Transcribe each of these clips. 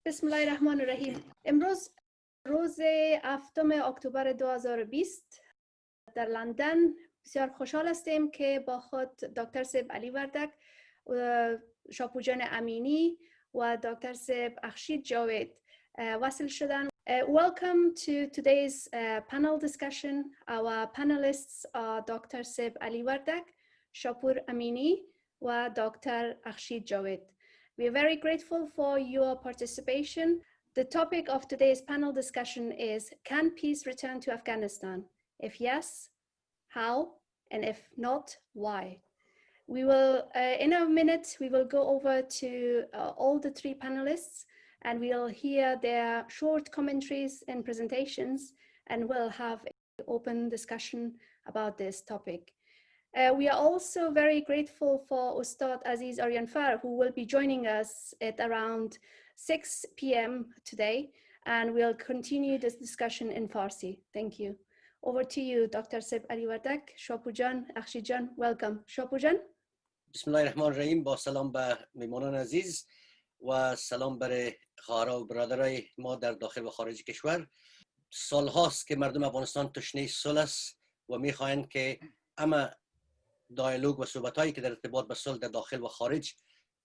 بسم الله الرحمن الرحیم. امروز روز 7 اکتبر 2020 در لندن بسیار خوشحال هستیم که با خود دکتر سیب علی وردک و شاپور جان امینی و دکتر سیب اخشید جاوید وصل شدن. Welcome to today's panel discussion. Our panelists are Dr. Seb Ali Wardak, Shapur Amini, and Dr. Akhshid Javid. We are very grateful for your participation. The topic of today's panel discussion is, can peace return to Afghanistan? If yes, how? And if not, why? We will, in a minute, we will go over to all the three panelists and we'll hear their short commentaries and presentations, and we'll have an open discussion about this topic. We are also very grateful for Ustad Aziz Aryanfar, who will be joining us at around 6 p.m. today, and we'll continue this discussion in Farsi. Thank you. Over to you, Dr. Seb Ali Wardak, Shapur Jan, Akhshid Jan. Welcome. Shapur Jan. Bismillahirrahmanirrahim. با سلام به میمانان عزیز و سلام برای خواهرها و برادرای ما در داخل و خارج کشور. سالهاست که مردم افغانستان تشنه صلح است و میخواهند که اما دیالوگ و صحبت‌هایی که در ارتباط به صلح در داخل و خارج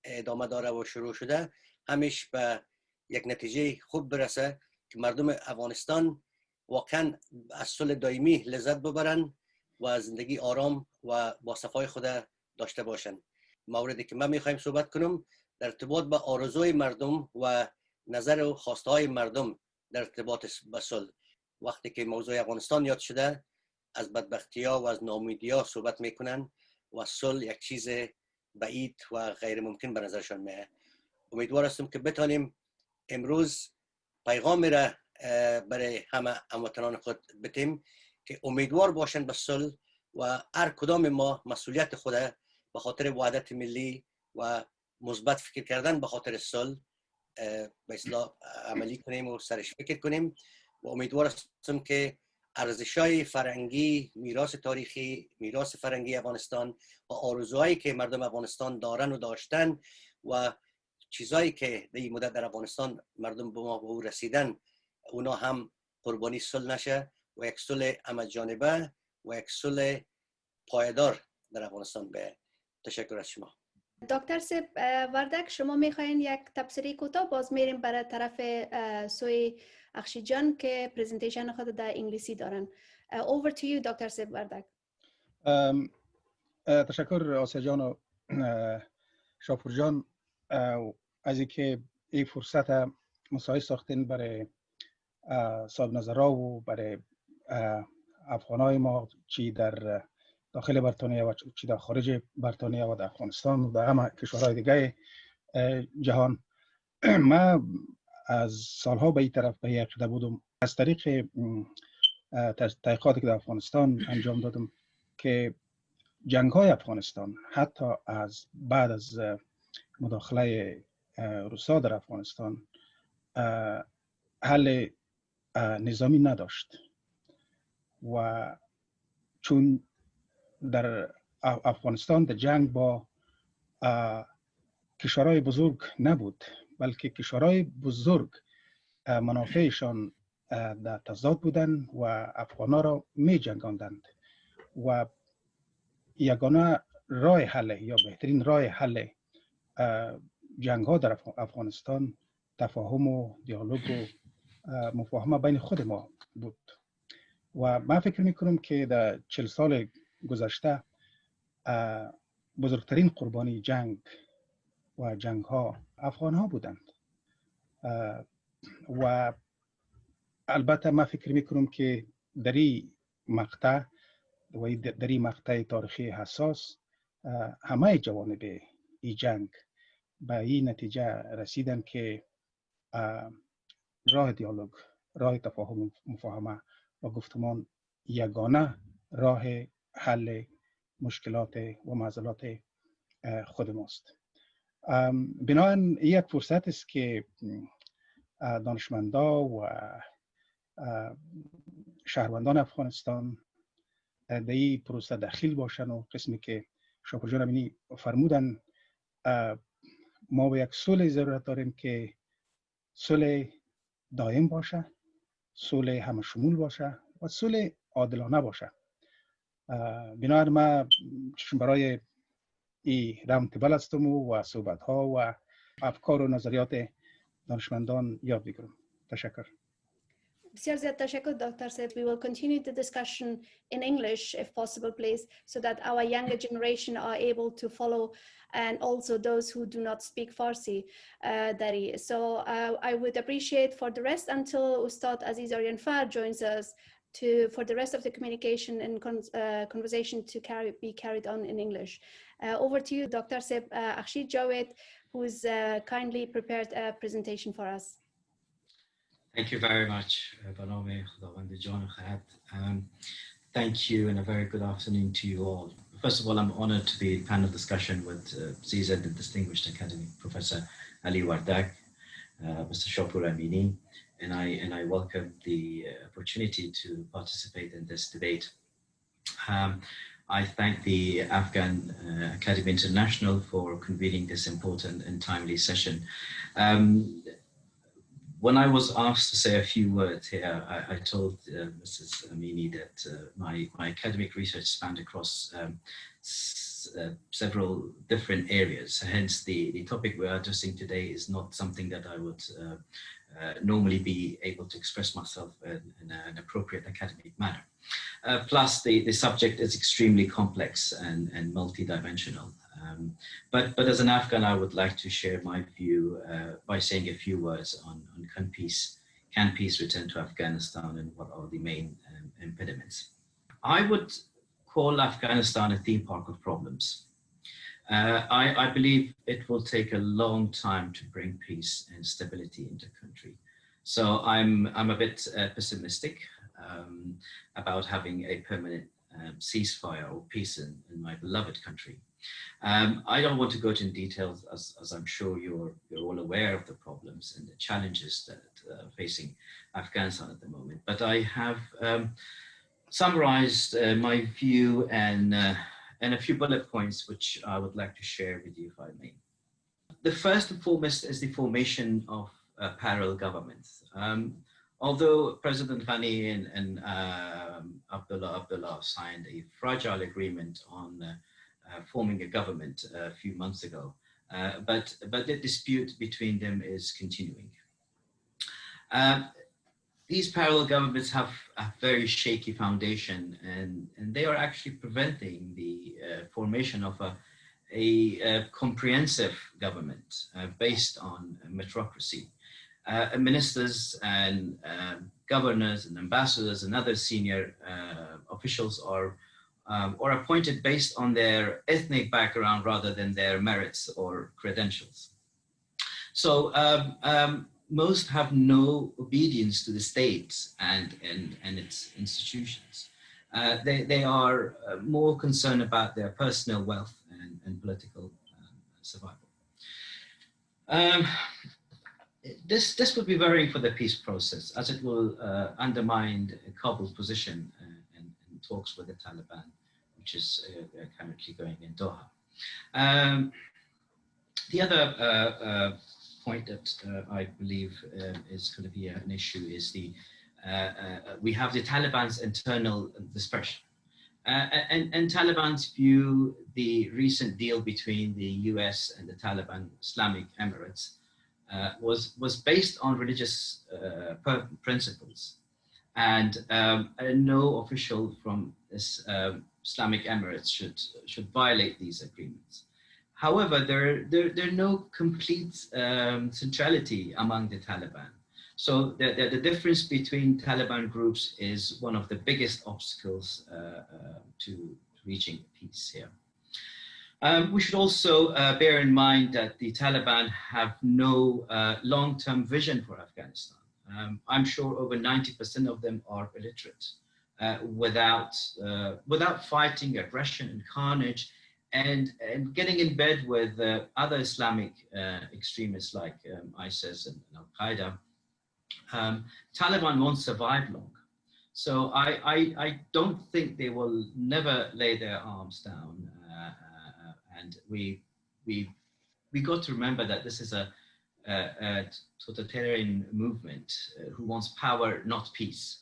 ادامه داره و شروع شده همیشه به یک نتیجه خوب برسه که مردم افغانستان واقعا از صلح دائمی لذت ببرن و زندگی آرام و با صفای خود داشته باشن. موردی که من میخوایم صحبت کنم در ارتباط با آرزوی مردم و نظر و خواستهای مردم در ارتباط با صلح. وقتی که موضوع افغانستان یاد شده از بدبختی‌ها و از ناامیدی‌ها صحبت میکنن و صلح یک چیز بعید و غیر ممکن به نظرشان میاد. امیدوار هستم که بتانیم امروز پیغامی را برای همه هموطنان خود بدیم که امیدوار باشند به صلح و هر کدام ما مسئولیت خود به خاطر وحدت ملی و مثبت فکر کردن به خاطر صلح به اصطلاح عملی کنیم و سرش فکر کنیم و امیدوار هستم که ارزش‌های فرهنگی، میراث تاریخی، میراث فرهنگی افغانستان و آرزوهایی که مردم افغانستان دارن و داشتن و چیزایی که در این مدت در افغانستان مردم به ما به او رسیدن اونا هم قربانی صلح نشه و یک صلح همه‌جانبه و یک صلح پایدار در افغانستان به. تشکر از شما. دکتر سب وردک، شما میخواین یک تبصره کوتاه، باز میریم برای طرف سوی اخشید جان که پریزنتیشن خود در انگلیسی دارن. Over to you, دکتر سب وردک. تشکر آسیا جان و شاپور جان از اینکه این فرصت مساعد ساختین برای صاحب نظرها و برای افغانای ما چی در داخل بریتانیا و چی در خارج بریتانیا و در افغانستان و در همه کشورهای دیگه جهان. من از سالها به این طرف به عقیده بودم، از طریق تحقیقاتی که در افغانستان انجام دادم که جنگ‌های افغانستان حتی از بعد از مداخله روسا در افغانستان حل نظامی نداشت و چون در افغانستان در جنگ با کشورهای بزرگ نبود، بلکه کشورهای بزرگ منافعشان در تضاد بودند و افغان‌ها را می جنگاندند و یگانه راه حل یا بهترین راه حل جنگ‌ها در افغانستان تفاهم و دیالوگ و مفاهمه بین خود ما بود و من فکر میکنم که در 40 سال گذشته بزرگترین قربانی جنگ و جنگ‌ها افغان‌ها بودند و البته من فکر میکنم که در این مقطع و در این مقطع تاریخی حساس همه جوانب این جنگ به این نتیجه رسیدن که راه دیالوگ، راه تفاهم و مفاهمه و گفتمان یگانه راه حل مشکلات و معضلات خود ماست. بنابراین یک فرصت است که دانشمندا و شهروندان افغانستان در این پروسه داخل باشن و قسمی که شاپور جان امینی فرمودن ما به یک صلح ضرورت داریم که صلح دائم باشه، صلح همه شمول باشه و صلح عادلانه باشه. بنابراین من چشم برای این راوند تیبل هستم و صحبت ها و افکار و نظریات دانشمندان یاد بگیرم. تشکر. بسیار زیاد تشکر دکتر صاحب. We will continue the discussion in English if possible, please, so that our younger generation are able to follow, and also those who do not speak Farsi. So I would appreciate for the rest until Ustad Aziz Aryanfar joins us for the rest of the communication and conversation to be carried on in English. Over to you, Dr. Seb Akhshid Javid, who's kindly prepared a presentation for us. Thank you very much, Banome Khudawandi John Khat. Thank you and a very good afternoon to you all. First of all, I'm honored to be in panel discussion with Aziz and the distinguished academic Professor Ali Wardak, Mr. Shapur Amini, and I welcome the opportunity to participate in this debate. I thank the Afghan Academy International for convening this important and timely session. When I was asked to say a few words here, I told Mrs. Amini that my academic research spanned across several different areas. Hence, the topic we are addressing today is not something that I would normally be able to express myself in an appropriate academic manner. Plus, the subject is extremely complex and multidimensional. But as an Afghan, I would like to share my view by saying a few words on can peace return to Afghanistan and what are the main impediments. I would call Afghanistan a theme park of problems. I believe it will take a long time to bring peace and stability into the country. So I'm a bit pessimistic about having a permanent ceasefire or peace in my beloved country. I don't want to go into details, as I'm sure you're all aware of the problems and the challenges that are facing Afghanistan at the moment. But I have summarized my view and a few bullet points which I would like to share with you, if I may. The first and foremost is the formation of parallel governments. Although President Ghani and Abdullah signed a fragile agreement on forming a government a few months ago, but the dispute between them is continuing. These parallel governments have a very shaky foundation, and they are actually preventing the formation of a comprehensive government based on meritocracy. Ministers and governors and ambassadors and other senior officials are appointed based on their ethnic background rather than their merits or credentials. So most have no obedience to the state and its institutions. They are more concerned about their personal wealth and political survival. This would be worrying for the peace process, as it will undermine Kabul's position in talks with the Taliban, which is currently going in Doha. The other point that I believe is going to be an issue is we have the Taliban's internal dispersion. And Taliban's view the recent deal between the US and the Taliban Islamic Emirates was based on religious principles, and no official from this Islamic Emirates should violate these agreements. However, there are no complete centrality among the Taliban. So the difference between Taliban groups is one of the biggest obstacles to reaching peace here. We should also bear in mind that the Taliban have no long-term vision for Afghanistan. I'm sure over 90% of them are illiterate. Without fighting aggression and carnage and getting in bed with other Islamic extremists like ISIS and Al-Qaeda, Taliban won't survive long. So I don't think they will never lay their arms down. And we got to remember that this is totalitarian movement who wants power, not peace.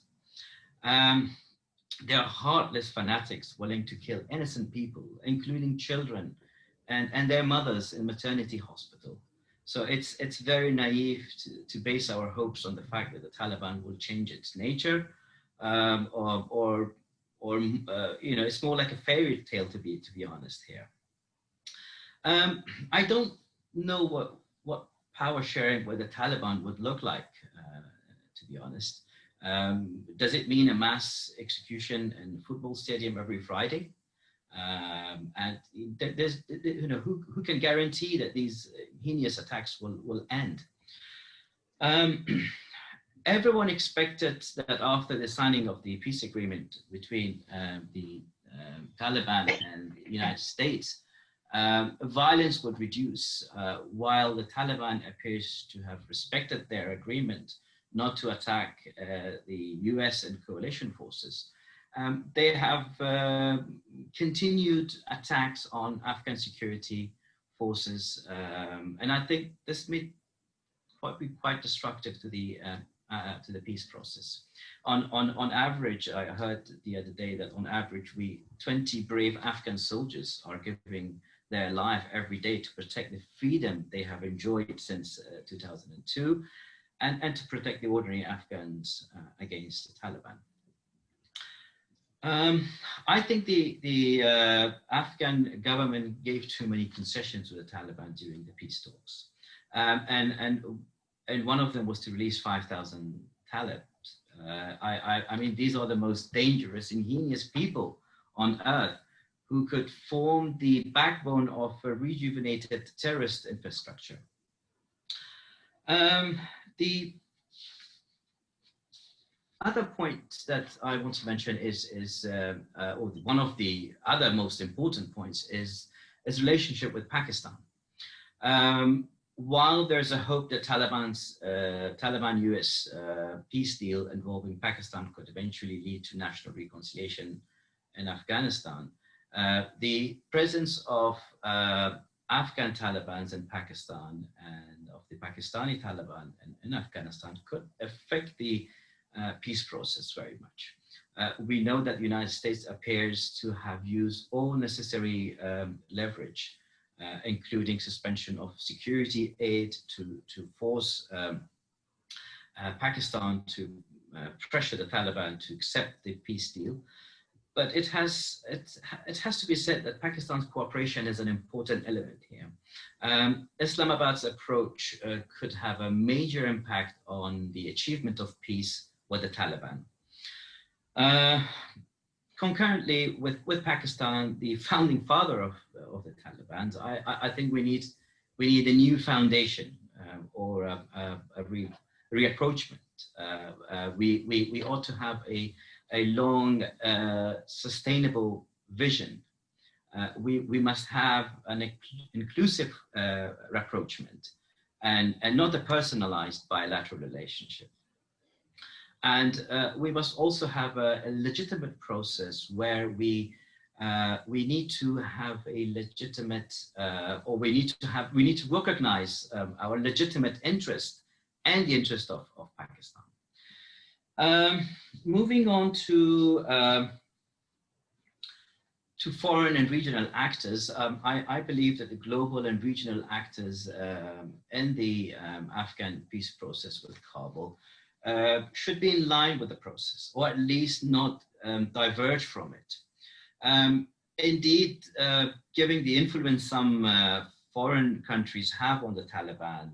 They are heartless fanatics willing to kill innocent people, including children and their mothers in maternity hospital. So it's very naive to base our hopes on the fact that the Taliban will change its nature, or it's more like a fairy tale to be honest here. I don't know what power sharing with the Taliban would look like, to be honest. Does it mean a mass execution in a football stadium every Friday? And there's, who can guarantee that these heinous attacks will end? Everyone expected that after the signing of the peace agreement between the Taliban and the United States, violence would reduce, while the Taliban appears to have respected their agreement not to attack the US and coalition forces. They have continued attacks on Afghan security forces, and I think this may be quite destructive to the peace process. On average, I heard the other day that on average, 20 brave Afghan soldiers are giving their life every day to protect the freedom they have enjoyed since 2002, and to protect the ordinary Afghans against the Taliban. I think the Afghan government gave too many concessions to the Taliban during the peace talks, and one of them was to release 5,000 Talibs. I mean, these are the most dangerous and heinous people on earth who could form the backbone of a rejuvenated terrorist infrastructure. The other point that I want to mention or one of the other most important points is relationship with Pakistan. While there's a hope that Taliban-US peace deal involving Pakistan could eventually lead to national reconciliation in Afghanistan, the presence of Afghan Talibans in Pakistan and of the Pakistani Taliban in Afghanistan could affect the peace process very much. We know that the United States appears to have used all necessary leverage, including suspension of security aid to force Pakistan to pressure the Taliban to accept the peace deal. But it has to be said that Pakistan's cooperation is an important element here. Islamabad's approach could have a major impact on the achievement of peace with the Taliban. Concurrently with Pakistan, the founding father of the Taliban, I think we need a new foundation or a reapproachment. We ought to have a long, sustainable vision. We must have an inclusive rapprochement and not a personalized bilateral relationship. And we must also have a legitimate process where we need to have a legitimate, or we need to recognize our legitimate interest and the interest of Pakistan. Moving on to foreign and regional actors, I believe that the global and regional actors in the Afghan peace process with Kabul should be in line with the process, or at least not diverge from it. Indeed, given the influence some foreign countries have on the Taliban,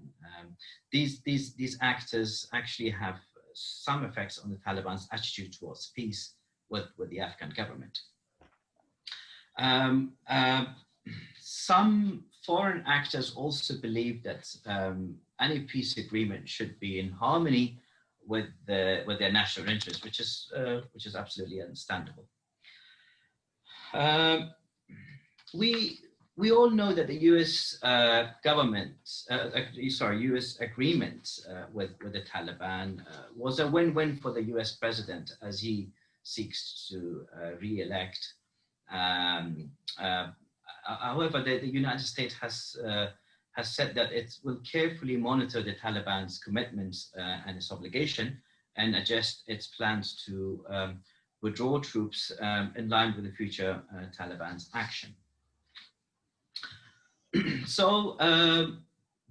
these actors actually have some effects on the Taliban's attitude towards peace with the Afghan government. Some foreign actors also believe that any peace agreement should be in harmony with their national interest, which is absolutely understandable. We all know that the U.S. U.S. agreement with the Taliban was a win-win for the U.S. president as he seeks to re-elect. However, the United States has said that it will carefully monitor the Taliban's commitments and its obligation and adjust its plans to withdraw troops in line with the future Taliban's action. So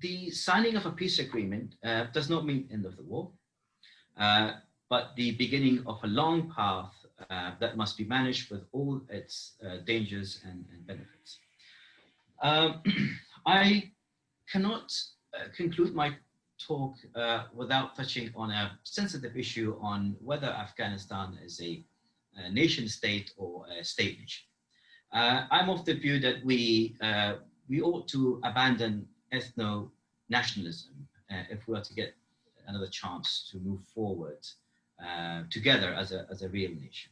the signing of a peace agreement does not mean end of the war, but the beginning of a long path that must be managed with all its dangers and benefits. I cannot conclude my talk without touching on a sensitive issue on whether Afghanistan is a nation state or a state nation. I'm of the view that we ought to abandon ethno-nationalism if we are to get another chance to move forward together as a real nation.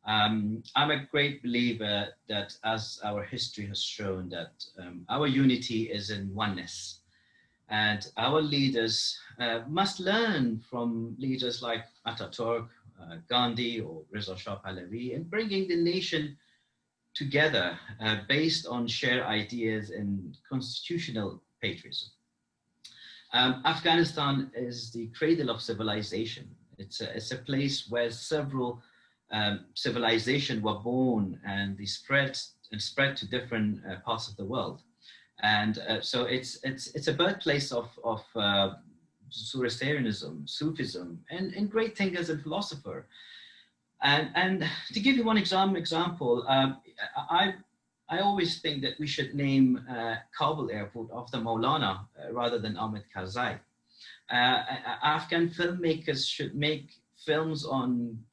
I'm a great believer that, as our history has shown, that our unity is in oneness, and our leaders must learn from leaders like Ataturk, Gandhi, or Reza Shah Pahlavi in bringing the nation together based on shared ideas and constitutional patriotism. Afghanistan is the cradle of civilization. It's a place where several civilizations were born and they spread to different parts of the world. And so it's a birthplace of Zoroastrianism, Sufism, and great thinkers and philosophers. And to give you one example, I always think that we should name Kabul airport after Maulana rather than Ahmed Karzai. Afghan filmmakers should make films on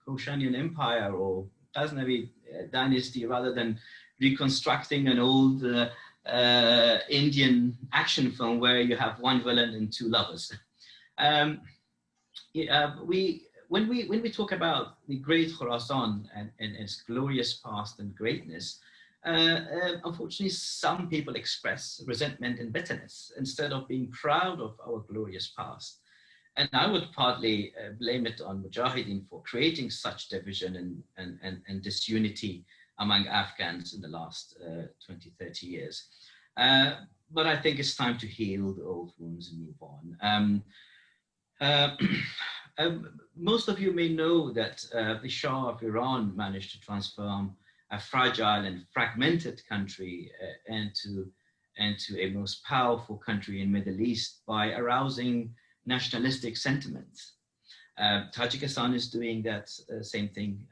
Khoshanian Empire or Ghaznavi dynasty rather than reconstructing an old Indian action film where you have one villain and two lovers. When we talk about the great Khorasan and its glorious past and greatness, unfortunately, some people express resentment and bitterness instead of being proud of our glorious past. And I would partly blame it on Mujahideen for creating such division and disunity among Afghans in the last 20, 30 years. But I think it's time to heal the old wounds and move on. Most of you may know that the Shah of Iran managed to transform a fragile and fragmented country into a most powerful country in the Middle East by arousing nationalistic sentiments. Tajikistan is doing that same thing.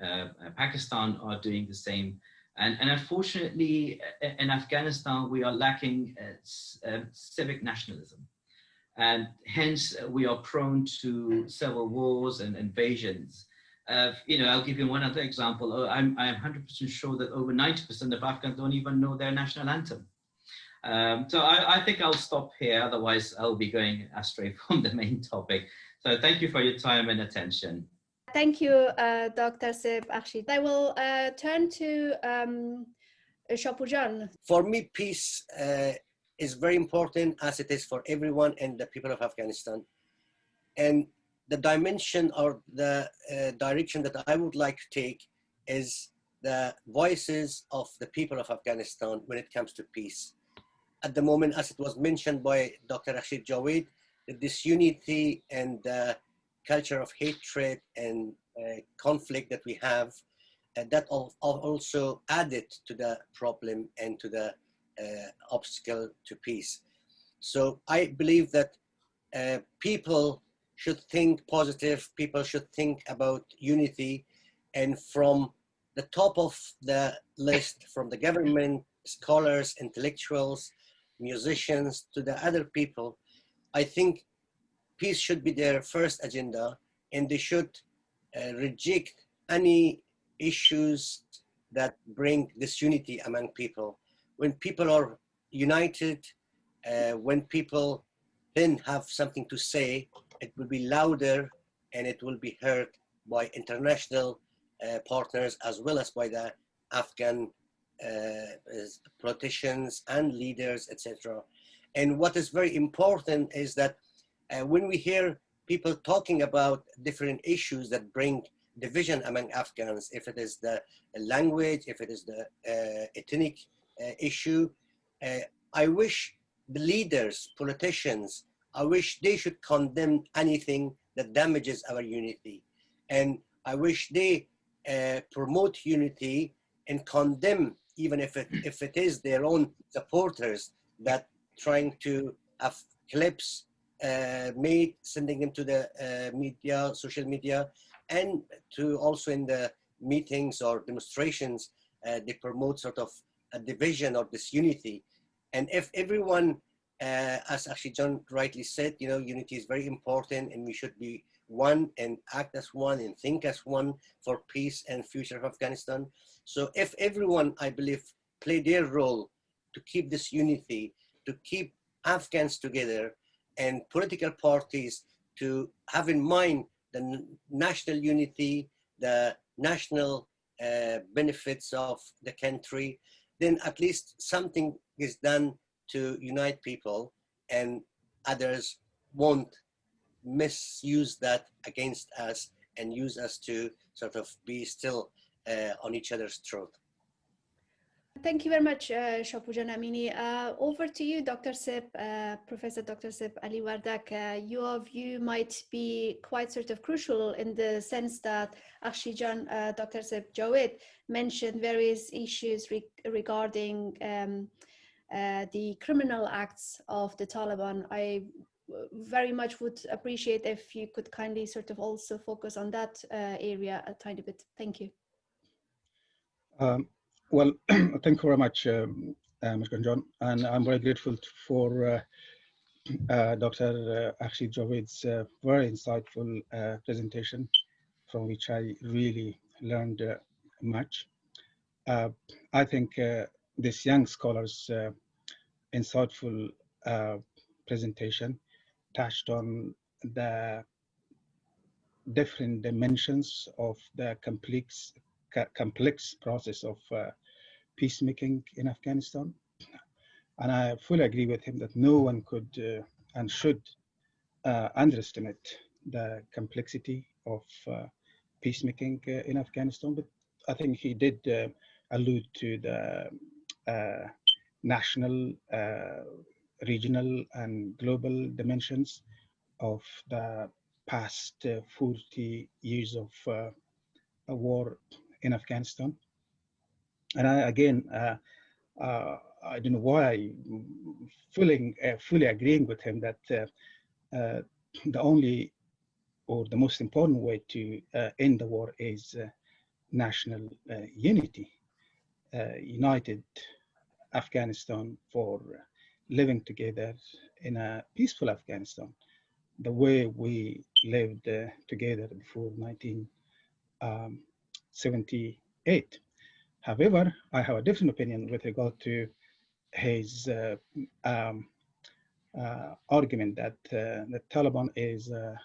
Pakistan are doing the same. And unfortunately, in Afghanistan, we are lacking civic nationalism. And hence, we are prone to civil wars and invasions. I'll give you one other example. I'm 100% sure that over 90% of Afghans don't even know their national anthem. So I think I'll stop here, otherwise I'll be going astray from the main topic. So thank you for your time and attention. Thank you, Dr. Seb Akhshid. I will turn to Shapur. For me, peace is very important, as it is for everyone and the people of Afghanistan. And the dimension or the direction that I would like to take is the voices of the people of Afghanistan when it comes to peace. At the moment, as it was mentioned by Dr. Akhshid Javid, the disunity and the culture of hatred and conflict that we have, that also added to the problem and to the obstacle to peace. So I believe that people should think positive, people should think about unity, and from the top of the list, from the government, scholars, intellectuals, musicians, to the other people, I think peace should be their first agenda, and they should reject any issues that bring disunity among people. When people are united, when people then have something to say, it will be louder and it will be heard by international partners as well as by the Afghan politicians and leaders, etc. And what is very important is that when we hear people talking about different issues that bring division among Afghans, if it is the language, if it is the ethnic issue, I wish the leaders, politicians, I wish they should condemn anything that damages our unity. And I wish they promote unity and condemn, even if it is their own supporters that trying to have clips made, sending them to the media, social media, and to also in the meetings or demonstrations, they promote sort of a division or disunity. And if everyone, as actually John rightly said, you know, unity is very important, and we should be one and act as one and think as one for peace and future of Afghanistan. So if everyone, I believe, play their role to keep this unity, to keep Afghans together, and political parties to have in mind the national unity, the national benefits of the country, then at least something is done to unite people, and others won't misuse that against us and use us to sort of be still on each other's throat. Thank you very much, Shapur Jan Amini. Over to you, Dr. Sip, Professor Dr. Sip Ali Wardak. Your view might be quite sort of crucial in the sense that Akhshid Jan, Dr. Sip Javid mentioned various issues regarding the criminal acts of the Taliban. I very much would appreciate if you could kindly sort of also focus on that area a tiny bit. Thank you. Well, thank you very much, Majgan John, and I'm very grateful for Dr. Akhshid Javid's very insightful presentation, from which I really learned much. I think this young scholar's insightful presentation touched on the different dimensions of the complex process of peacemaking in Afghanistan. And I fully agree with him that no one could and should underestimate the complexity of peacemaking in Afghanistan. But I think he did allude to the national, regional, and global dimensions of the past 40 years of a war in Afghanistan. And I don't know why I'm fully agreeing with him that the only or the most important way to end the war is national unity, united Afghanistan for living together in a peaceful Afghanistan, the way we lived together before 1978. However, I have a different opinion with regard to his argument that the Taliban is a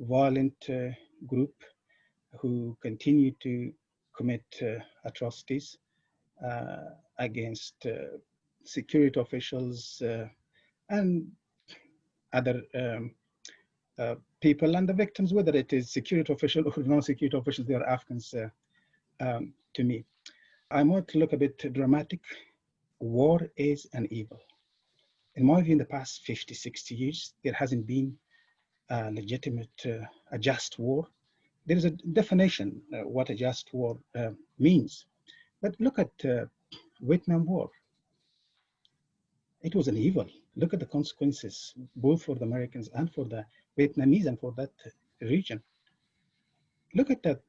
violent group who continue to commit atrocities against security officials and other people, and the victims, whether it is security official or non-security officials, they are Afghans to me. I might look a bit dramatic. War is an evil. In my view, in the past 50, 60 years, there hasn't been a legitimate, a just war. There is a definition what a just war means. But look at Vietnam War. It was an evil. Look at the consequences, both for the Americans and for the Vietnamese and for that region. Look at the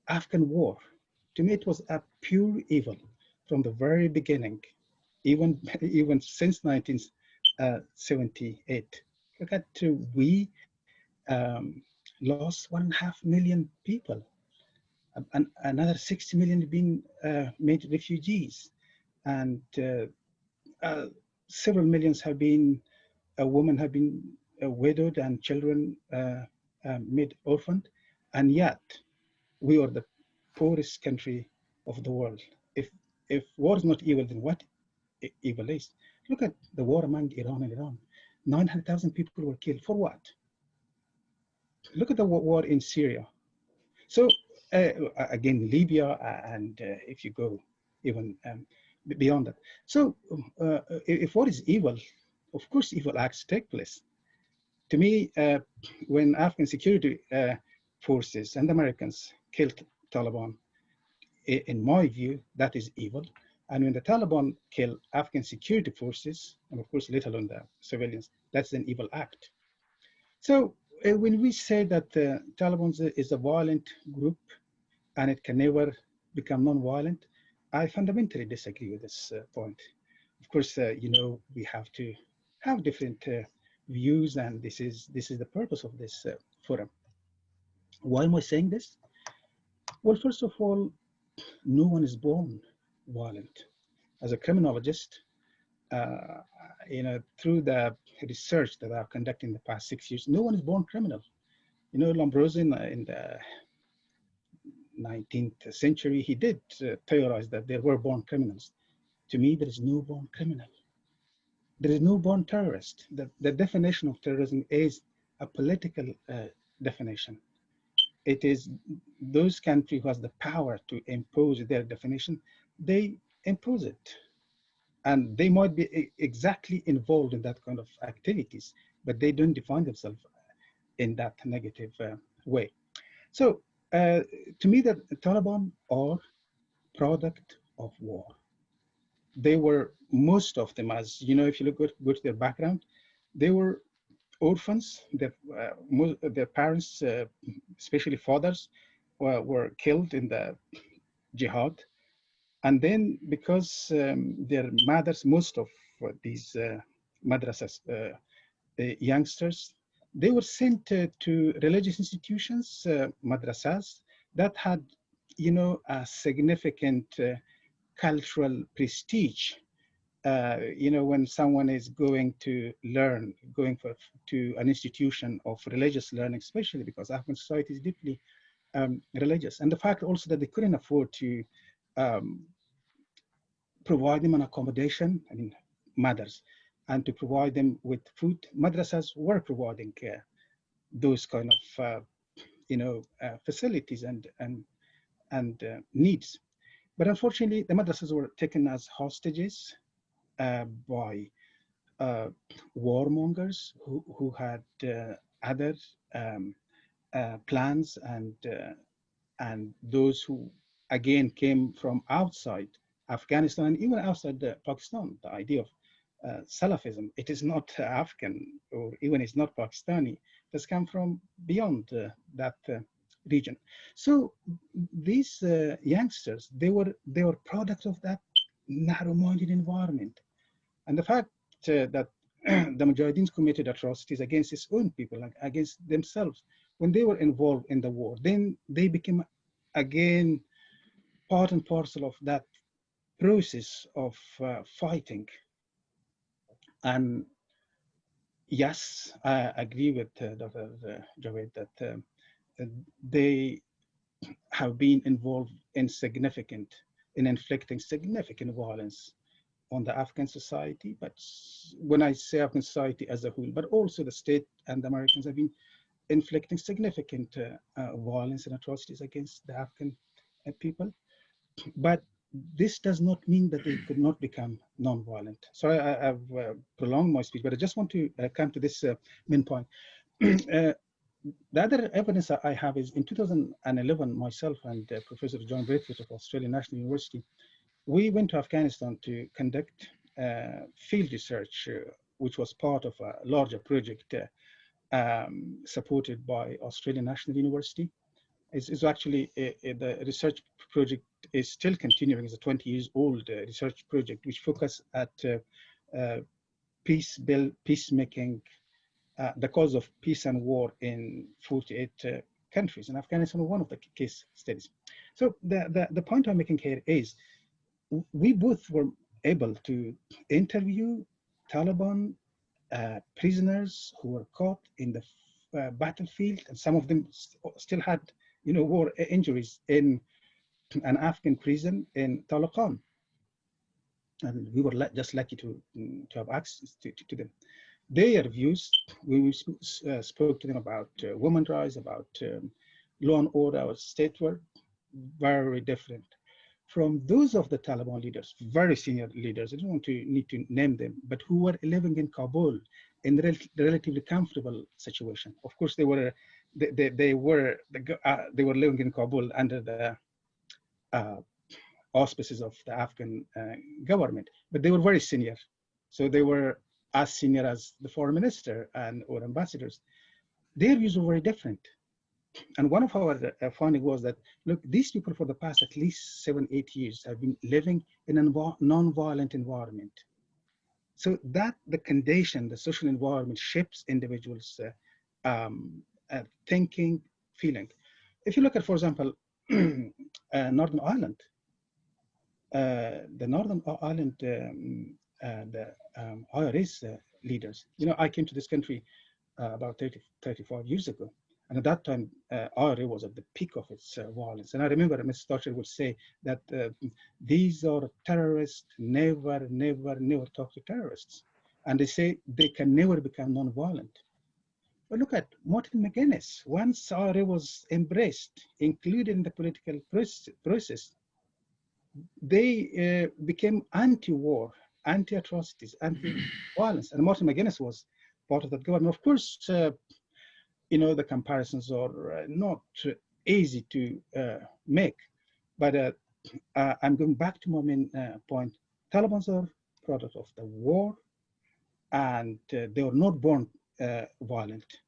Afghan War. To me, it was a pure evil from the very beginning, even since 1978. Look at we lost 1.5 million people, and another 60 million being made refugees, and several millions have been women have been widowed and children made orphaned, and yet we are the poorest country of the world. If war is not evil, then what evil is? Look at the war among Iran and Iran. 900,000 people were killed. For what? Look at the war in Syria. So again, Libya, and if you go even beyond that. So if what is evil, of course evil acts take place. To me, when Afghan security forces and Americans killed Taliban, in my view, that is evil. And when the Taliban kill Afghan security forces, and of course, let alone the civilians, that's an evil act. So when we say that Taliban is a violent group and it can never become non-violent, I fundamentally disagree with this point. Of course, you know, we have to have different views, and this is the purpose of this forum. Why am I saying this? Well, first of all, no one is born violent. As a criminologist, you know, through the research that I've conducted in the past 6 years, no one is born criminal. You know, Lombroso in the 19th century, he did theorize that there were born criminals. To me, there is no born criminal. There is no born terrorist. The definition of terrorism is a political definition. It is those countries who has the power to impose their definition, they impose it. And they might be exactly involved in that kind of activities, but they don't define themselves in that negative way. So to me, the Taliban are product of war. They were, most of them, as you know, if you look go to their background, they were orphans. Their parents, especially fathers, were killed in the jihad. And then because their mothers, most of these madrasas, youngsters, they were sent to religious institutions, madrasas, that had, you know, a significant cultural prestige. You know, when someone is going to learn, to an institution of religious learning, especially because Afghan society is deeply religious. And the fact also that they couldn't afford to provide them an accommodation, I mean, mothers, and to provide them with food. Madrasas were providing those kind of, you know, facilities and needs. But unfortunately, the madrasas were taken as hostages by warmongers who had other plans, and those who again came from outside Afghanistan and even outside Pakistan. The idea of Salafism, it is not Afghan, or even it's not Pakistani. It has come from beyond that region. So these youngsters, they were products of that narrow-minded environment. And the fact that the Mujahideen committed atrocities against its own people, like against themselves, when they were involved in the war, then they became again part and parcel of that process of fighting. And yes, I agree with Dr. Javid that they have been involved in inflicting significant violence on the Afghan society. But when I say Afghan society as a whole, but also the state and the Americans have been inflicting significant violence and atrocities against the Afghan people. But this does not mean that they could not become non-violent. So I've prolonged my speech, but I just want to come to this main point. The other evidence I have is in 2011, myself and Professor John Braithwaite of Australian National University, we went to Afghanistan to conduct field research, which was part of a larger project supported by Australian National University. It's actually the research project is still continuing. It's a 20 years old research project which focuses at peacemaking, the cause of peace and war in 48 countries, and Afghanistan was one of the case studies. So the point I'm making here is we both were able to interview Taliban prisoners who were caught in the battlefield, and some of them still had, you know, war injuries in an Afghan prison in Taloqan. And we were just lucky to have access to them. Their views, we spoke to them about women's rights, about law and order, our state, were very different. from those of the Taliban leaders, very senior leaders, I don't need to name them, but who were living in Kabul in a relatively comfortable situation. Of course, they were living in Kabul under the auspices of the Afghan government, but they were very senior. So they were as senior as the foreign minister or ambassadors. Their views were very different. And one of our findings was that, look, these people for the past at least 7-8 years have been living in a non-violent environment. So that the condition, the social environment shapes individuals' thinking, feeling. If you look at, for example, Northern Ireland, the Northern Ireland, the IRA's leaders, I came to this country about 35 years ago. And at that time, IRA was at the peak of its violence. And I remember Mr. Thatcher would say that these are terrorists, never talk to terrorists. And they say they can never become non-violent. But look at Martin McGuinness. Once IRA was embraced, included in the political process, they became anti-war, anti-atrocities, anti-violence. And Martin McGuinness was part of that government. Of course, the comparisons are not easy to make, but I'm going back to my main point. Taliban are product of the war, and they were not born violent.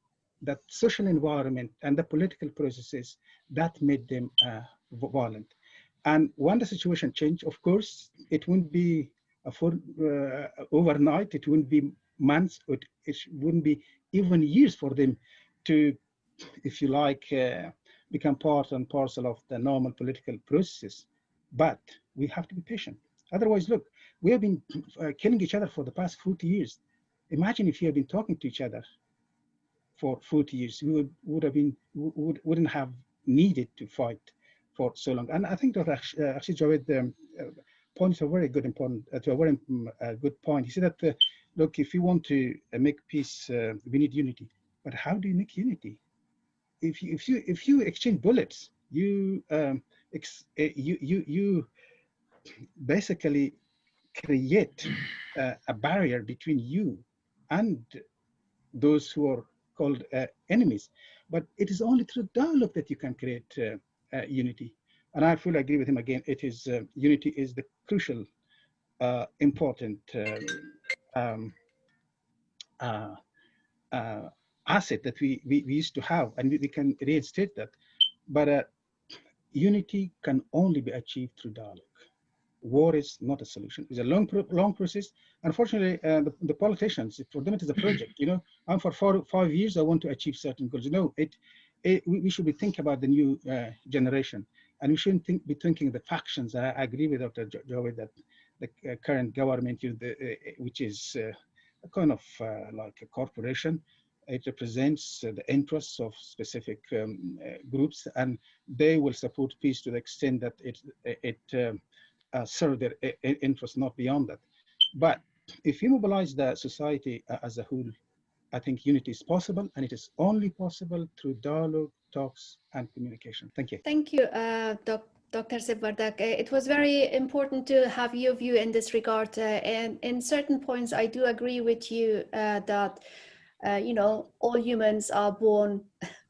That social environment and the political processes that made them violent. And when the situation changed, of course, it wouldn't be overnight. It wouldn't be months. It wouldn't be even years for them to, if you like, become part and parcel of the normal political processes. But we have to be patient. Otherwise, look, we have been killing each other for the past 40 years. Imagine if you had been talking to each other for 40 years, we wouldn't have needed to fight for so long. And I think Dr. Akhshid Javid points a very good good point. He said that, look, if you want to make peace, we need unity. But how do you make unity? If you exchange bullets, you basically create a barrier between you and those who are called enemies. But it is only through dialogue that you can create unity. And I fully agree with him again. It is unity is the crucial, important asset that we used to have, and we can reinstate that. But unity can only be achieved through dialogue. War is not a solution. It's a long process. Unfortunately, the politicians, for them it is a project. I'm for 5 years, I want to achieve certain goals. We should be thinking about the new generation, and we shouldn't be thinking the factions. I agree with Dr. Javid that the current government, which is a kind of like a corporation, it represents the interests of specific groups, and they will support peace to the extent that it serve their interests, not beyond that. But if you mobilize the society as a whole, I think unity is possible, and it is only possible through dialogue, talks, and communication. Thank you. Thank you, Dr. Wardak. It was very important to have your view in this regard. And in certain points, I do agree with you that all humans are born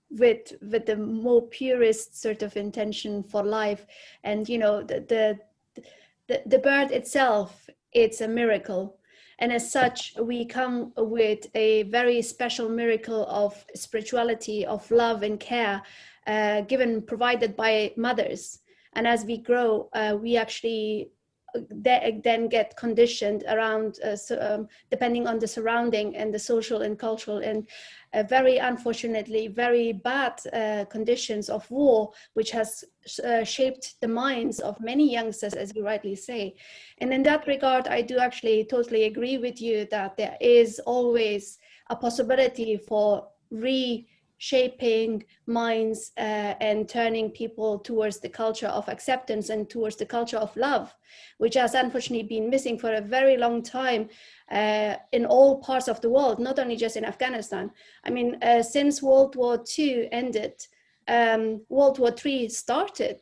with the more purest sort of intention for life, and the birth itself, it's a miracle. And as such, we come with a very special miracle of spirituality, of love and care, provided by mothers. And as we grow, we actually then get conditioned around, depending on the surrounding and the social and cultural and very unfortunately very bad conditions of war, which has shaped the minds of many youngsters, as you rightly say. And in that regard, I do actually totally agree with you that there is always a possibility for reshaping minds and turning people towards the culture of acceptance and towards the culture of love, which has unfortunately been missing for a very long time in all parts of the world, not only just in Afghanistan. I mean, since World War II ended, World War III started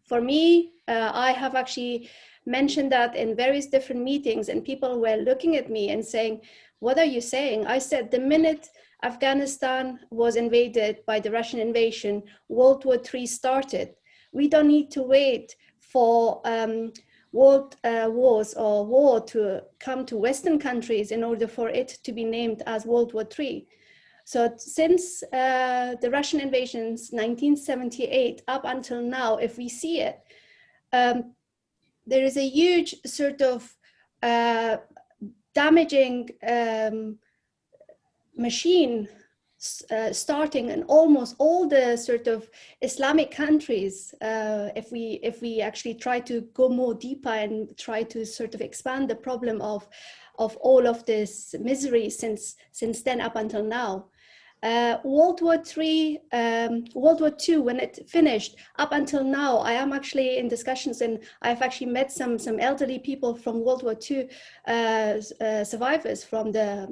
For me, I have actually mentioned that in various different meetings, and people were looking at me and saying, what are you saying? I said, the minute Afghanistan was invaded by the Russian invasion, World War III started. We don't need to wait for world wars or war to come to Western countries in order for it to be named as World War III. So since the Russian invasions, 1978, up until now, if we see it, there is a huge sort of damaging machine starting in almost all the sort of Islamic countries. If we actually try to go more deeper and try to sort of expand the problem of all of this misery since then up until now. World War III, World War II, when it finished, up until now, I am actually in discussions, and I've actually met some elderly people from World War II survivors from the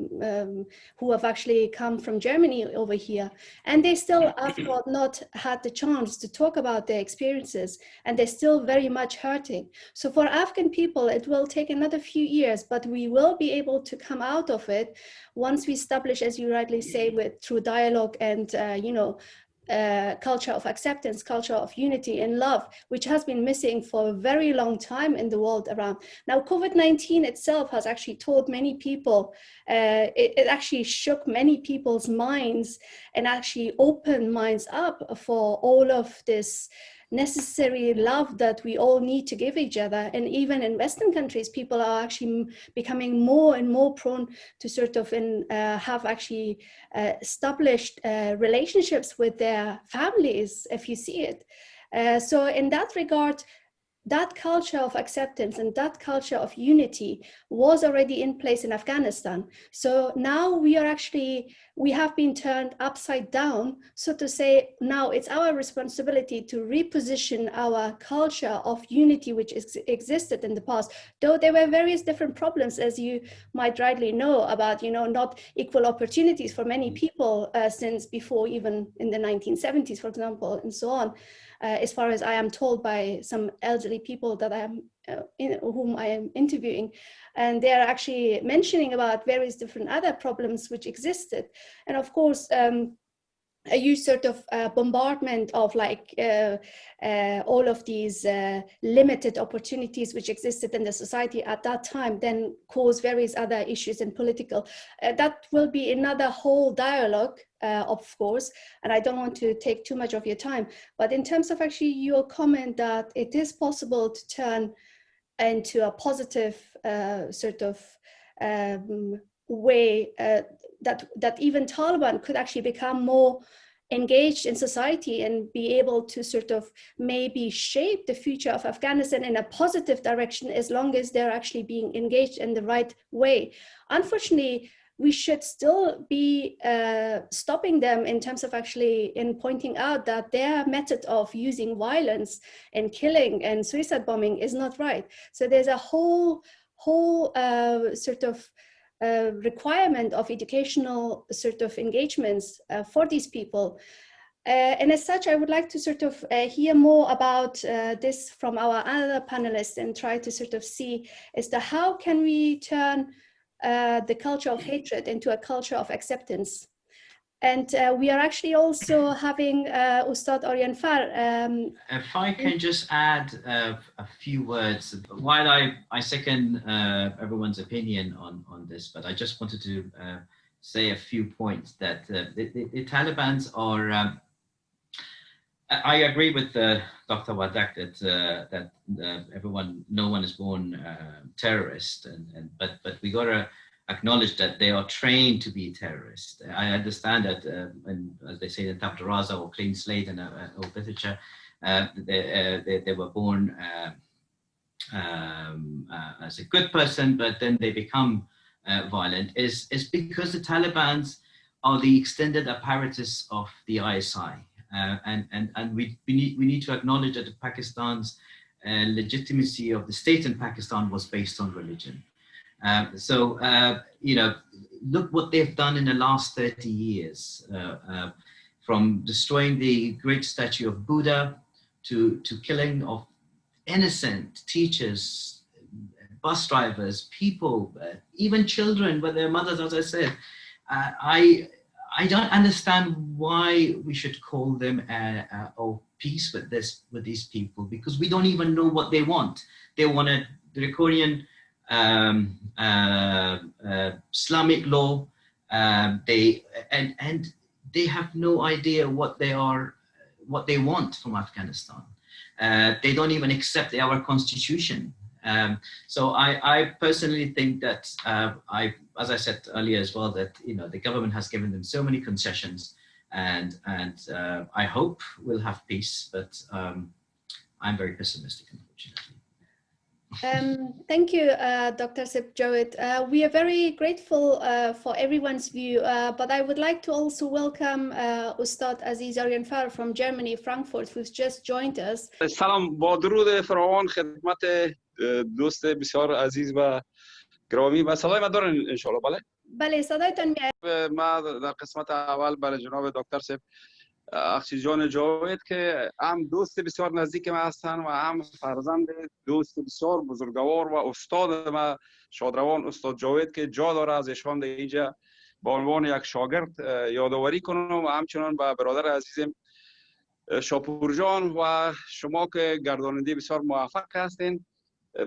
who have actually come from Germany over here, and they still have not had the chance to talk about their experiences, and they're still very much hurting. So for Afghan people, it will take another few years, but we will be able to come out of it once we establish, as you rightly say, through dialogue and culture of acceptance, culture of unity and love, which has been missing for a very long time in the world around. Now, COVID-19 itself has actually taught many people, it actually shook many people's minds and actually opened minds up for all of this necessary love that we all need to give each other. And even in Western countries, people are actually becoming more and more prone to sort of have actually established relationships with their families, if you see it. So in that regard, that culture of acceptance and that culture of unity was already in place in Afghanistan. So now we have been turned upside down, so to say. Now it's our responsibility to reposition our culture of unity, which existed in the past, though there were various different problems, as you might rightly know, about not equal opportunities for many people since before, even in the 1970s, for example, and so on. As far as I am told by some elderly people that I am whom I am interviewing, and they are actually mentioning about various different other problems which existed. And of course, a huge sort of bombardment of all of these limited opportunities which existed in the society at that time then caused various other issues and political. That will be another whole dialogue, of course, and I don't want to take too much of your time. But in terms of actually your comment that it is possible to turn into a positive sort of way that even Taliban could actually become more engaged in society and be able to sort of maybe shape the future of Afghanistan in a positive direction, as long as they're actually being engaged in the right way. Unfortunately, we should still be stopping them in terms of actually in pointing out that their method of using violence and killing and suicide bombing is not right. So there's a whole sort of requirement of educational sort of engagements for these people. And as such, I would like to sort of hear more about this from our other panelists and try to sort of see as to how can we turn the culture of hatred into a culture of acceptance. And we are actually also having Ustad Aryanfar. If I can just add a few words, while I second everyone's opinion on this, but I just wanted to say a few points that the Taliban's are. I agree with Dr. Wardak that no one is born terrorist, but we gotta acknowledge that they are trained to be terrorists. I understand that, and as they say in Tabla Raza or clean slate in old literature, they were born as a good person, but then they become violent. Is because the Taliban's are the extended apparatus of the ISI, and we need to acknowledge that Pakistan's legitimacy of the state in Pakistan was based on religion. Look what they've done in the last 30 years, from destroying the great statue of Buddha to killing of innocent teachers, bus drivers, people, even children with their mothers, as I said. I don't understand why we should call them peace with these people, because we don't even know what they want. They want a draconian Islamic law. They have no idea what they want from Afghanistan. They don't even accept our constitution. So I personally think that as I said earlier as well, that the government has given them so many concessions, and I hope we'll have peace, but I'm very pessimistic, unfortunately. Thank you, Dr. Sib Javid. We are very grateful for everyone's view, but I would like to also welcome Ustad Aziz Aryanfar from Germany, Frankfurt, who's just joined us. سلام، با درود فراوان خدمت دوست بسیار عزیز و گرامی. و صدای من دارن ان شاء الله؟ بله بله، صدایتان میاد. ما در قسمت اول برای جناب دکتر سب اخشید جان جاوید که هم دوست بسیار نزدیک ما هستند و هم فرزند دوست بسیار بزرگوار و استاد ما شادروان استاد جاوید که جا داره از ایشان در اینجا با عنوان یک شاگرد یادآوری کنم، و همچنان با برادر عزیزم شاپور جان و شما که گرداننده بسیار موفق هستین.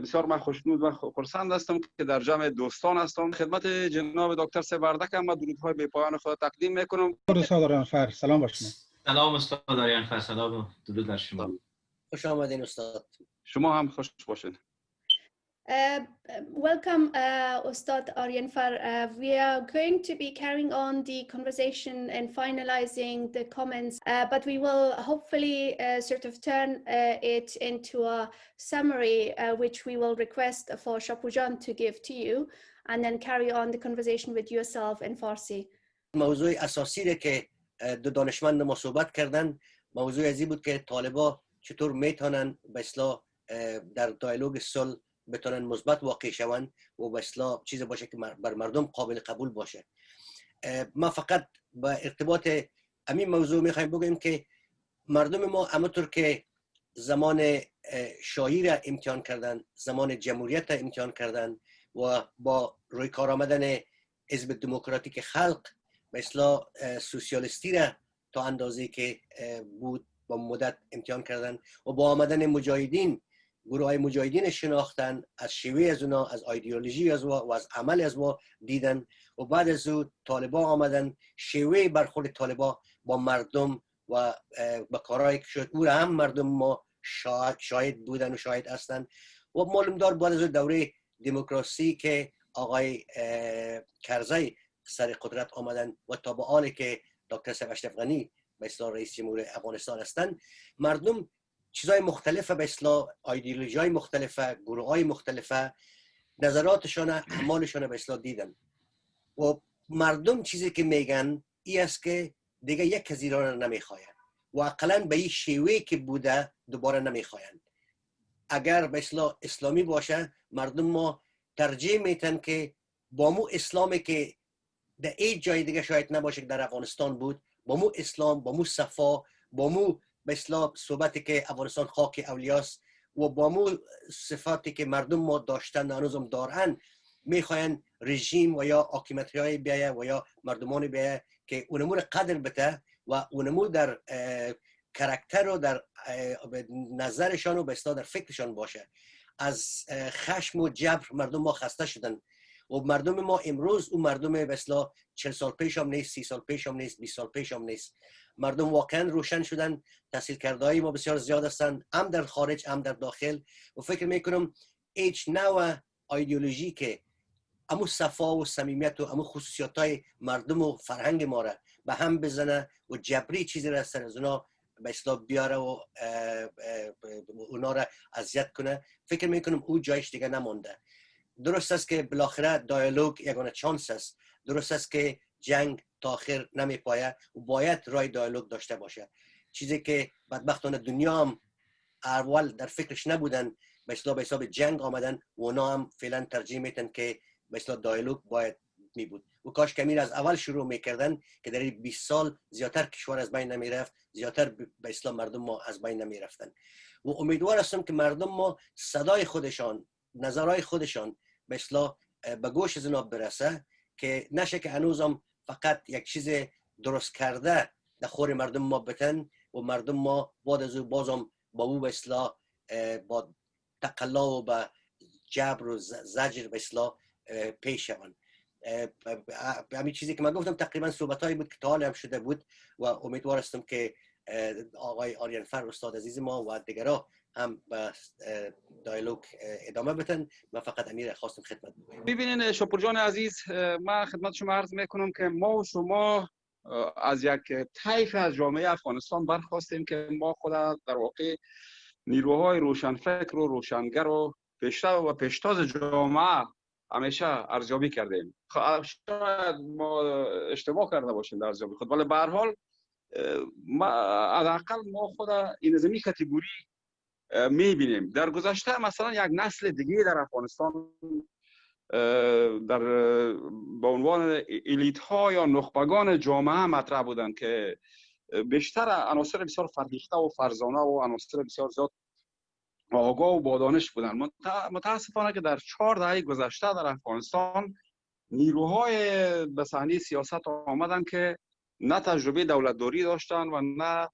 بسیار من خوشنود و خرسند هستم که در جمع دوستان هستم. خدمت جناب دکتر سه وردک هم درودهای بی پایان خود تقدیم میکنم. استاد آریانفر، سلام بر شما. سلام استاد آریانفر، سلام و درود بر شما. خوش آمدین استاد. شما هم خوش باشین. Welcome, Ustad Aryanfar. We are going to be carrying on the conversation and finalizing the comments, but we will hopefully sort of turn it into a summary, which we will request for Shapur to give to you, and then carry on the conversation with yourself in Farsi. موضوع اساسی که دو دانشمند ما صحبت کردن، موضوع ازی بود که طالبا چطور میتونن به اصطلاح در دیالوگ صلح بتونن مثبت واقع شوند و به اصطلاح چیز باشه که بر مردم قابل قبول باشه. ما فقط با ارتباط همین موضوع میخوایم بگیم که مردم ما همونطور که زمان شاهی را امتحان کردن، زمان جمهوریت را امتحان کردن و با روی کار آمدن حزب دموکراتیک خلق به اصطلاح سوسیالیستی را تا اندازه که بود با مدت امتحان کردن و با آمدن مجاهدین، گروه های مجاهدین شناختن، از شیوه از اونا، از ایدئولوژی از و از عمل از ما دیدن و بعد از او طالبا آمدن، شیوه برخورد طالبا با مردم و با کارهایی که شد او را هم مردم ما شاهد بودن و شاهد هستند. و معلوم دار بعد از دوره دموکراسی که آقای کرزی سر قدرت آمدن و تا به حالی که دکتر اشرف غنی به اصطلاح رئیس جمهور افغانستان هستند، مردم چیزهای مختلفه، به اصطلاح ایدئولوژی‌های مختلفه، گروه‌های مختلفه، نظراتشان، اعمالشان به اصطلاح دیدن و مردم چیزی که میگن این است که دیگه یک کسی را نمیخواین و اقلاً به این شیوه که بوده دوباره نمیخواین. اگر به اصطلاح اسلامی باشه مردم ما ترجیح میتن که با مو اسلامی که در هیچ جای دیگه شاید نباشه که در افغانستان بود، با مو اسلام، با مو صفا، با مو به اصطلاح صحبتی که افغانستان خاک اولیاست و با مو صفاتی که مردم ما داشتن هنوزم دارن، میخواین رژیم و یا حاکمیت‌های بیایه و یا مردمان بیایه که اونمو رو قدر بده و اونمو در کاراکتر و در نظرشان و به اصطلاح در فکرشان باشه. از خشم و جبر مردم ما خسته شدن و مردم ما امروز اون مردم به اصطلاح 40 سال پیش هم نیست، 30 سال پیش هم نیست، 20 سال پیش هم نیست. مردم واقعا روشن شدن، تحصیل کرده‌های ما بسیار زیاد هستند، هم در خارج هم در داخل و فکر میکنم هیچ نوع ایدئولوژی که امو صفا و صمیمیت و امو خصوصیات‌های مردم و فرهنگ ما را به هم بزنه و جبری چیزی را سر از اونا به اصطلاح بیاره و اونا را اذیت کنه، فکر میکنم او جایش دیگه نمونده. درست است که بالاخره دیالوگ یگانه چانس است، درست است که جنگ تا آخر نمیپایه و باید راه دیالوگ داشته باشه، چیزی که بدبختانه دنیا هم اول در فکرش نبودن، به حساب جنگ آمدن و اونا هم فعلا ترجیح میتن که به اصطلاح دیالوگ باید می بود و کاش کمین از اول شروع میکردن که در این 20 سال زیادتر کشور از بین نمی رفت، زیادتر به اصطلاح مردم ما از بین نمی رفتن. و امیدوار هستم که مردم ما صدای خودشان، نظرهای خودشان به اصطلاح به گوش جناب برسه، که نشه که هنوزم فقط یک چیز درست کرده در خور مردم ما بتن و مردم ما بعد از او بازم با او به اصطلاح با تقلا و با جبر و زجر به اصطلاح پیش شوند. همین چیزی که من گفتم تقریبا صحبتایی بود که تا حال هم شده بود و امیدوار هستم که آقای آریانفر استاد عزیز ما و دیگرها هم به دیالوگ ادامه بدن. من فقط امیر خواستم خدمت بکنم. ببینین شپور جان عزیز، من خدمت شما عرض میکنم که ما و شما از یک طیف از جامعه افغانستان برخواستیم که ما خود در واقع نیروهای روشنفکر و روشنگر و پیشرو و پیشتاز جامعه همیشه ارزیابی کردیم. شاید ما اشتباه کرده باشیم در ارزیابی خود، ولی به هر حال حداقل ما خود این نظامی کاتگوری میبینیم. در گذشته مثلا یک نسل دیگه در افغانستان در به عنوان الیت ها یا نخبگان جامعه مطرح بودند که بیشتر عناصر بسیار فرهیخته و فرزانه و عناصر بسیار زیاد آگاه و با دانش بودند. متاسفانه که در 4 دهه گذشته در افغانستان نیروهای به صحنه سیاست آمدند که نه تجربه دولتداری داشتند و نه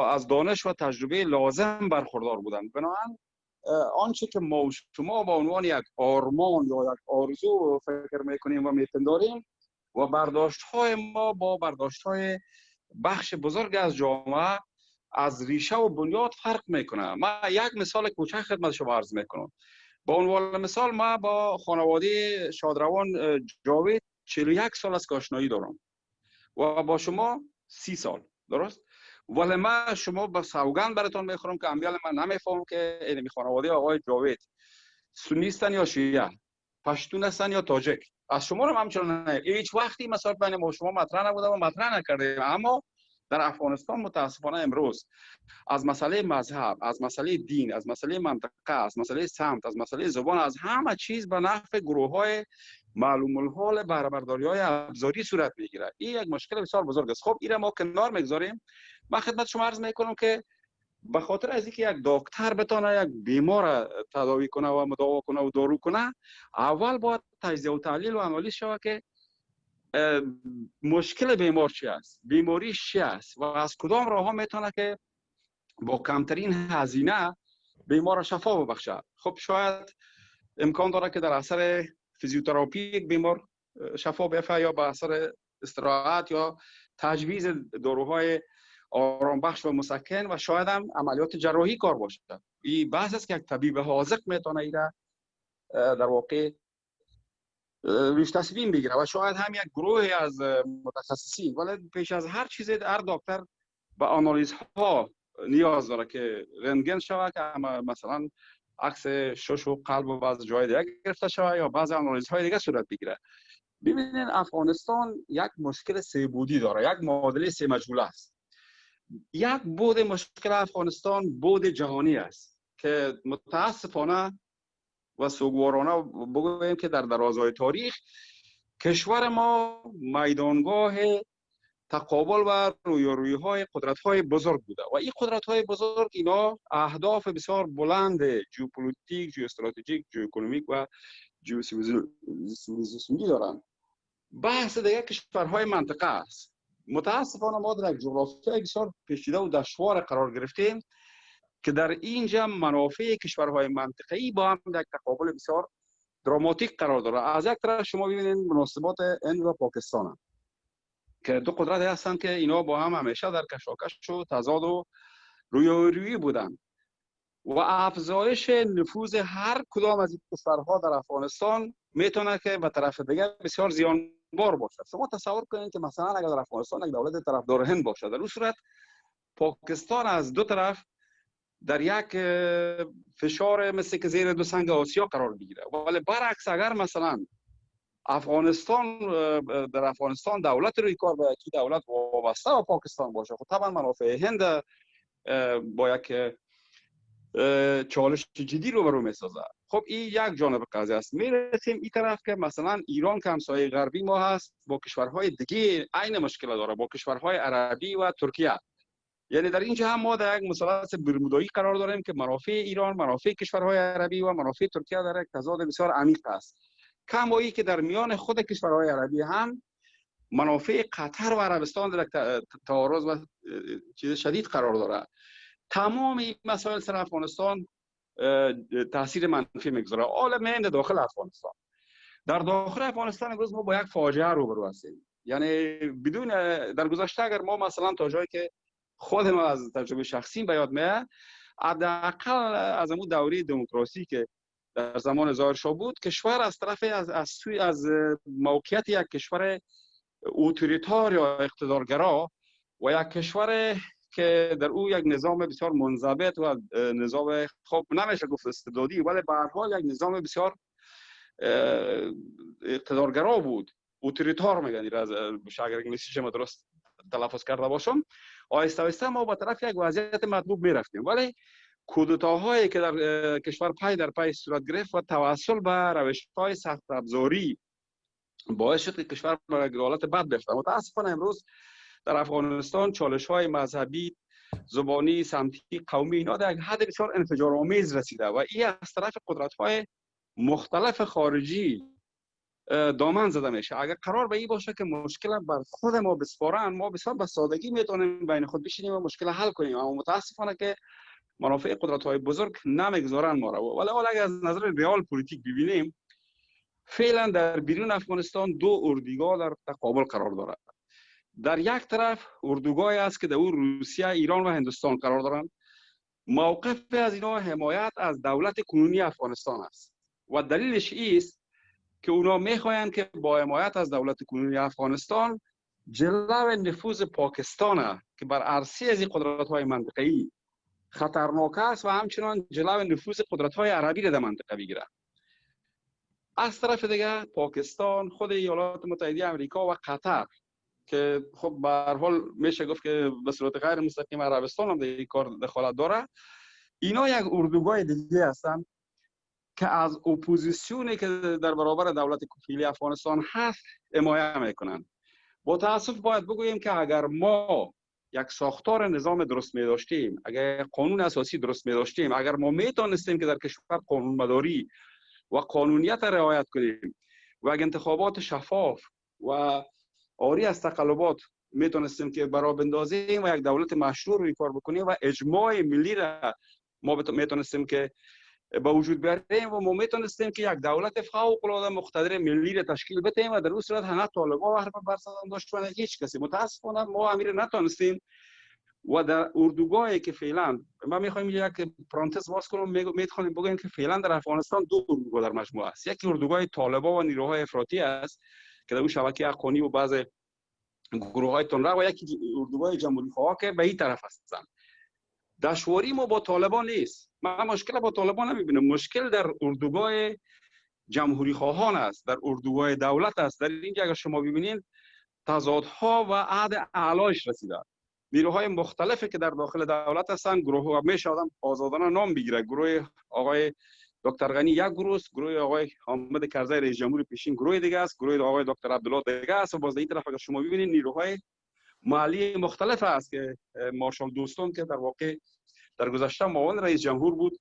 از دانش و تجربه لازم برخوردار بودند. بنابراین آنچه که ما و شما با عنوان یک آرمان یا یک آرزو فکر میکنیم و میپنداریم و برداشت‌های ما با برداشت‌های بخش بزرگ از جامعه از ریشه و بنیاد فرق میکنه. من یک مثال کوچک خدمت شما عرض میکنم. با عنوان مثال ما با خانواده شادروان جاوید 41 سال از آشنایی دارم و با شما 30 سال، درست؟ ولی من شما با سوگند براتون میخورم که امیال من نمیفهم که این خانواده آقای جاوید سنی هستن یا شیعه، پشتون هستن یا تاجک. از شما رو همچنان نه، هیچ وقتی مثلا بین ما شما مطرح نبوده و مطرح نکردیم. اما در افغانستان متاسفانه امروز از مسئله مذهب، از مسئله دین، از مسئله منطقه، از مسئله سمت، از مسئله زبان، از همه چیز به نفع گروه‌های معلوم الحال بهره‌برداری‌های ابزاری صورت میگیره. این یک مشکل بسیار بزرگ است. خب این ما کنار میگذاریم. من خدمت شما عرض میکنم که به خاطر از اینکه یک دکتر بتونه یک بیمار تداوی کنه و مداوا کنه و دارو کنه، اول باید تجزیه و تحلیل و آنالیز شود که مشکل بیمار چی است، بیماریش چی است و از کدام راه ها میتونه که با کمترین هزینه بیمار را شفا ببخشه. خب شاید امکان داره که در اثر فیزیوتراپی یک بیمار شفا بیفته یا به اثر استراحت یا تجویز داروهای آرام بخش و مسکن و شاید هم عملیات جراحی کار باشه. این بحث است که یک طبیب حاذق میتونه ایره در واقع ریش تصمیم بگیره و شاید هم یک گروه از متخصصین. ولی پیش از هر چیز هر دکتر به آنالیز ها نیاز داره که رنتگن شود که مثلا عکس شش و قلب و بعض جای دیگه گرفته شود یا بعض آنالیز های دیگه صورت بگیره. ببینید افغانستان یک مشکل سه بودی داره، یک معادله سه مجهوله است. یک بود مشکل افغانستان بود جهانی است که متاسفانه و سوگوارانه بگوییم که در درازای تاریخ کشور ما میدانگاه تقابل و رویارویی های قدرت های بزرگ بوده و این قدرت های بزرگ اینا اهداف بسیار بلند ژئوپلیتیک، ژئواستراتژیک، ژئواکونومیک و ژئوسیویلیزیشنی دارند. بحث دیگه کشورهای منطقه است. متاسفانه ما در یک جغرافیای بسیار پیچیده و دشوار قرار گرفتیم که در اینجا منافع کشورهای منطقه‌ای با هم در تقابل بسیار دراماتیک قرار داره. از یک طرف شما ببینید مناسبات هند و پاکستان که دو قدرت هستند که اینا با هم همیشه در کشاکش و تضاد و رویارویی بودند و افزایش نفوذ هر کدام از این کشورها در افغانستان میتونه که به طرف دیگر بسیار زیانبار باشد. شما تصور کنید که مثلا اگر در افغانستان یک دولت طرفدار هند باشد، در اون صورت پاکستان از دو طرف در یک فشار مثل که زیر دو سنگ آسیا قرار بگیره. ولی برعکس اگر مثلا در افغانستان دولت روی کار با یکی دولت وابسته به پاکستان باشه، خب طبعا منافع هند با یک چالش جدی روبرو میسازه. خب این یک جانب قضیه است. میرسیم این طرف که مثلا ایران که همسایه غربی ما هست، با کشورهای دیگه عین مشکل داره، با کشورهای عربی و ترکیه. یعنی در اینجا هم ما در یک مثلث برمودایی قرار داریم که منافع ایران، منافع کشورهای عربی و منافع ترکیه در یک تضاد بسیار عمیق است. کمایی که در میان خود کشورهای عربی هم منافع قطر و عربستان در تعارض و چیز شدید قرار داره. تمام این مسائل سر افغانستان تاثیر منفی میگذاره. عالم داخل افغانستان، در داخل افغانستان امروز ما با یک فاجعه روبرو هستیم. یعنی بدون در گذشته اگر ما مثلا تا جایی که خود ما از تجربه شخصی به یاد میاد، حداقل از اون دوره دموکراسی که در زمان ظاهر شاه بود، کشور از طرف از موقعیت یک کشور اتوریتار یا اقتدارگرا و یک کشور که در او یک نظام بسیار منضبط و نظام خب نمیشه گفت استبدادی، ولی به هر حال یک نظام بسیار اقتدارگرا بود، اتوریتار میگن از اگر انگلیسیش ما درست تلفظ کرده باشم. آهسته آهسته ما به طرف یک وضعیت مطلوب میرفتیم، ولی کودتاهایی که در کشور پای در پای صورت گرفت و توسل به روش‌های سخت افزاری باعث شد که کشور به حالت بد بیفته. متاسفانه امروز در افغانستان چالش‌های مذهبی، زبانی، سمتی، قومی اینا در یک حد بسیار انفجارآمیز رسیده و این از طرف قدرت‌های مختلف خارجی دامن زده میشه. اگر قرار به این باشه که مشکل بر خود ما بسپارن، ما بسیار به سادگی میتونیم بین خود بشینیم و مشکل حل کنیم، اما متاسفانه که منافع قدرت‌های بزرگ نمیگذارن ما را. ولی اگر از نظر ریال پلیتیک ببینیم، فعلا در بیرون افغانستان دو اردوگاه در تقابل قرار دارد. در یک طرف اردوگاهی است که در او روسیه، ایران و هندوستان قرار دارند. موقف از اینا حمایت از دولت کنونی افغانستان است و دلیلش است که اونا میخواهند که با حمایت از دولت کنونی افغانستان جلو نفوذ پاکستان که بر عرصه از قدرت‌های منطقه‌ای خطرناک است و همچنان جلو نفوذ قدرت‌های عربی را در منطقه بگیرند. از طرف دیگه پاکستان، خود ایالات متحده آمریکا و قطر که خب به هر حال میشه گفت که به صورت غیر مستقیم عربستان هم در این کار دخالت داره، اینا یک اردوگاه دیگه هستن که از اپوزیسیونی که در برابر دولت کفیلی افغانستان هست حمایت میکنن. با تاسف باید بگوییم که اگر ما یک ساختار نظام درست می داشتیم، اگر قانون اساسی درست می داشتیم، اگر ما میتونستیم که در کشور قانون مداری و قانونیت رعایت کنیم و یک انتخابات شفاف و آری از تقلبات میتونستیم که برای بندازیم و یک دولت مشروع روی کار بکنیم و اجماع ملی را ما میتونستیم که با وجود بیاریم و ما میتونستیم که یک دولت فوق العاده مقتدر ملی را تشکیل بدیم و در اون صورت نه طالبان و حرف برصدام داشت و نه هیچ کسی. متاسفانه ما امیر نتونستیم و در اردوگاهی که فعلا ما میخوایم یک پرانتز باز کنم، میخوایم بگیم که فعلا در افغانستان دو اردوگاه در مجموعه است. یکی اردوگاه طالبان و نیروهای افراطی است که در اون شبکه افغانی و بعض گروه‌های تندرو و یکی اردوگاه جمهوری خواه که به این طرف هستند. دشواری ما با طالبان نیست. من مشکل با طالبان نمیبینم. مشکل در اردوگاه جمهوری خواهان است، در اردوگاه دولت است. در اینجا اگر شما ببینید تضادها و عهد اعلایش رسیده. نیروهای مختلفی که در داخل دولت هستند، گروه میشه آدم آزادانه نام بگیره. گروه آقای دکتر غنی یک گروه است، گروه آقای حامد کرزی رئیس جمهور پیشین گروه دیگه است، گروه آقای دکتر عبدالله دیگه است و باز این طرف اگر شما ببینید نیروهای محلی مختلف است که مارشال دوستون که در واقع در گذشته معاون رئیس جمهور بود،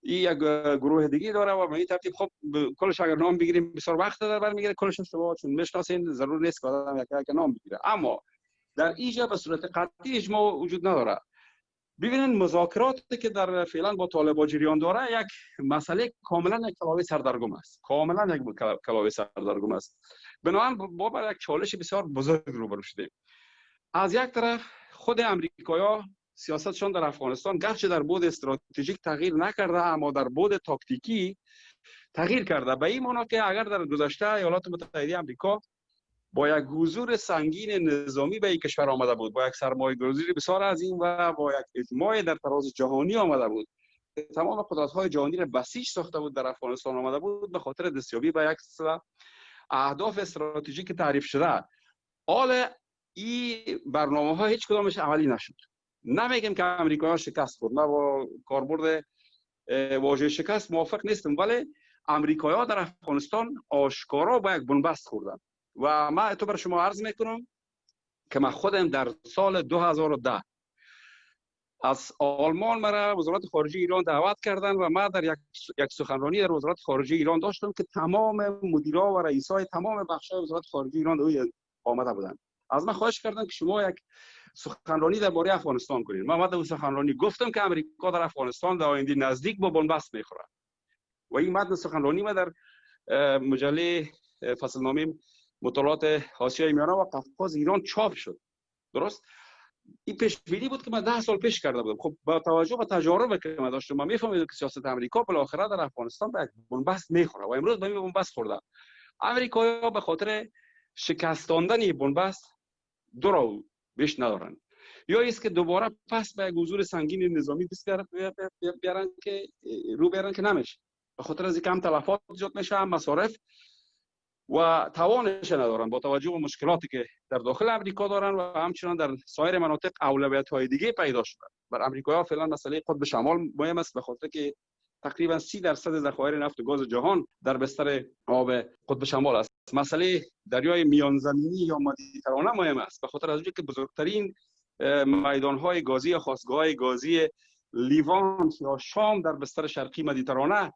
این یک گروه دیگه داره و به این ترتیب خب کلش اگر نام بگیریم بسیار وقت در بر میگیره. کلش شما چون میشناسین ضرور نیست که آدم یک نام بگیره، اما در اینجا به صورت قطعی اجماع وجود نداره. ببینید مذاکراتی که در فعلا با طالبان جریان داره یک مسئله کاملا یک کلاوه سردرگم است، کاملا یک کلاوه سردرگم است. بنابراین با بر یک چالش بسیار بزرگ روبرو شدیم. از یک طرف خود امریکایی‌ها سیاستشون در افغانستان گرچه در بعد استراتژیک تغییر نکرده، اما در بعد تاکتیکی تغییر کرده. به این معنی که اگر در گذشته ایالات متحده آمریکا با یک حضور سنگین نظامی به این کشور آمده بود، با یک سرمایه‌گذاری بسیار عظیم و با یک اجماع در تراز جهانی آمده بود، تمام قدرت‌های جهانی را بسیج ساخته بود، در افغانستان آمده بود به خاطر دستیابی به یک اهداف استراتژیک تعریف شده. حال این برنامه‌ها هیچ کدامش عملی نشد. نمیگیم که امریکا شکست خورد، نه با کاربرد واژه شکست موافق نیستم، ولی امریکایی‌ها در افغانستان آشکارا با یک بنبست خوردن و من تو بر شما عرض میکنم که من خودم در سال 2010 از آلمان مرا وزارت خارجه ایران دعوت کردن و من در یک سخنرانی در وزارت خارجه ایران داشتم که تمام مدیرا و رئیسای تمام بخش‌های وزارت خارجه ایران روی آمده بودند. از من خواهش کردن که شما یک سخنرانی درباره افغانستان کنید. من در سخنرانی گفتم که امریکا در افغانستان در آینده نزدیک با بنبست میخورد و این متن سخنرانی ما در مجله فصلنامه مطالعات آسیای میانه و قفقاز ایران چاپ شد. درست؟ این پیش‌بینی بود که من 10 سال پیش کرده بودم. خب با توجه به تجاربی که من داشتم من میفهمیدم که سیاست امریکا بالاخره در افغانستان به یک بنبست میخوره و امروز به این بنبست خورده. امریکایی‌ها به خاطر شکستاندن بنبست دو راه بیش ندارن. یا است که دوباره پس به یک حضور سنگین نظامی بیارن که رو بیارن که نمیشه. به خاطر از اینکه هم تلفات ایجاد میشه، هم مصارف و توانش ندارن با توجه به مشکلاتی که در داخل امریکا دارن و همچنان در سایر مناطق اولویت‌های دیگه پیدا شده. بر امریکایی‌ها فعلا مسئله قطب شمال مهم است به خاطر که تقریبا 30% ذخایر نفت و گاز جهان در بستر آب قطب شمال است. مسئله دریای میانزمینی یا مدیترانه مهم است به خاطر از اینکه بزرگترین میدان‌های گازی یا خاصگاه‌های گازی لیوانت یا شام در بستر شرقی مدیترانه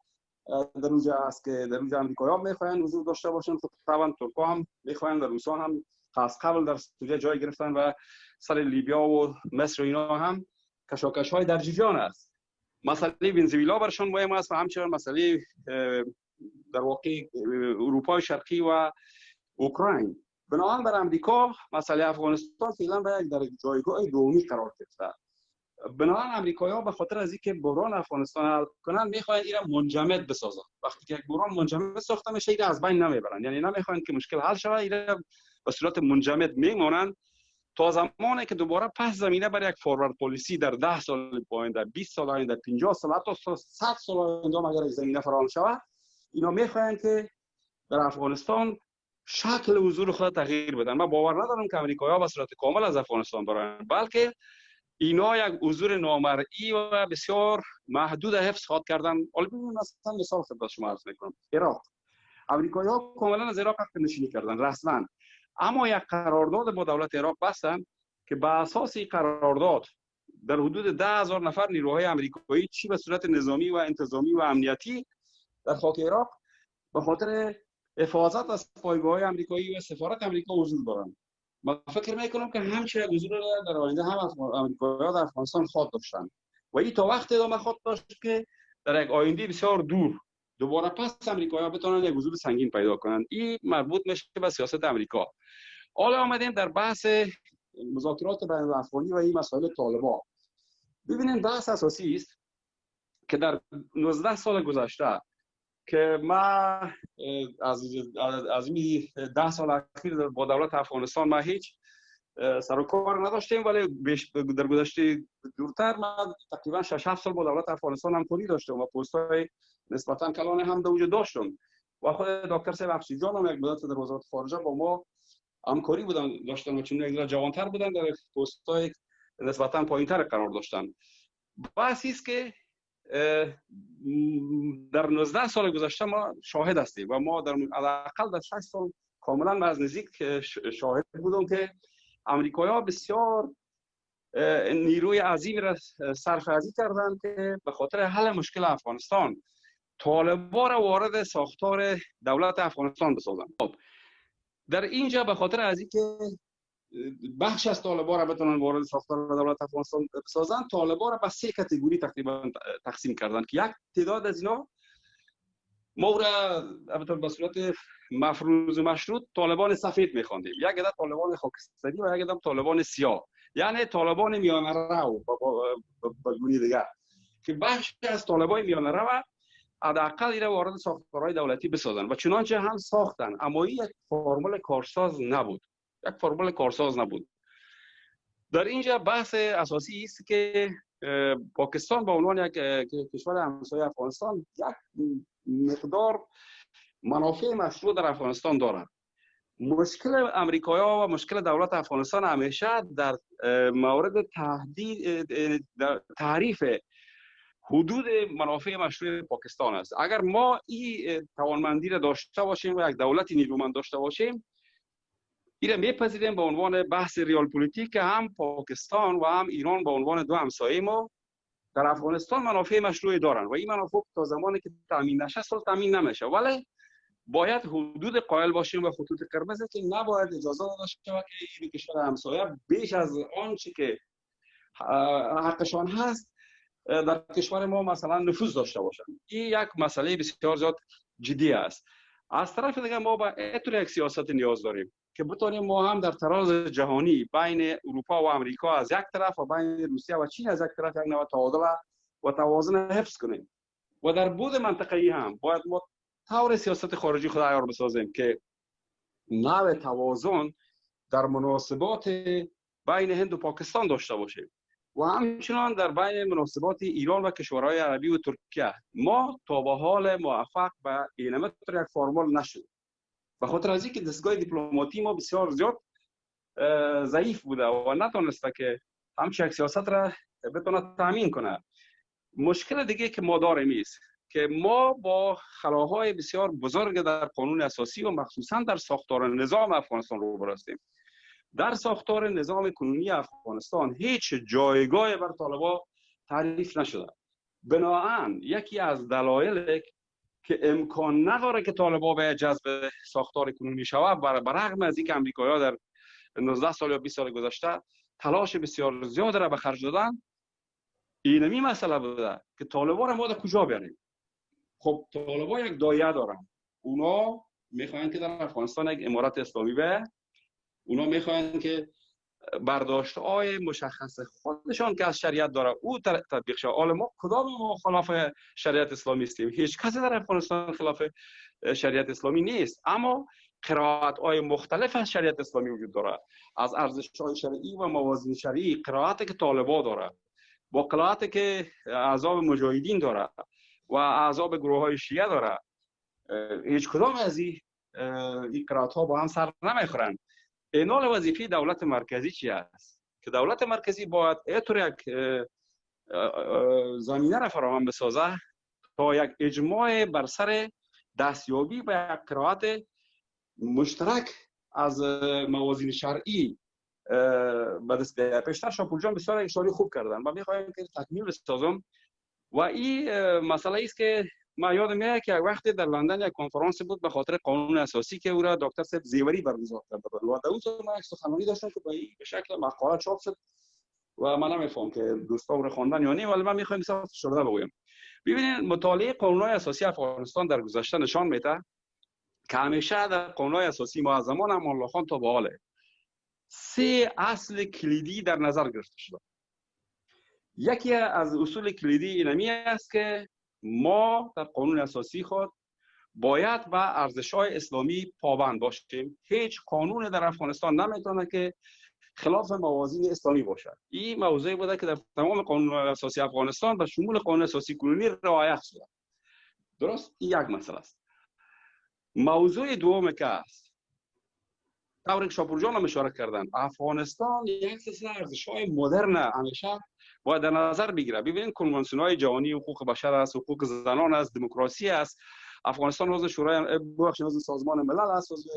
در اونجا است که در اونجا امریکایی‌ها می‌خواهند حضور داشته باشند. خب طبعا ترک‌ها هم می‌خواهند و روس‌ها هم خاص قبل در اونجا جای گرفتن و سر لیبیا و مصر و اینا هم کشاکش‌های در جریان است. مسئله ونزوئلا برشان مهم است و همچنین مسئله در واقع اروپای شرقی و اوکراین. بنابراین بر امریکا مسئله افغانستان فعلا در جایگاه دومی قرار گرفته. بنابراین امریکایی‌ها به خاطر از اینکه بحران افغانستان حل کنن میخواهند این را منجمد بسازن. وقتی که یک بحران منجمد ساخته میشه این از بین نمیبرن، یعنی نمیخواهند که مشکل حل شود، این را به صورت منجمد میمونن تا زمانی که دوباره پس زمینه برای یک فوروارد پالیسی در 10 سال آینده، 20 سال آینده، 50 سال، حتی 100 سال آینده اگر زمینه فراهم شود، اینا میخواهند که در افغانستان شکل حضور خود تغییر بدن. من باور ندارم که امریکایی‌ها به صورت کامل از افغانستان برن، بلکه اینا یک حضور نامرئی و بسیار محدود حفظ خواهد کردن. حالا ببینید مثلا مثال خدمت شما عرض می‌کنم. عراق، امریکایی‌ها کاملا از عراق نشینی کردن رسما، اما یک قرارداد با دولت عراق بستن که به اساس این قرارداد در حدود 10,000 نفر نیروهای امریکایی چی به صورت نظامی و انتظامی و امنیتی در خاک عراق به خاطر حفاظت از پایگاه‌های امریکایی و سفارت امریکا حضور دارن. من فکر میکنم که همچنین حضور در آینده هم امریکایی‌ها در افغانستان خواهد داشتن و این تا وقت ادامه خواهد داشت که در یک آینده بسیار دور دوباره پس امریکایی‌ها بتونن یک حضور سنگین پیدا کنن. این مربوط میشه به سیاست امریکا. حالا آمدیم در بحث مذاکرات بین الافغانی و این مسائل طالبان. ببینید بحث اساسی است که در 19 سال گذشته که ما از این 10 سال اخیر با دولت افغانستان ما هیچ سر و کار نداشتیم، ولی در گذشته دورتر ما تقریبا 6-7 سال با دولت افغانستان همکاری داشتم و پست‌های نسبتا کلان هم در وجود داشتم و خود دکتر صاحب اخشید جان هم یک مدت در وزارت خارجه با ما همکاری داشتن و چون یک جوانتر بودن در پست‌های نسبتا پایین‌تر قرار داشتن. بحثی است که در 19 سال گذشته ما شاهد هستیم و ما در حداقل در 6 سال کاملا از نزدیک شاهد بودم که امریکایی‌ها بسیار نیروی عظیمی را سرفرازی کردند که به خاطر حل مشکل افغانستان طالبان را وارد ساختار دولت افغانستان بسازند. در اینجا به خاطر از اینکه بخش از طالبان را بتونن وارد ساختار دولت افغانستان بسازن، طالبان را به 3 کاتگوری تقریبا تقسیم کردن که یک تعداد از اینا ما را البته به صورت مفروض مشروط طالبان سفید می‌خواندیم، یک عدد طالبان خاکستری و یک عدد طالبان سیاه، یعنی طالبان میانه رو با گونه دیگر که بخش از طالبان میانه رو حداقل اینا وارد ساختارهای دولتی بسازن و چنانچه هم ساختن، اما این یک فرمول کارساز نبود. در اینجا بحث اساسی است که پاکستان به عنوان یک کشور همسایه افغانستان یک مقدار منافع مشروع در افغانستان دارد. مشکل امریکایی‌ها و مشکل دولت افغانستان همیشه در مورد تعریف حدود منافع مشروع پاکستان است. اگر ما این توانمندی را داشته باشیم و یک دولت نیرومند داشته باشیم، این را میپذیریم به عنوان بحث ریال پلیتیک که هم پاکستان و هم ایران به عنوان دو همسایه ما در افغانستان منافع مشروعی دارن و این منافع تا زمانی که تامین نشه تامین نمیشه. ولی باید حدود قائل باشیم و خطوط قرمز که نباید اجازه داده شود که این کشور همسایه بیش از آنچه که حقشان هست در کشور ما مثلا نفوذ داشته باشند. این یک مسئله بسیار زیاد جدی است. از طرف دیگه ما با اینطور یک سیاست نیاز داریم که بتونیم ما هم در تراز جهانی بین اروپا و امریکا از یک طرف و بین روسیه و چین از یک طرف یک نوع تعادل و توازن حفظ کنیم و در بود منطقه‌ای هم باید ما طور سیاست خارجی خود عیار بسازیم که نوع توازن در مناسبات بین هند و پاکستان داشته باشیم و همچنان در بین مناسبات ایران و کشورهای عربی و ترکیه. ما تا به حال موفق به این متر یک فرمول نشد به خاطر از اینکه دستگاه دیپلماتی ما بسیار زیاد ضعیف بوده و نتونسته که همچین یک سیاست را بتونه تامین کنه. مشکل دیگه که ما داریم است که ما با خلاهای بسیار بزرگ در قانون اساسی و مخصوصا در ساختار نظام افغانستان روبرو هستیم. در ساختار نظام کنونی افغانستان هیچ جایگاه بر طالبان تعریف نشده. بنابراین یکی از دلایل که امکان نداره که طالبان به جذب ساختار کنونی شود برغم از اینکه امریکایی‌ها در 19 سال یا 20 سال گذشته تلاش بسیار زیاد را به خرج دادن، اینمی مسئله بوده که طالبان را ما در کجا بیاریم. خب طالبان یک دایره دارن، اونا میخواین که در افغانستان یک امارت اسلامی به اونا میخواین که برداشت‌های مشخص خودشان که از شریعت داره او تطبیق شه. حالا ما کدام ما خلاف شریعت اسلامی هستیم؟ هیچ کسی در افغانستان خلاف شریعت اسلامی نیست، اما قرائت‌های مختلف از شریعت اسلامی وجود داره. از ارزش‌های شرعی و موازین شرعی قرائتی که طالبان داره با قرائتی که احزاب مجاهدین داره و احزاب گروه‌های شیعه داره، هیچ کدام از این قرائت‌ها با هم سر نمیخورن. اینال وظیفه دولت مرکزی چی است؟ که دولت مرکزی باید اینطور یک زمینه را فراهم بسازه تا یک اجماع بر سر دستیابی به یک قرائت مشترک از موازین شرعی به دست بیاید. پیشتر شاپور جان بسیار اشاره خوب کردن و میخوایم که تکمیل بسازم و این مسئله است که ما یادم میاد که یک وقتی در لندن یک کنفرانس بود به خاطر قانون اساسی که او را دکتر صاحب زیوری برگزار کرده بود و در اون ما یک سخنرانی داشتم که به شکل مقاله چاپ شد و من نمیفهم که دوستان رو خواندن یا نه، ولی من میخوایم مثلا شده بگویم. ببینید مطالعه قانون‌های اساسی افغانستان در گذشته نشان میده که همیشه در قانون‌های اساسی ما از زمان امان الله خان تا به حال 3 اصل کلیدی در نظر گرفته شده. یکی از اصول کلیدی اینمی است که ما در قانون اساسی خود باید به ارزش‌های اسلامی پابند باشیم. هیچ قانون در افغانستان نمیتونه که خلاف موازین اسلامی باشد. این موضوعی بوده که در تمام قانون اساسی افغانستان به شمول قانون اساسی کنونی رعایت شده. درست؟ این یک مسئله است. موضوع دوم که است، طوری که شاپور جان هم اشاره کردن، افغانستان یک سلسله ارزش‌های مدرن همیشه باید در نظر بگیره. ببینید کنوانسیون‌های جهانی حقوق بشر است، حقوق زنان است، دموکراسی است. افغانستان عضو شورای عضو سازمان ملل است، عضو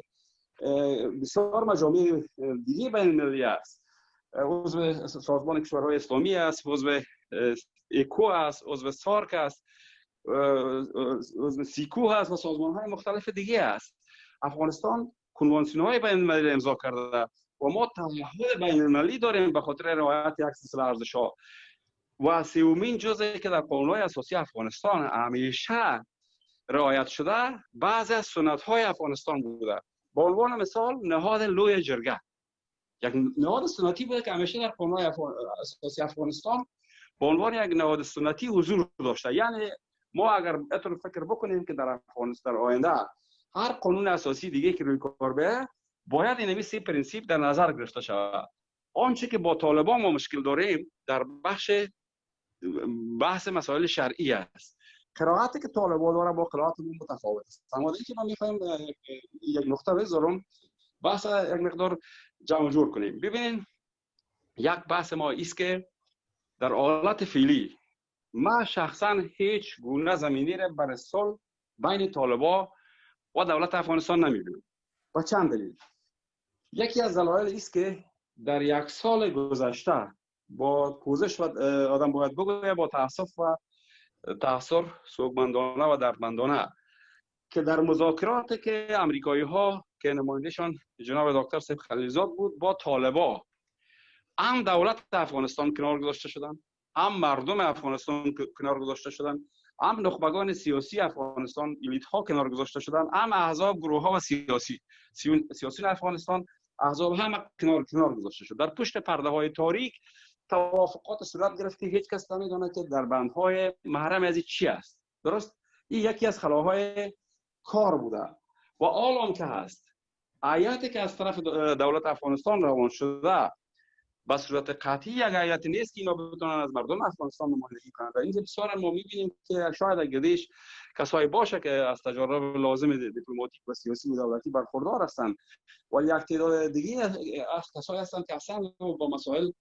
بسیار مجامع دیگه بین المللی است، عضو سازمان کشورهای اسلامی است، عضو اکو است، عضو سارک است، عضو سیکو است و سازمان‌های مختلف دیگه است. افغانستان کنوانسیون‌های بین المللی امضا کرده و ما تعهد بین المللی داریم به خاطر رعایت یک سلسله ارزش‌ها. و سومین جزئی که در قانون‌های اساسی افغانستان همیشه رعایت شده بعضی از سنت‌های افغانستان بوده. به عنوان مثال نهاد لوی جرگه یک نهاد سنتی بوده که همیشه در قانون‌های اساسی افغانستان به عنوان یک نهاد سنتی حضور داشته. یعنی ما اگر اینطور فکر بکنیم که در افغانستان آینده هر قانون اساسی دیگه که روی کار بیاید باید این 3 پرینسیپ در نظر گرفته شود. آنچه که با طالبان ما مشکل داریم در بحث مسائل شرعی است. قرائتی که طالبان داره با قرائت ما متفاوت است. اما اینکه ما می‌خوایم یک نقطه بذارم بحث یک مقدار جمع جور کنیم. ببینید یک بحث ما است که در حالت فعلی ما شخصا هیچ گونه زمینی را برای صلح بین طالبان و دولت افغانستان نمیبینم. با چند دلیل. یکی از دلایل است که در یک سال گذشته با پوزش و آدم باید بگوید با تاسف و تاثر سوگمندانه و دردمندانه که در مذاکراتی که امریکایی ها که نمایندهشان جناب دکتر سیف خلیلزاد بود با طالبان، هم دولت افغانستان کنار گذاشته شدن، هم مردم افغانستان کنار گذاشته شدن، هم نخبگان سیاسی افغانستان الیت ها کنار گذاشته شدن، هم احزاب گروه ها و سیاسی افغانستان احزاب هم کنار گذاشته شد. در پشت پرده های تاریک توافقات صورت گرفت که هیچ کس نمیدونه که در بندهای محرم از چی است. درست؟ این یکی از خلاهای کار بوده و الان که هست آیاتی که از طرف دولت افغانستان روان شده به صورت قطعی یک آیت نیست که اینا بتونن از مردم افغانستان نمایندگی کنند. در اینجا بسیار ما میبینیم که شاید اگرش کسایی باشه که از تجارب لازم دیپلماتیک و سیاسی و دولتی برخوردار هستند و یک تعداد دیگه از کسایی هستند که اصلا با مسائل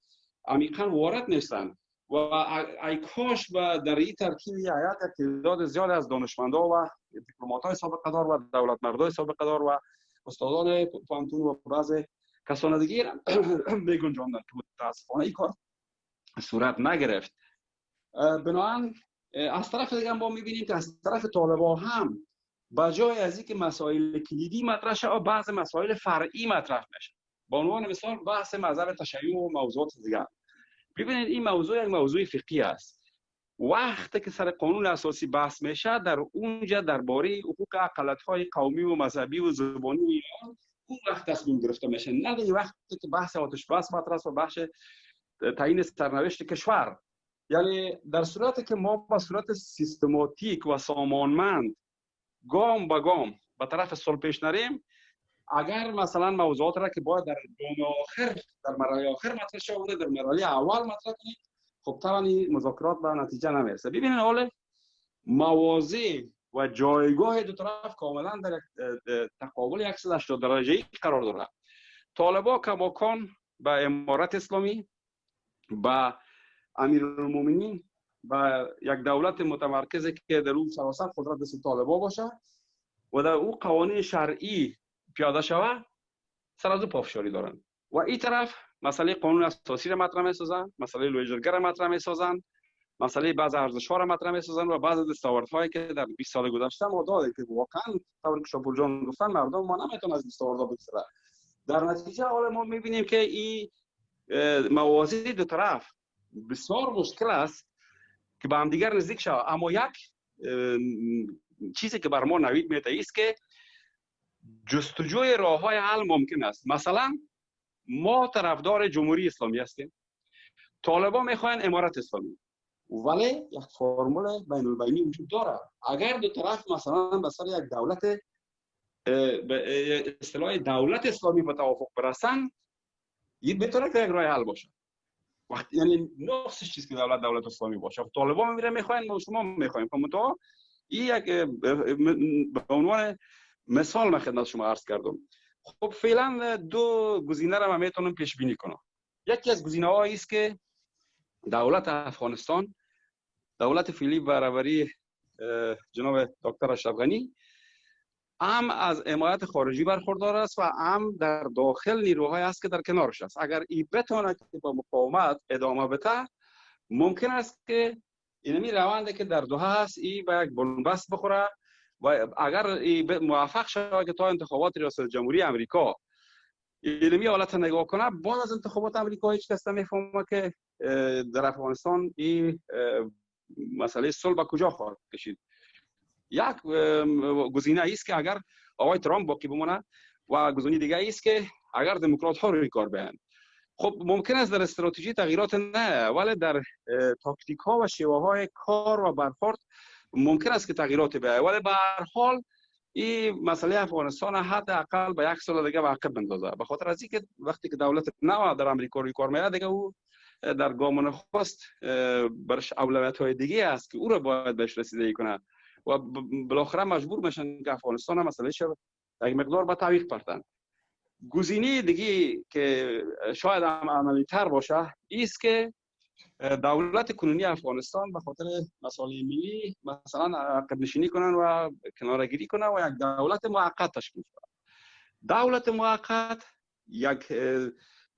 عمیقا وارد نیستند و ای کاش در این ترکیب آیات تعداد زیاد از دانشمندان و دیپلمات‌های سابق دار و دولتمردای سابق دار و استادان پانتون و بعض کسان دیگه را میگنجاندن که متاسفانه این کار صورت نگرفت. بنابراین از طرف دیگه ما میبینیم که از طرف طالبان هم بجای از اینکه مسائل کلیدی مطرح شه بعض مسائل فرعی مطرح میشه. به عنوان مثال بحث مذهب تشیع و موضوعات دیگه. ببینید این موضوع یک موضوع فقهی است. وقتی که سر قانون اساسی بحث میشه در اونجا درباره حقوق اقلیت‌های قومی و مذهبی و زبانی ایران اون وقت تصمیم گرفته میشه، نه در وقتی که بحث آتش بس مطرح است و بحث تعیین سرنوشت کشور. یعنی در صورتی که ما با صورت سیستماتیک و سامانمند گام به گام به طرف صلح پیش نریم، اگر مثلا موضوعات را که باید در مرحله آخر مطرح شود در مرحله اول مطرح کنیم، خب طبعا مذاکرات به نتیجه نمیرسه. ببینید حال موازی و جایگاه دو طرف کاملا در تقابل 180 درجه‌ای قرار داره. طالبان کماکان به امارت اسلامی، به امیرالمومنین، به یک دولت متمرکزی که در اون سراسر قدرت دست طالبان باشه و در اون قوانین شرعی پیاده شود سر از او پافشاری دارن و این طرف مسئله قانون اساسی را مطرح می‌سازن، مسئله لوی جرگه را مطرح می‌سازن، مسئله بعض ارزش‌ها را مطرح می‌سازن و بعض دستاوردهایی که در 20 سال گذشته ما داده که واقعا طوری که شاپور جان گفتن مردم ما نمیتونن از دستاوردها بگذرن. در نتیجه حال ما می‌بینیم که این موازی دو طرف بسیار مشکل است که به هم دیگر نزدیک شود. اما یک چیزی که بر ما نوید میده است که جستجوی راه‌های حل ممکن است. مثلا ما طرفدار جمهوری اسلامی هستیم، طالبان میخواین امارت اسلامی، ولی یک فرمول بین البینی وجود داره. اگر دو طرف مثلا به سر یک دولت به اصطلاح دولت اسلامی به توافق برسن، این بهتره که یک راه حل باشه. وقتی یعنی نفسش چیزی که دولت اسلامی باشه. طالبان میره میخواین ما شما میخوایم، اما این یک به عنوان مثال من خدمت شما عرض کردم. خب فعلا دو گزینه را من میتونم پیش بینی کنم. یکی از گزینه‌ها است که دولت افغانستان، دولت فعلی به رهبری جناب دکتر اشرف غنی هم از حمایت خارجی برخوردار است و هم در داخل نیروهای است که در کنارش است. اگر این بتونه که با مقاومت ادامه بده، ممکن است که اینمی روندی که در دوحه است این به یک بنبست بخوره و اگر موفق شود که تا انتخابات ریاست جمهوری امریکا اینمی حالت نگاه کنه، بعد از انتخابات امریکا هیچ کس نمیفهمه که در افغانستان این مسئله صلح به کجا خواهد کشید. یک گزینه است که اگر آقای ترامپ باقی بمونه و گزینه دیگه است که اگر دموکرات ها روی کار بیان. خب ممکن است در استراتژی تغییرات نه، ولی در تاکتیک ها و شیوه های کار و برخورد ممکن است که تغییرات بیاید. ولی به هر حال این مسئله افغانستان حداقل به یک سال دیگه عقب بندازه، به خاطر از اینکه وقتی که دولت نو در امریکا روی کار میاد دیگه او در گام نخست برش اولویت های دیگه است که او را باید بهش رسیدگی کنه و بالاخره مجبور میشن که افغانستان هم مسئله شو یک مقدار به تعویق پرتن. گزینه دیگه که شاید هم عملی تر باشه است که دولت کنونی افغانستان به خاطر مسائل ملی مثلا عقب نشینی کنن و کناره‌گیری کنن و یک دولت موقت تشکیل کنن. دولت موقت یک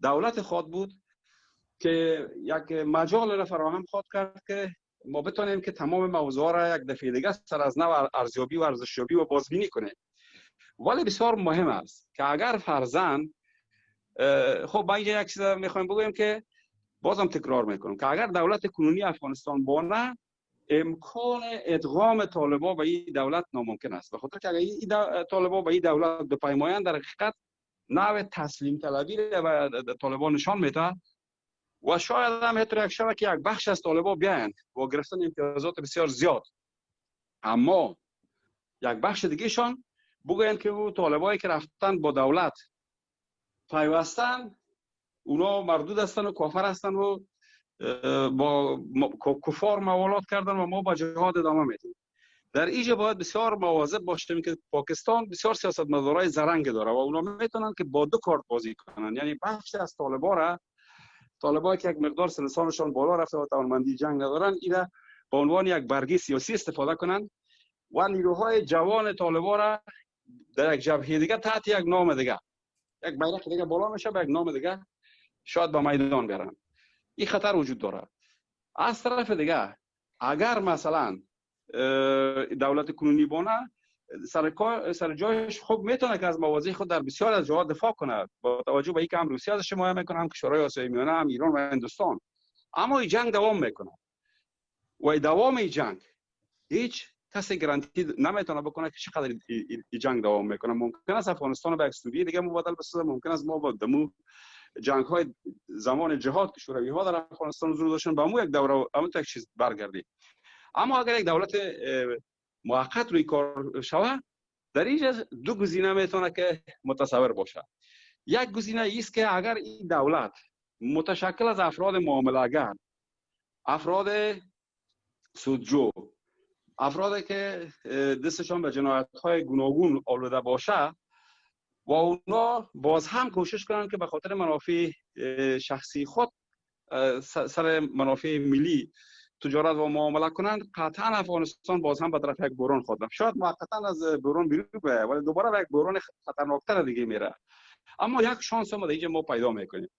دولت خود بود که یک مجال را فراهم خواهد کرد که ما بتونیم که تمام موضوع را یک دفعه دیگه سر از نو ارزیابی و ارزشیابی و بازبینی کنیم. ولی بسیار مهم است که اگر فرضاً خب ما اینجا یک چیز میخوایم بگویم که بازم تکرار میکنم که اگر دولت کنونی افغانستان بانه امکان ادغام طالبان به این دولت ناممکن است، به خاطر که اگر این طالبان به این دولت بپیمایند در حقیقت نوع تسلیم طلبی را به طالبان نشان میده و شاید هم اینطور یک شود که یک بخش از طالبان بیاین و گرفتن امتیازات بسیار زیاد، اما یک بخش دیگه شان بگویند که او طالبایی که رفتن با دولت پیوستن اونا مردود هستن و کافر هستن و با کفار موالات کردن و ما با جهاد ادامه میدیم. در اینجا باید بسیار مواظب باشیم که پاکستان بسیار سیاستمدارای زرنگ داره و اونا میتونن که با دو کارت بازی کنن، یعنی بخش از طالبایی که یک مقدار سنشان بالا رفته و توانمندی جنگ ندارن اینا به عنوان یک برگه سیاسی استفاده کنن و نیروهای جوان طالبان را در یک جبهه دیگه تحت یک نام دیگه یک بیرق دیگه بالا میشه به یک نام دیگه شاید به میدان برن. این خطر وجود داره. از طرف دیگه اگر مثلا دولت کنونی بانه سر جایش خوب میتونه که از مواضع خود در بسیار از جهات دفاع کنه با توجه به اینکه هم روسیه ازش حمایت میکنه، هم کشورهای آسیای میانه، هم ایران و هندوستان، اما این جنگ دوام میکنه و دوام این جنگ هیچ کسی گارانتی نمیتونه بکنه که چقدر این جنگ دوام میکنه. ممکن است افغانستان به یک سوریه دیگه مبادله بشه، ممکن است ما با دمو جنگ های زمان جهاد که شوروی ها در افغانستان حضور داشتن با مو یک دوره اما یک چیز برگردیم. اما اگر یک دولت موقت روی کار شوه در اینجا دو گزینه میتونه که متصور باشه. یک گزینه است که اگر این دولت متشکل از افراد معامله‌گر، افراد سودجو، افرادی که دستشان به جنایت‌های گوناگون آلوده باشه و اونا باز هم کوشش کنن که به خاطر منافع شخصی خود سر منافع ملی تجارت و معامله کنند، قطعا افغانستان باز هم به طرف یک بحران خواهد رفت. شاید موقتا از بحران بیرون بیاید ولی دوباره به یک بحران خطرناکتر دیگه میره. اما یک شانس ما اینجا ما پیدا میکنیم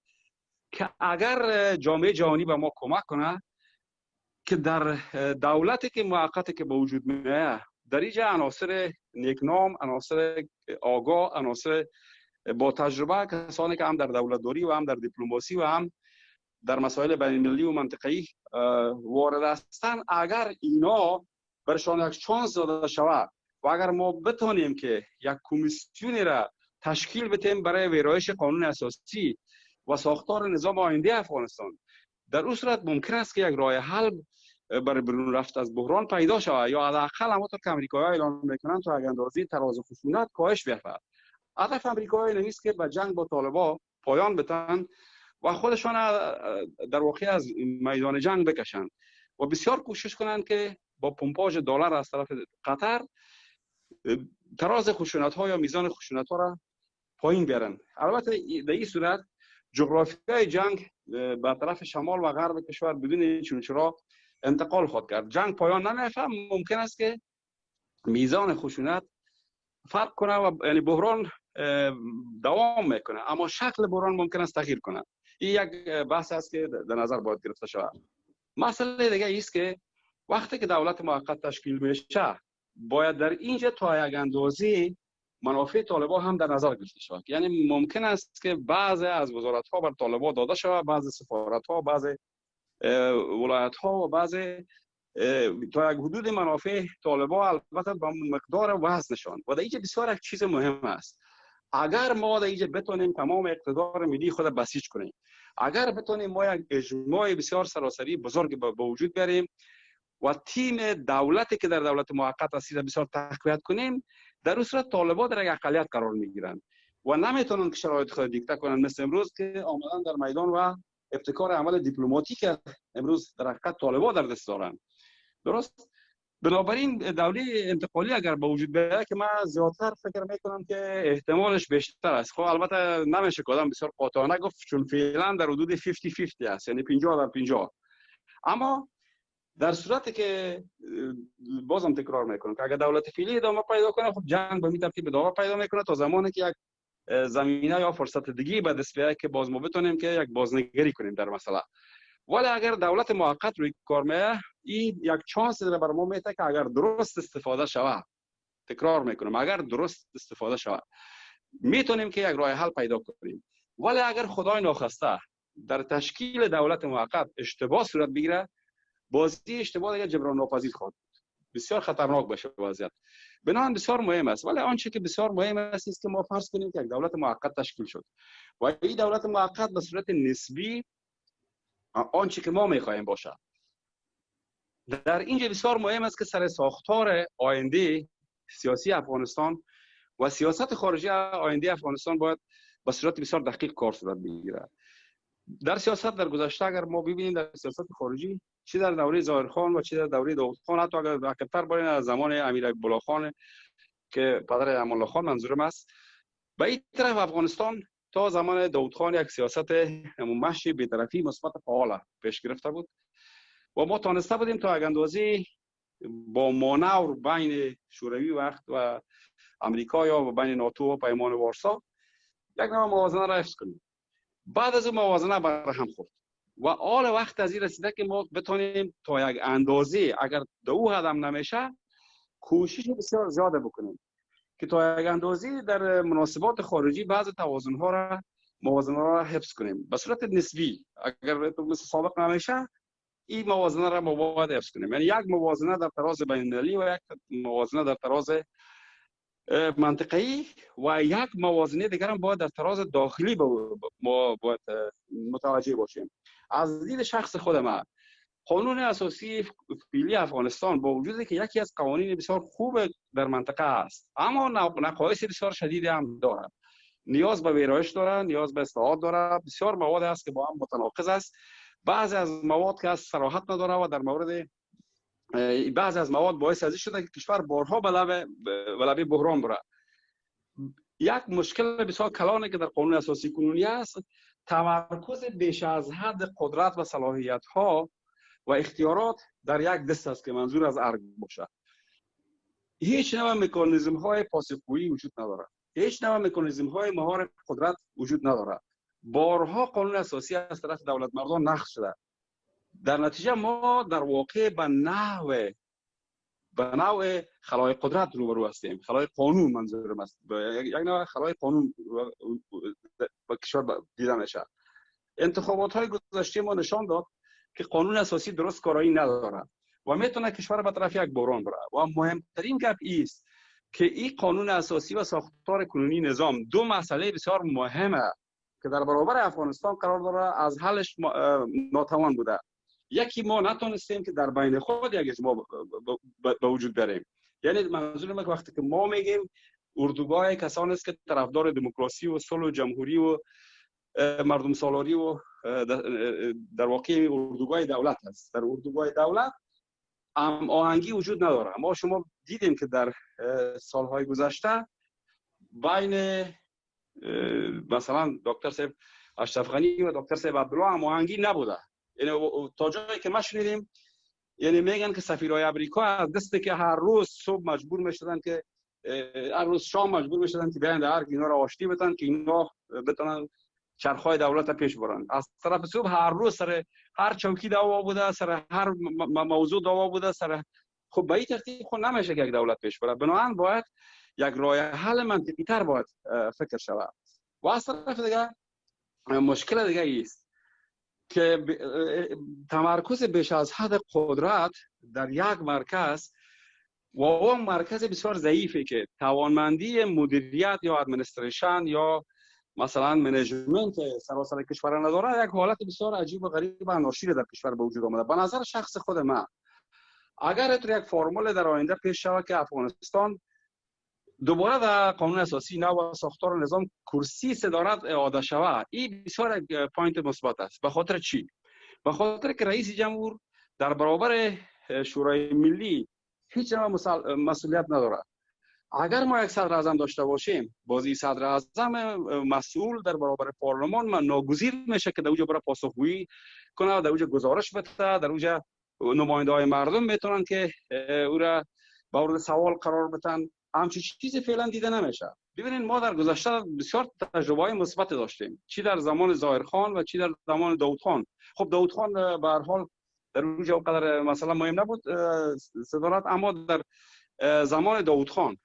که اگر جامعه جهانی به ما کمک کنه که در دولتی که موقتی که به وجود میاد در اینجا عناصر نیکنام، عناصر آگاه، عناصر با تجربه، کسانی که هم در دولتداری و هم در دیپلماسی و هم در مسائل بین المللی و منطقه‌ای وارد هستند، اگر اینا برشان یک شانس داده شود و اگر ما بتونیم که یک کمیسیونی را تشکیل بدیم برای ویرایش قانون اساسی و ساختار نظام آینده افغانستان، در اون صورت ممکن است که یک راه حل برای برون رفت از بحران پیدا شود یا حداقل همونطور که امریکایی‌ها اعلام میکنن تا یک اندازه تراز خشونت کاهش بیافته. هدف امریکایی‌ها نیست که به جنگ با طالبان پایان بدن و خودشان در واقع از میدان جنگ بکشند و بسیار کوشش کنند که با پمپاژ دلار از طرف قطر تراز خشونت‌ها یا میزان خشونت‌ها را پایین بیارن. البته در این صورت جغرافیای جنگ به طرف شمال و غرب کشور بدون چونچرا انتقال خواهد کرد. جنگ پایان نمی‌یافته، ممکن است که میزان خشونت فرق کنه و یعنی بحران دوام میکنه، اما شکل بحران ممکن است تغییر کنه. این یک بحث است که در نظر باید گرفته شود. مسئله دیگه است که وقتی که دولت موقت تشکیل میشه باید در اینجا تا یک اندازه منافع طالبان هم در نظر گرفته شود. یعنی ممکن است که بعضی از وزارت ها بر طالبان داده شود، بعضی سفارت ها، بعضی ولایت ها و بعضی تا یک حدود منافع طالبان البته با مقدار وزنشان. و در اینجا بسیار یک چیز مهم است. اگر ما در اینجا بتونیم تمام اقتدار ملی خود بسیج کنیم، اگر بتونیم ما یک اجماع بسیار سراسری بزرگ به وجود بیاریم و تیم دولتی که در دولت موقت است بسیار تقویت کنیم، در اون صورت طالبان در یک اقلیت قرار میگیرند و نمیتونن که شرایط خود دیکته کنن، مثل امروز که آمدن در میدان و ابتکار عمل دیپلماتیک امروز در حقیقت طالبان در دست دارند. درست؟ بنابراین دوله انتقالی اگر به وجود بیاید که من زیادتر فکر میکنم که احتمالش بیشتر است. خب البته نمیشه که آدم بسیار قاطعانه گفت چون فعلا در حدود 50-50 است، یعنی 50 در 50. اما در صورتی که بازم تکرار میکنم که اگر دولت فعلی ادامه پیدا کنه، خب جنگ به این ترتیب ادامه پیدا میکنه تا زمانی که یک زمینه یا فرصت دیگه به دست بیاد که باز ما بتونیم که یک بازنگری کنیم در مسئله. ولی اگر دولت موقت روی کار میه، این یک چانس در بر ما میده که اگر درست استفاده شود، تکرار میکنم، اگر درست استفاده شود میتونیم که یک راه حل پیدا کنیم. ولی اگر خدای ناخواسته در تشکیل دولت موقت اشتباه صورت بگیره، بازی اشتباه دیگه جبران ناپذیر خواهد بود، بسیار خطرناک بشه وضعیت. بنابراین بسیار مهم است. ولی آنچه که بسیار مهم است که ما فرض کنیم که یک دولت موقت تشکیل شد و این دولت موقت به صورت نسبی آنچه که ما میخواهیم باشه. در اینجا بسیار مهم است که سر ساختار آینده سیاسی افغانستان و سیاست خارجی آینده افغانستان باید به صورت بسیار دقیق کار صورت بگیره. در سیاست در گذشته اگر ما ببینیم در سیاست خارجی، چه در دوره ظاهرخان و چه در دوره داود خان، حتی اگر عقب‌تر بریم از زمان امیر عبدالله خان که پدر امان الله خان منظورم است، به این طرف افغانستان تا زمان داود خان یک سیاست مشی بی‌طرفی مثبت فعال پیش گرفته بود و ما تانسته بودیم تا یک اندازه با مانور بین شوروی وقت و امریکا یا بین ناتو و پیمان وارسا یک نوع موازنه را حفظ کنیم. بعد از اون موازنه برهم خورد و آل وقت از این رسیده که ما بتونیم تا یک اندازه اگر دو قدم نمیشه کوشش بسیار زیاده بکنیم که تا یک اندازه در مناسبات خارجی بعض موازنه را حفظ کنیم به صورت نسبی. اگر مثل سابق نمیشه این موازنه را ما باید حفظ کنیم، یعنی یک موازنه در تراز بین‌المللی و یک موازنه در تراز منطقه‌ای و یک موازنه دیگر هم باید در تراز داخلی ما باید متوجه باشیم. از دید شخص خود من قانون اساسی فعلی افغانستان با وجودی که یکی از قوانین بسیار خوب در منطقه است، اما نقایص بسیار شدیدی هم دارد. نیاز به ویرایش دارد، نیاز به اصلاحات دارد. بسیار مواد است که با هم متناقض است. بعضی از مواد که از صراحت نداره و در مورد بعضی از مواد باعث ازش شده که کشور بارها به لبه بحران بره. یک مشکل بسیار کلانی که در قانون اساسی کنونی است، تمرکز بیش از حد قدرت و صلاحیت ها و اختیارات در یک دست است که منظور از ارگ باشه. هیچ نوع مکانیزم های پاسخگویی وجود نداره، هیچ نوع مکانیزم های مهار قدرت وجود نداره. بارها قانون اساسی از طرف دولت مردان نقض شده. در نتیجه ما در واقع به نوع خلای قدرت روبرو هستیم. خلای قانون منظورم است، یک نوع خلای قانون با کشور دیده میشه. انتخابات های گذشته ما نشان داد که قانون اساسی درست کارایی نداره و میتونه کشور به طرف یک بحران بره. و مهمترین گپ است که این قانون اساسی و ساختار کنونی نظام دو مسئله بسیار مهمه که در برابر افغانستان قرار داره از حلش ناتوان بوده. یکی ما نتونستیم که در بین خود یک اجماع به وجود بریم. یعنی منظورم که وقتی که ما میگیم اردوگاه کسانی است که طرفدار دموکراسی و صلح و جمهوری و مردم سالاری و در واقع اردوگاه دولت است. در اردوگاه دولت آهنگی وجود نداره. ما شما دیدیم که در سالهای گذشته بین مثلا دکتر صاحب اشرف غنی و دکتر صاحب عبدالله هم آهنگی نبوده. یعنی تا جایی که ما شنیدیم یعنی میگن که سفیرای امریکا از دستی که هر روز صبح مجبور میشدن که هر روز شام مجبور میشدن که بیان در اینا را آشتی بدن که اینا بتونن چرخهای دولت پیش برن. از طرف صبح هر روز سر هر چوکی دعوا بوده، سر هر موضوع دعوا بوده، سر خب به این ترتیب خود نمیشه که یک دولت پیش بره. بنابراین باید یک راه حل منطقی تر باید فکر شود. و از طرف دیگه مشکل دیگه است که تمرکز بیش از حد قدرت در یک مرکز و اون مرکز بسیار ضعیفی که توانمندی مدیریت یا ادمنستریشن یا مثلا منیجمنت سراسر کشور نداره، یک حالت بسیار عجیب و غریب و ناشیر در کشور به وجود آمده. به نظر شخص خود من اگر یک فرمول در آینده پیش شود که افغانستان دوباره در قانون اساسی نو و ساختار نظام کرسی صدارت اعاده شود، این بسیار یک پوینت مثبت است. به خاطر چی؟ به خاطر که رئیس جمهور در برابر شورای ملی هیچ نوع مسئولیت نداره. اگر ما یک صدر اعظم داشته باشیم، بازی صدر اعظم مسئول در برابر پارلمان ناگزیر میشه که در اونجا برای پاسخگویی کنه، در اونجا گزارش بده، در اونجا نماینده های مردم میتونن که او را مورد سوال قرار بدن. همچین چیزی فعلا دیده نمیشه. ببینید ما در گذشته بسیار تجربه های مثبت داشتیم، چی در زمان ظاهرخان و چی در زمان داود خان. خب داود خان به هر حال در اونجا اونقدر مثلا مهم نبود صدارت، اما در زمان داود خان،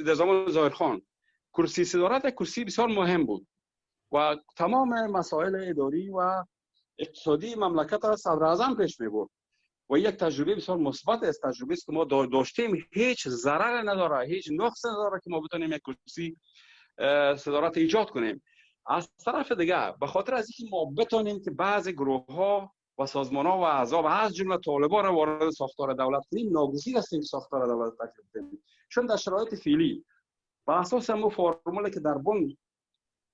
در زمان ظاهرخان، کرسی صدارت یک کرسی بسیار مهم بود و تمام مسائل اداری و اقتصادی مملکت را صدر اعظم پیش می برد و یک تجربه بسیار مثبت است. تجربه است که ما داشتیم، هیچ ضرر نداره، هیچ نقص نداره که ما بتونیم یک کرسی صدارت ایجاد کنیم. از طرف دیگه به خاطر از اینکه ما بتونیم که بعضی گروه ها و سازمان ها و احزاب از جمله طالبان را وارد ساختار دولت کنیم، ناگزیر هستیم که ساختار دولت تشکیل کنیم، چون در شرایط فعلی بر اساس همون فرمولی که در بن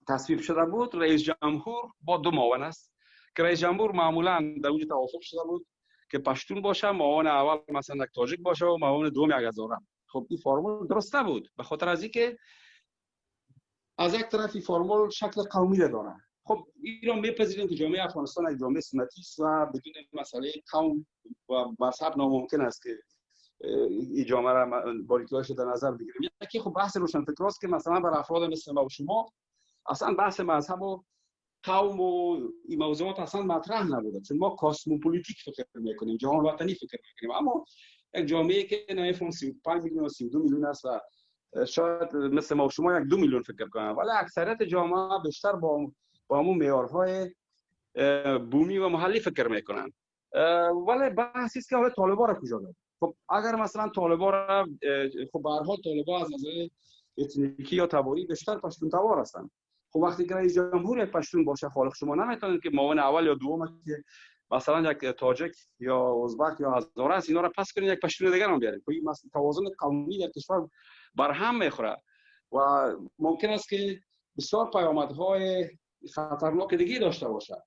تصویب شده بود، رئیس جمهور با دو معاون است که رئیس جمهور معمولا در اونجا توافق شده بود که پشتون باشه، معاون اول مثلا یک تاجیک باشه و معاون دوم یک هزاره. خب این فرمول درست نبود، به خاطر از اینکه از یک طرف این فرمول شکل قومی داره. خب ایران میپذیریم که جامعه افغانستان یک جامعه سنتی است و بدون مسئله قوم و مذهب ناممکن است که این جامعه را باریکی‌هاش در نظر بگیریم. یکی خب بحث روشنفکراست که مثلا بر افراد مثل ما و شما اصلا بحث مذهب و قوم و این موضوعات اصلا مطرح نبوده، چون ما کاسموپولیتیک فکر میکنیم، جهان وطنی فکر میکنیم. اما یک جامعه که نمیفون 35 میلیون و 32 میلیون است و شاید مثل ما و شما یک 2 میلیون فکر کنن، ولی اکثریت جامعه بیشتر با همون معیارهای بومی و محلی فکر میکنن. ولی بحثی است که حالا طالبان را کجا دارن؟ خب اگر مثلا طالبان را خب به هر حال طالبان از نظر اتنیکی یا تباری بیشتر پشتون تبار هستند. خب وقتی که رئیس جمهور یک پشتون باشه، خالق شما نمیتونید که معاون اول یا دوم که مثلا یک تاجیک یا ازبک یا هزاره است اینا را پس کنید یک پشتون دیگر هم بیارید. خب این توازن قومی در کشور بر هم میخوره و ممکن است که بسیار پیامدهای خطرناک دیگه داشته باشه.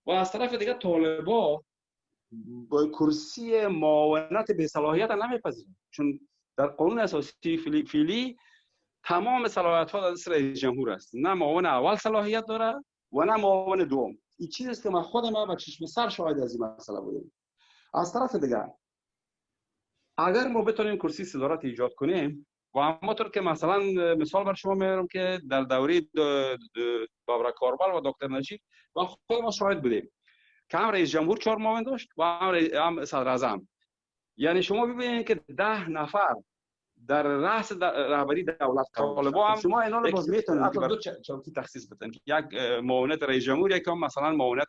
و از طرف دیگه طالبان با کرسی معاونت به صلاحیت نمیپذیرند، چون در قانون اساسی فعلی تمام صلاحیت ها در دست رئیس جمهور است، نه معاون اول صلاحیت داره و نه معاون دوم. این چیزی است که من خودم با چشم سر شاهد از این مسئله بودم. از طرف دیگه اگر ما بتونیم کرسی صدارت ایجاد کنیم و همونطور که مثلا مثال بر شما میارم که در دوره بابرک کاربل و دکتر نجیب و خود ما شاهد بودیم که هم رئیس جمهور 4 معاون داشت و هم صدر اعظم. یعنی شما ببینید که 10 نفر در رأس رهبری دولت طالبان هم شما اینا رو باز میتونید دو چوکی تخصیص بدن، یک معاونت رئیس جمهور، یک هم مثلا معاونت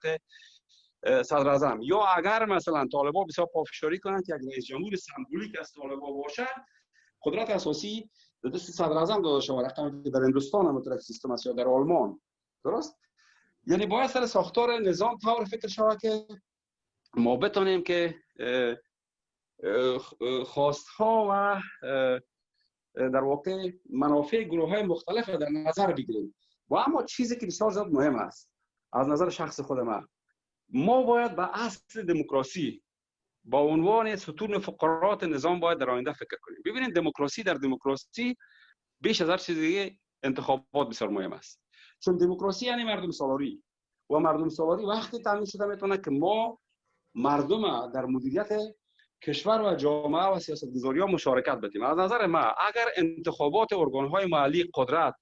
صدر اعظم. یا اگر مثلا طالبان بسیار پافشاری کنند که یک رئیس جمهور سمبولیک از طالبان باشه، قدرت اساسی در دست صدر اعظم داده شده، رقمی که در هندوستان هم مترک سیستم است یا در آلمان. درست؟ یعنی باید سر ساختار نظام طور فکر شود که ما بتونیم که خواستها و در واقع منافع گروه‌های مختلف در نظر بگیریم. و اما چیزی که بسیار زیاد مهم است از نظر شخص خود ما باید به اصل دموکراسی با عنوان ستون فقرات نظام باید در آینده فکر کنیم. ببینید دموکراسی، در دموکراسی بیش از هر چیز دیگه انتخابات بسیار مهم است، چون دموکراسی یعنی مردم سالاری و مردم سالاری وقتی تامین شده میتونه که ما مردم در مدیریت کشور و جامعه و سیاستگذاری ها مشارکت بدیم. از نظر ما اگر انتخابات ارگان‌های محلی قدرت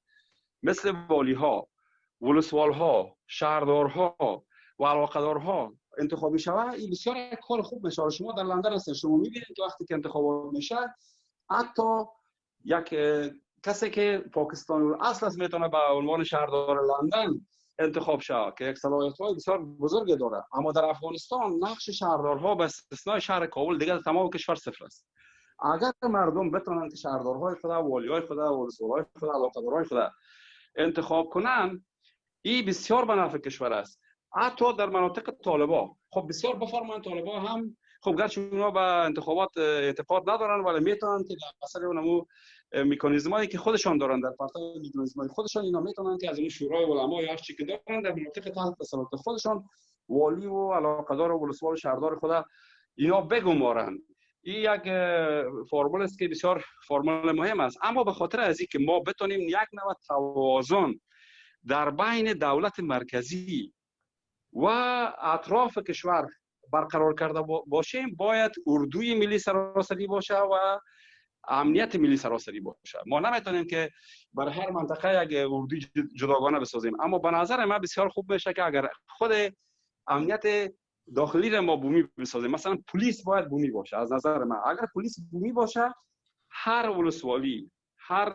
مثل والی‌ها، ولسوال‌ها، شهردارها و علاقه‌دارها انتخابی شود، این بسیار کار خوب میشه. شما در لندن هستید، شما می‌بینید که وقتی که انتخابات میشه حتی یک کسی که پاکستانی اصل است میتونه به عنوان شهردار لندن انتخاب شود که یک صلاحیت‌های بسیار بزرگی داره. اما در افغانستان نقش شهردارها به استثنای شهر کابل دیگر تمام کشور صفر است. اگر مردم بتونن که شهردارهای خود، والیای خود، ولسوال‌های خود، علاقه‌دارهای خود انتخاب کنن، این بسیار به نفع کشور است. حتی در مناطق طالبان، خب بسیار بفرمایند طالبان هم خب گرچه اونا به انتخابات اعتقاد ندارن ولی میتونن که در اثر اونمو مکانیزمایی که خودشان دارن، در پرتو مکانیزمای خودشان اینا میتونن که از این شورای علما یا هر چی که دارن در مناطق تحت تسلط خودشان والی و علاقه‌دار و ولسوال و شهردار خود اینا بگمارن. این یک فرمول است که بسیار فرمول مهم است. اما به خاطر از اینکه ما بتونیم یک نوع توازن در بین دولت مرکزی و اطراف کشور برقرار کرده باشیم، باید اردوی ملی سراسری باشه و امنیت ملی سراسری باشه. ما نمیتونیم که برای هر منطقه یک اردوی جداگانه بسازیم، اما به نظر من بسیار خوب میشه که اگر خود امنیت داخلی را ما بومی بسازیم. مثلا پلیس باید بومی باشه. از نظر من اگر پلیس بومی باشه، هر ولسوالی، هر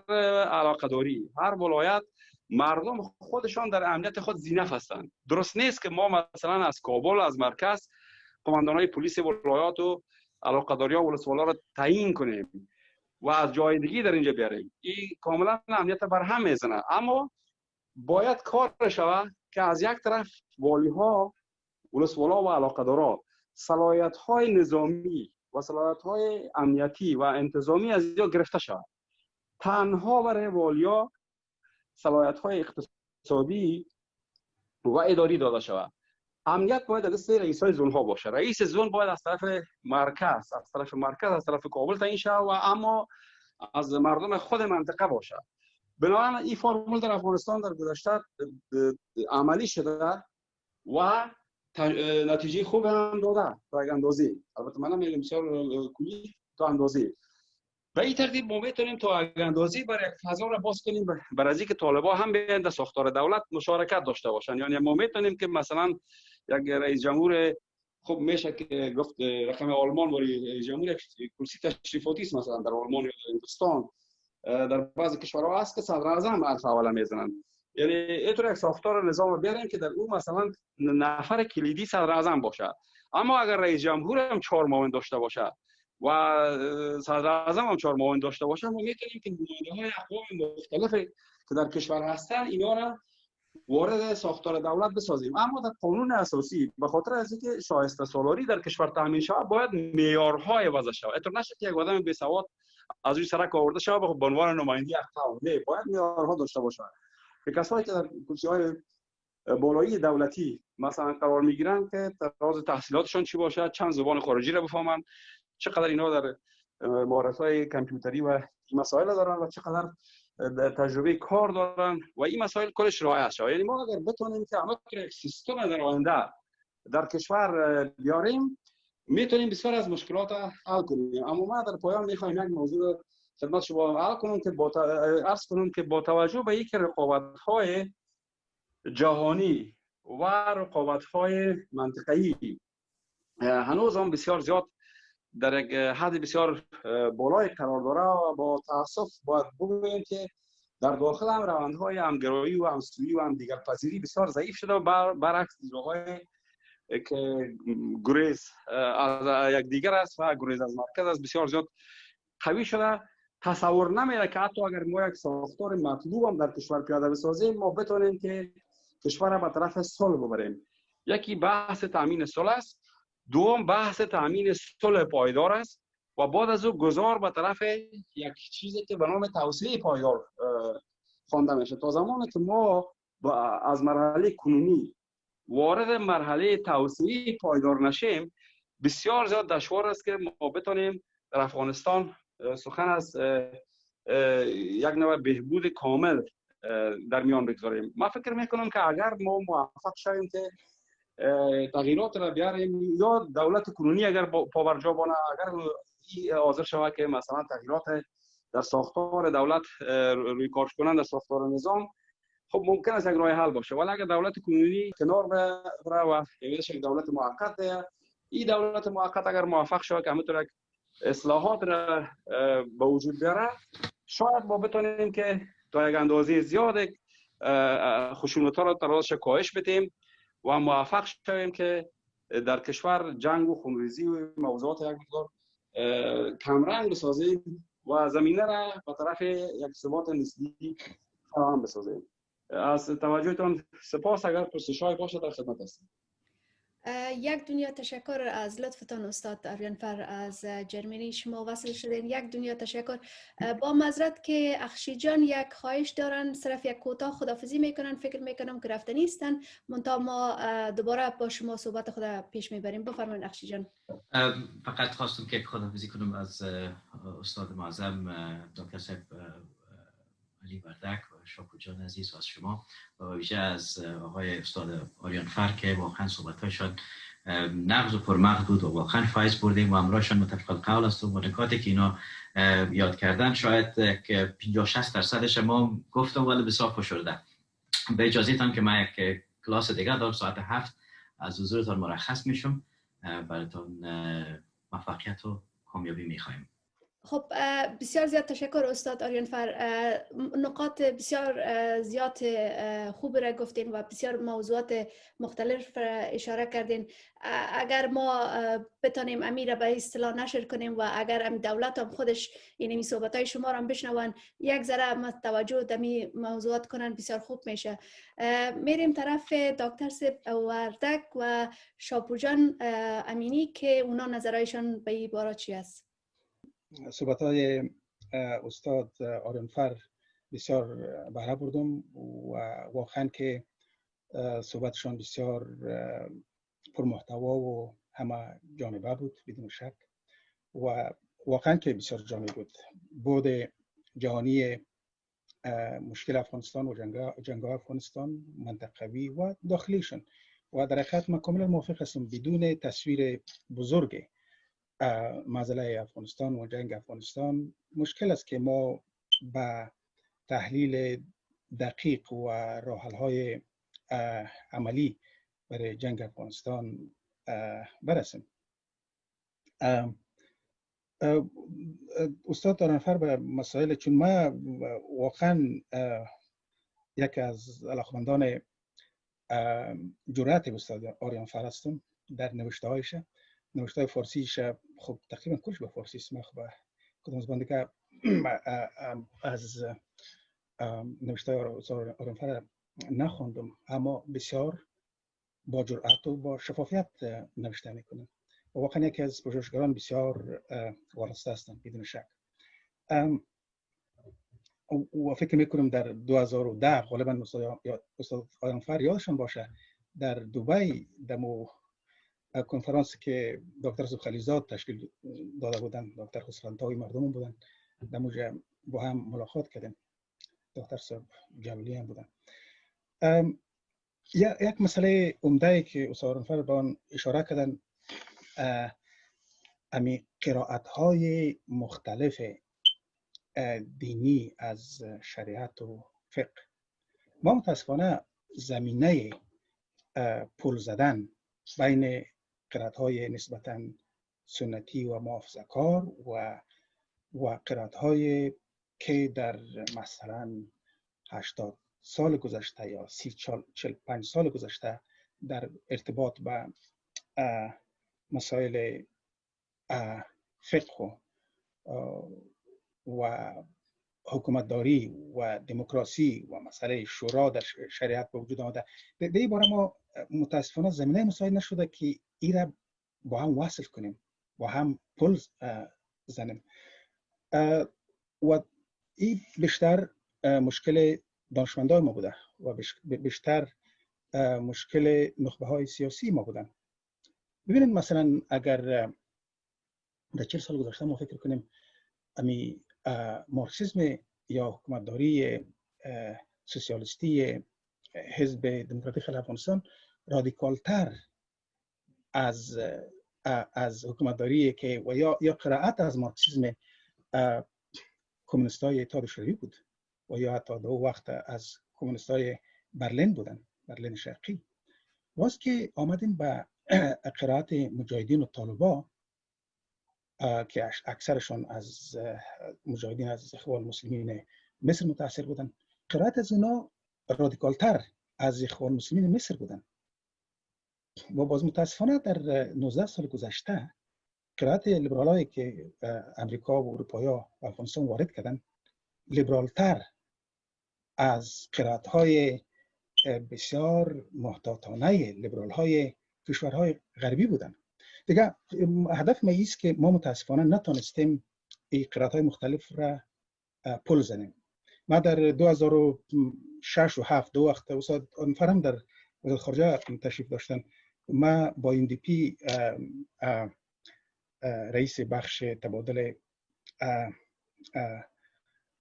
علاقه‌داری، هر ولایت مردم خودشان در امنیت خود زینف هستند. درست نیست که ما مثلا از کابل، از مرکز، قماندانای پلیس ولایات و علاقه‌داری‌ها و ولسوالا را تعیین کنیم و از جای دیگه در اینجا بیاریم. این کاملا امنیت بر هم میزنه. اما باید کار شود که از یک طرف والی‌ها، ولسوالا و علاقه‌دارا صلاحیت‌های نظامی و صلاحیت‌های امنیتی و انتظامی از اینجا گرفته شود. تنها برای والیا صلاحیت‌های اقتصادی و اداری داده شود. امنیت باید دست رئیس‌های زون‌ها باشه. رئیس زون باید از طرف مرکز، از طرف کابل تعیین شود و اما از مردم خود منطقه باشه. بنابراین این فرمول در افغانستان در گذشته عملی شده و نتیجه خوب هم داده تا یک اندازه. البته من نمیگم بسیار کلی، تا اندازه. به این ترتیب ما میتونیم تا یک اندازه برای یک فضا را باز کنیم برای اینکه طالبان هم بیان در ساختار دولت مشارکت داشته باشن. یعنی ما میتونیم که مثلا یک رئیس جمهور خب میشه که گفت رقم آلمان ولی رئیس جمهور کرسی تشریفاتی است، مثلا در آلمان یا در هندوستان، در بعضی کشورها هست که صدر اعظم الف اوله میزنن. یعنی اینطور یک ساختار نظام بیاریم که در اون مثلا نفر کلیدی صدر اعظم باشه. اما اگر رئیس جمهور هم 4 معاون داشته باشه و صدر اعظم هم 4 معاون داشته باشه، ما میتونیم که نماینده‌های اقوام مختلف که در کشور هستن اینا را وارد ساختار دولت بسازیم. اما در قانون اساسی به خاطر از اینکه شایسته سالاری در کشور تامین شود، باید معیارهای وضع شود. اینطور نشه که یک آدم بی سواد از روی سرک آورده شود به عنوان نماینده اقوام. نه، باید معیارها داشته باشه که کسایی که در کرسی‌های بالایی دولتی مثلا قرار میگیرن که طراز تحصیلاتشون چی باشه، چند زبان خارجی را بفهمن، چقدر اینا در مهارت‌های کامپیوتری و مسائل دارن و چقدر تجربه کار دارن و این مسائل کلش رعایت شود. یعنی ما اگر بتونیم که همه یک سیستم در آینده در کشور بیاریم، میتونیم بسیار از مشکلات حل کنیم. اما ما در پایان میخوایم یک موضوع خدمت شما عرض کنم که با توجه به اینکه رقابت‌های جهانی و رقابت‌های منطقه‌ای هنوز هم بسیار زیاد در یک حد بسیار بالای قرار داره و با تأسف باید بگوییم که در داخل هم روندهای همگرایی و همسویی و همدیگرپذیری بسیار ضعیف شده و برعکس جاهای که گریز از یک دیگر است و گریز از مرکز است بسیار زیاد قوی شده. تصور نمیره که حتی اگر ما یک ساختار مطلوب هم در کشور پیاده بسازیم، ما بتونیم که کشور را به طرف صلح ببریم. یکی بحث تامین صلح است، دوم بحث تامین صلح پایدار است و بعد از او گذار به طرف یک چیزی که به نام توسعه پایدار خوانده میشه. تا زمانی که ما از مرحله کنونی وارد مرحله توسعه پایدار نشیم، بسیار زیاد دشوار است که ما بتونیم در افغانستان سخن از یک نوع بهبود کامل در میان بگذاریم. من فکر میکنم که اگر ما موفق شویم که تغییرات را بیاریم، یا دولت کنونی اگر پاورجا بانه، اگر حاضر شود که مثلا تغییرات در ساختار دولت روی کار کنند در ساختار نظام، خب ممکن است یک راه حل باشه. ولی اگر دولت کنونی کنار بره و یک دولت موقت ده، این دولت موقت اگر موفق شود که همینطور یک اصلاحات را به وجود بیاره، شاید ما بتونیم که تا یک اندازه زیاد خشونت‌ها را ترازش کاهش بدیم و موفق شویم که در کشور جنگ و خونریزی و موضوعات یک مقدار کمرنگ بسازیم و زمینه را به طرف یک ثبات نسبی فراهم بسازیم. از توجهتان سپاس. اگر پرسش‌هایی باشد در خدمت هستم. یک دنیا تشکر از لطفتان استاد آریانفر از جرمنی، شما وصل شدین. یک دنیا تشکر. با معذرت که اخشید جان یک خواهش دارن، صرف یک کوتاه خداحافظی میکنن، فکر میکنم که رفته نیستن، منتها ما دوباره با شما صحبت خدا پیش میبریم. بفرمایید اخشید جان. فقط خواستم که خداحافظی کنم از استاد معظم دکتر صاحب علی وردک و شاپور جان عزیز و از شما و ویژه از آقای استاد آریانفر که واقعا صحبت‌هایشان نغز و پرمغز بود و واقعا فایز بردیم و همراهشان متفق القول است و نکاتی که اینا یاد کردن شاید 50-60% ما گفتم ولی بسیار فشرده. به اجازهتان که من یک کلاس دیگه دارم ساعت 7 از حضورتان مرخص میشم. براتون موفقیت و کامیابی میخوایم. خب بسیار زیاد تشکر استاد آریانفر، نقاط بسیار زیاد خوب را گفتین و بسیار موضوعات مختلف اشاره کردین. اگر ما بتانیم امیر به اصطلاح نشر کنیم و اگر ام دولت هم خودش این صحبت های شما را بشنون یک ذره توجه دمی موضوعات کنن بسیار خوب میشه. میریم طرف دکتر سیب وردک و شاپور جان امینی که اونا نظرهایشان به این باره چی است؟ صحبت‌های استاد آریانفر بسیار بهره بردم و واقعا که صحبتشان بسیار پرمحتوا و همه جانبه بود بدون شک و واقعا که بسیار جامع بود. بود جهانی مشکل افغانستان و جنگ افغانستان منطقوی و داخلیشون و در حقیقت من کاملا موافق هستم بدون تصویر بزرگ مسئله افغانستان و جنگ افغانستان مشکل است که ما به تحلیل دقیق و راه حل‌های عملی برای جنگ افغانستان برسیم. استاد آریانفر به مسائل چون ما واقعا یک از علاقمندان جرأت استاد آریانفر هستم در نوشته‌هایش. نوشته فارسیش خب تقریبا کلش به فارسی است. من خب کدام از بنده از نوشته آریانفر نخوندم اما بسیار با جرأت و با شفافیت نوشته میکنه و واقعا یکی از پژوهشگران بسیار وارسته هستند بدون شک. و فکر میکنم در 2010 غالبا استاد آریانفر یادشان باشه در دبی دمو کنفرانسی که دکتر سب خلیزاد تشکیل داده بودن، دکتر خسرانتاوی مردم بودن، در موجه با هم ملاقات کردیم. دکتر سب جویلی هم بودن. یک مسئله عمده که استاد آریانفر به آن اشاره کردن امی قرائت‌های مختلف دینی از شریعت و فقه. ما متاسفانه زمینه پل زدن بین قرائت‌های نسبتاً سنتی و محافظه‌کار و قرائت‌های که در مثلا 80 سال گذشته یا 45 سال گذشته در ارتباط به مسائل فقه و حکومتداری و دموکراسی و مسئله شورا در شریعت به وجود آمده. در این باره ما متاسفانه زمینه مساعد نشده که این را با هم وصل کنیم، با هم پل زنیم و این بیشتر مشکل دانشمندان ما بوده و بیشتر مشکل نخبه های سیاسی ما بودن. ببینید مثلا اگر در 40 سال گذشته ما فکر کنیم امی مارکسیسم یا حکومتداری سوسیالیستی حزب دموکراتیک خلق افغانستان رادیکالتر از حکومتداری که و یا قرائت از مارکسیسم کمونیستای اتحاد شوروی بود و یا حتی دو وقت از کمونیستای برلین بودن، برلین شرقی. باز که آمدیم به قرائت مجاهدین و طالبا که اکثرشون از مجاهدین از اخوان المسلمین مصر متاثر بودن، قرائت از اینا رادیکالتر از اخوان المسلمین مصر بودن و باز متاسفانه در 19 سال گذشته قرائت لیبرالایی که امریکا و اروپایا و افغانستان وارد کردن لیبرالتر از قرائت‌های بسیار محتاطانه لیبرال‌های کشورهای غربی بودن. دیگه هدف ما است که ما متاسفانه نتونستیم این قرائت‌های مختلف را پل زنیم. ما در 2006 و 7 دو وقت استاد آریانفر در وزارت خارجه تشریف داشتن. ما با UNDP رئیس بخش تبادل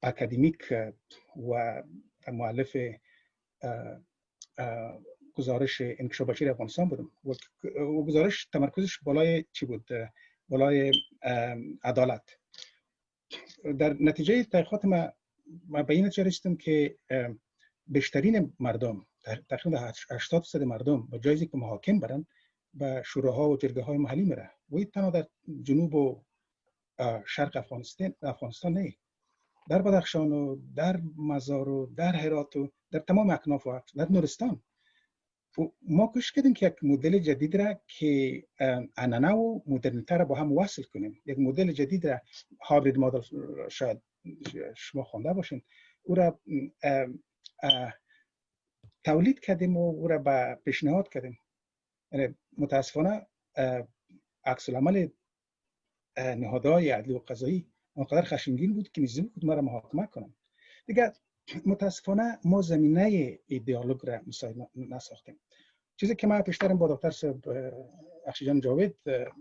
اکادمیک و مؤلف گزارش انکشاف بشری افغانستان بودم و گزارش تمرکزش بالای چی بود؟ بالای عدالت. در نتیجه تحقیقات ما به این نتیجه رسیدم که بیشترین مردم، تقریبا 80% مردم با جایزی که محاکم برن به شوراها و جرگه های محلی میره و این تنها در جنوب و شرق افغانستان نه، در بدخشان و در مزار و در هرات و در تمام اکناف و در نورستان. ما کوشش کردیم که یک مدل جدید را که عنعنه و مدرنیته را با هم وصل کنیم. یک مدل جدید را هایبرید مدل، شاید شما خوانده باشین، او را تولید کردیم و او را به پیشنهاد کردیم. متاسفانه عکس العمل نهادهای عدلی و قضایی اونقدر خشمگین بود که نزدیک بود ما را محاکمه کنند. دیگه متاسفانه ما زمینه دیالوگ را مساعد نساختیم. چیزی که من پیشترم با دکتر صاحب اخشید جاوید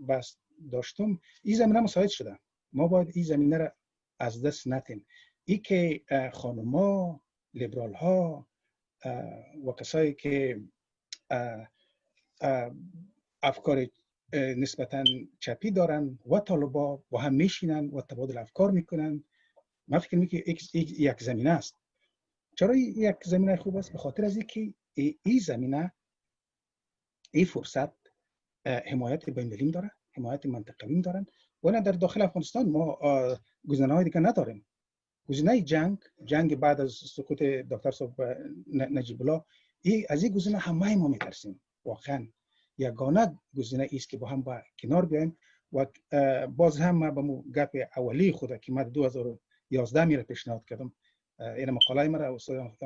بحث داشتم، این زمینه مساعد شده. ما باید این زمینه را از دست ندیم. این که خانم‌ها، لیبرال ها و کسایی که افکار نسبتاً چپی دارن و طالبا با هم میشینن و تبادل افکار میکنن. من فکر میکنم که یک زمینه است. چرا یک زمینه خوب است؟ به خاطر از اینکه این زمینه، این فرصت حمایت بین‌المللی داره، حمایت منطقوی دارن و نه در داخل افغانستان ما گزینه‌های دیگه نداریم. گزینه جنگ بعد از سقوط دکتر صاحب نجیب الله، از این گزینه همه ما میترسیم. واقعا یگانه گزینه است که با هم با کنار بیایم. و باز هم ما به گپ اولی خود که من 2011 میره پیشنهاد کردم، این مقاله مرا استاد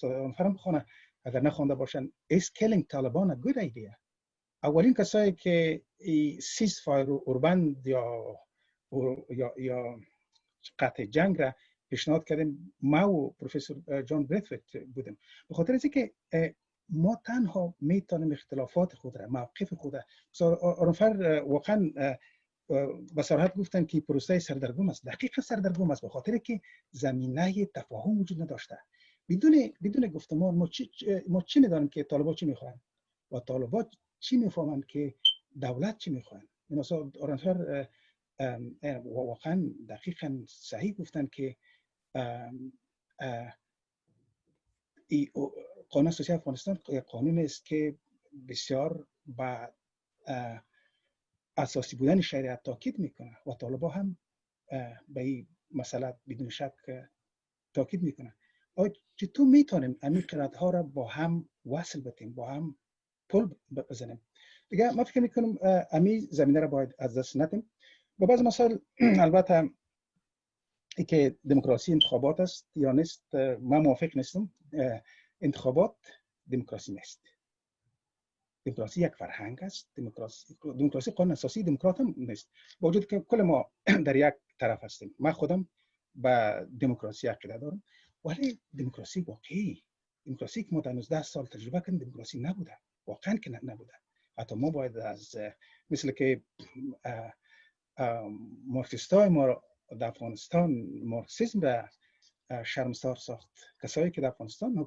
آرینفر بخونه اگر نخونده باشن، is killing Taliban a good idea. اولین کسایی که سیز فایر و اوربند یا قطع جنگ را پیشنهاد کردیم، ما و پروفسور جان بریتفیت بودیم. به خاطر از اینکه ما تنها میتونیم اختلافات خود را، موقف خود را، آرینفر واقعا با صراحت گفتن که پروسه سردرگم است. دقیقاً سردرگم است، به خاطر که زمینه تفاهم وجود نداشته. بدون گفتمان ما چی میدانیم که طالبان چی میخواهند و طالبان چی میفهمند که دولت چی میخواهند. این اصلا آرینفر واقعا دقیقاً صحیح گفتن که قانون اساسی افغانستان یک قانون است که بسیار با اساسی بودن شریعت تاکید میکنه و طالبان هم به این مسئله بدون شک تاکید میکنه. چطور میتونیم این قرائت ها را با هم وصل بتیم، با هم پل بزنیم؟ دیگه من فکر میکنم امی زمینه را باید از دست ندیم. با بعض مسائل البته ای که دموکراسی انتخابات است یا نیست، من موافق نیستم. انتخابات دموکراسی نیست. دموکراسی یک فرهنگ است. دموکراسی قانون اساسی دموکرات هم نیست. با وجود که کل ما در یک طرف هستیم. من خودم به دموکراسی عقیده دارم، ولی دموکراسی واقعی، دموکراسی که ما در 19 سال تجربه کردیم، دموکراسی نبوده. واقعا که نبوده. حتی ما باید از مثل که مارکسیستای ما در افغانستان مارکسیسم را شرمسار ساخت. کسایی که در افغانستان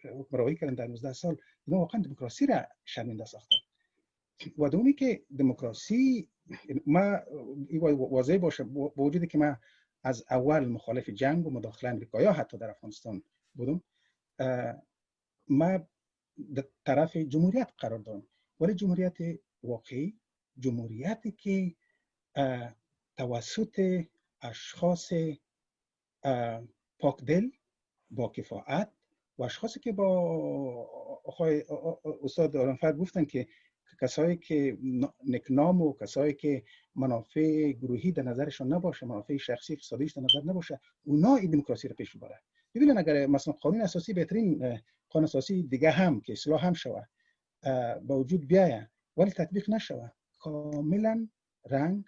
حکمرانی کردن در 19 سال، اینا واقعا دموکراسی را شرمنده ساختن. و دومی که دموکراسی، ما واضح باشه، با وجودی که من از اول مخالف جنگ و مداخله امریکایی حتی در افغانستان بودم، ما در طرف جمهوریت قرار دارم، ولی جمهوریت واقعی، جمهوریتی که توسط اشخاص پاک دل، با کفاءت و اشخاصی که با استاد آرینفر گفتن که کسایی که نکنام و کسایی که منافع گروهی در نظرشون نباشه، منافع شخصی اقتصادیش در نظر نباشه، اونا این دموکراسی رو پیش ببره. ببینن اگر مثلا قانون اساسی، بهترین قانون اساسی دیگه هم که اصلاح هم شوه با وجود بیاید ولی تطبیق نشوه، کاملا رنگ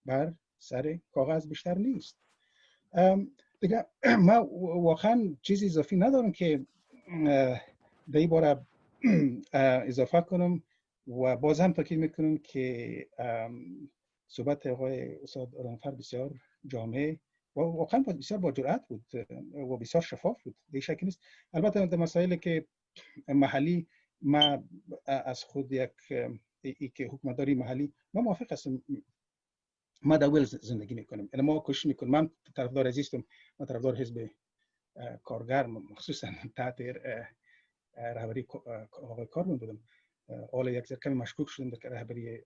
بر سر کاغذ بیشتر نیست. دیگه ما واقعا چیزی اضافی ندارم که در این باره اضافه کنم و باز هم تاکید میکنم که صحبت آقای استاد آرینفر بسیار جامع واقعا بسیار با جرأت بود و بسیار شفاف بود، دیگه شکی نیست. البته در مسائلی که محلی ما از خود یک که حکومتداری محلی ما موافق هستم. ما در ولز زندگی میکنیم، ما کوشش میکنیم. من طرفدار عزیزم، من طرفدار حزب کارگر مخصوصا تحت رهبری آقای کارمون بودم. حالا یک ذره کمی مشکوک شدیم در رهبری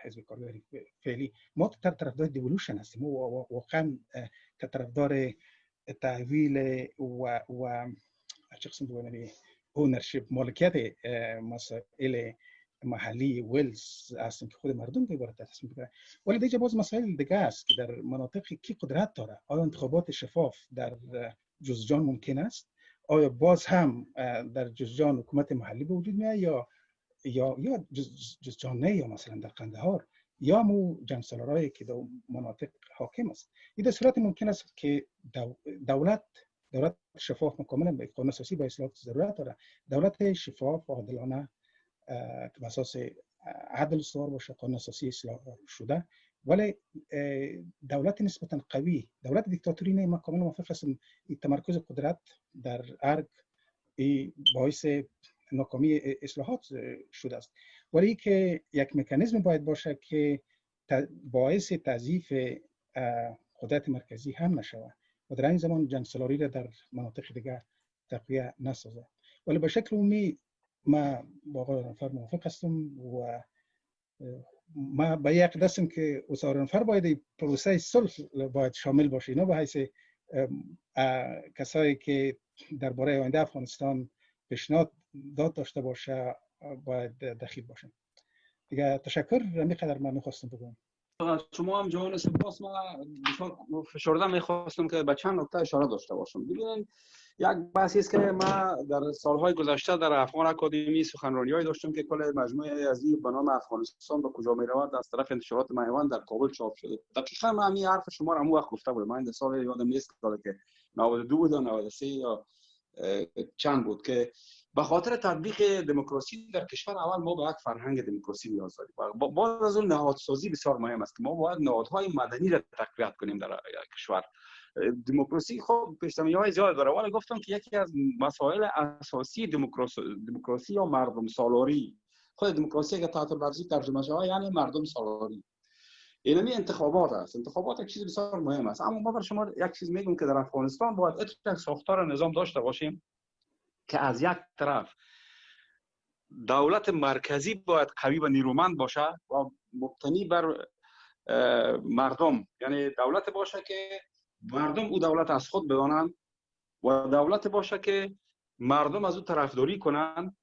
حزب کارگری فعلی. ما طرفدار دیولوشن هستیم، ما واقعا طرفدار تحویل و چه قسم بگویم اونرشیپ، مالکیت مسائل محلی ولز هستیم که خود مردم به عبارت تصمیم بگیرن. ولی دیگه باز مسائل دیگه است که در مناطقی کی قدرت داره. آیا انتخابات شفاف در جوزجان ممکن است؟ آیا باز هم در جوزجان حکومت محلی به وجود میاد یا جوزجان نه، یا مثلا در قندهار یا مو جنگ سالارایی که در مناطق حاکم است؟ این در صورت ممکن است که دولت شفاف مکمل به قانون اساسی با اصلاحات ضرورت داره. دولت شفاف و عادلانه که اساس عدل استوار باشه، قانون اساسی اصلاح شده، ولی دولت نسبتا قوی، دولت دیکتاتوری نه. ما کاملا موافق هستم تمرکز قدرت در ارگ باعث ناکامی اصلاحات شده است. ولی که یک مکانیزم باید باشه که باعث تضعیف قدرت مرکزی هم نشود و در این زمان جنگ سالاری را در مناطق دیگر تقویه نسازه. ولی به شکل عمومی ما با آقای آرینفر موافق هستم و ما به یک دستم که استاد آرینفر باید پروسه صلح باید شامل باشه. اینا به حیث کسایی که درباره آینده افغانستان پیشنهاد داد داشته باشه باید دخیل باشن. دیگه تشکر. همینقدر من میخواستم بگم. شما هم جوان سپاس. من فشرده میخواستم که به چند نکته اشاره داشته باشم. ببینید یک بحثی است که ما در سالهای گذشته در افغان اکادمی سخنرانی‌هایی داشتیم که کل مجموعه عزیز به نام افغانستان به کجا می‌رود از طرف انتشارات میوان در کابل چاپ شده. دقیقاً من همین حرف شما را هم وقت گفته بودم. من این سال یادم نیست که 92 بود یا 93 یا چند بود که به خاطر تطبیق دموکراسی در کشور اول ما به یک فرهنگ دموکراسی نیاز داریم. بعد از اون نهادسازی بسیار مهم است که ما باید نهادهای مدنی را تقویت کنیم در کشور. دموکراسی خب پیش‌نهادهای زیاد داره، ولی گفتم که یکی از مسائل اساسی دموکراسی یا مردم سالاری، خود دموکراسی که تحت لفظی ترجمه شده یعنی مردم سالاری، اینمی انتخابات است. انتخابات یک چیز بسیار مهم است. اما ما بر شما یک چیز میگم که در افغانستان باید یک ساختار نظام داشته باشیم که از یک طرف دولت مرکزی باید قوی و نیرومند باشه و مبتنی بر مردم، یعنی دولت باشه که مردم او دولت از خود بدانند و دولت باشه که مردم از او طرفداری کنند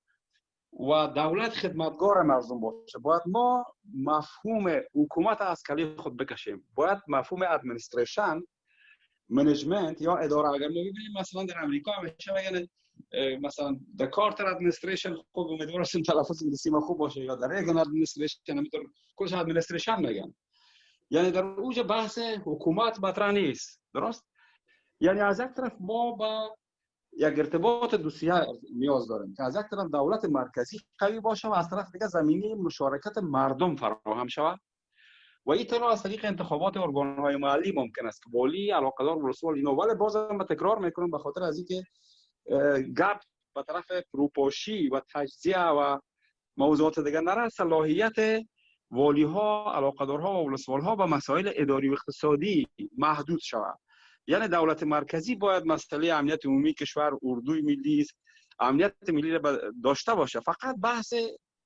و دولت خدمتگار مردم باشه. باید ما مفهوم حکومت از کلی خود بکشیم. باید مفهوم ادمنستریشن، منیجمنت یا اداره، اگر ما ببینیم مثلا در امریکا همیشه میگن مثلا د کارتر ادمنستریشن، خوب امیدوارم تلفظ انگلیسی ما خوب باشه، یا در ریگن ادمنستریشن، همینطور کلش ادمنستریشن میگن. یعنی در اوج بحث حکومت مطرح نیست، درست؟ یعنی از یک طرف ما با یک ارتباط دوستانه نیاز داریم که از یک طرف دولت مرکزی قوی باشه و از طرف دیگه زمینه مشارکت مردم فراهم شود و این طرح از طریق انتخابات ارگان‌های محلی ممکن است که والی، علاقه‌دار، ولسوال اینا. ولی بازم تکرار میکنم به خاطر از اینکه گپ به طرف فروپاشی و تجزیه و موضوعات دیگه نره، صلاحیت والی‌ها، علاقه‌دارها و ولسوال‌ها به مسائل اداری و اقتصادی محدود شود. یعنی دولت مرکزی باید مسئله امنیت عمومی کشور، اردوی ملی، امنیت ملی را داشته باشه. فقط بحث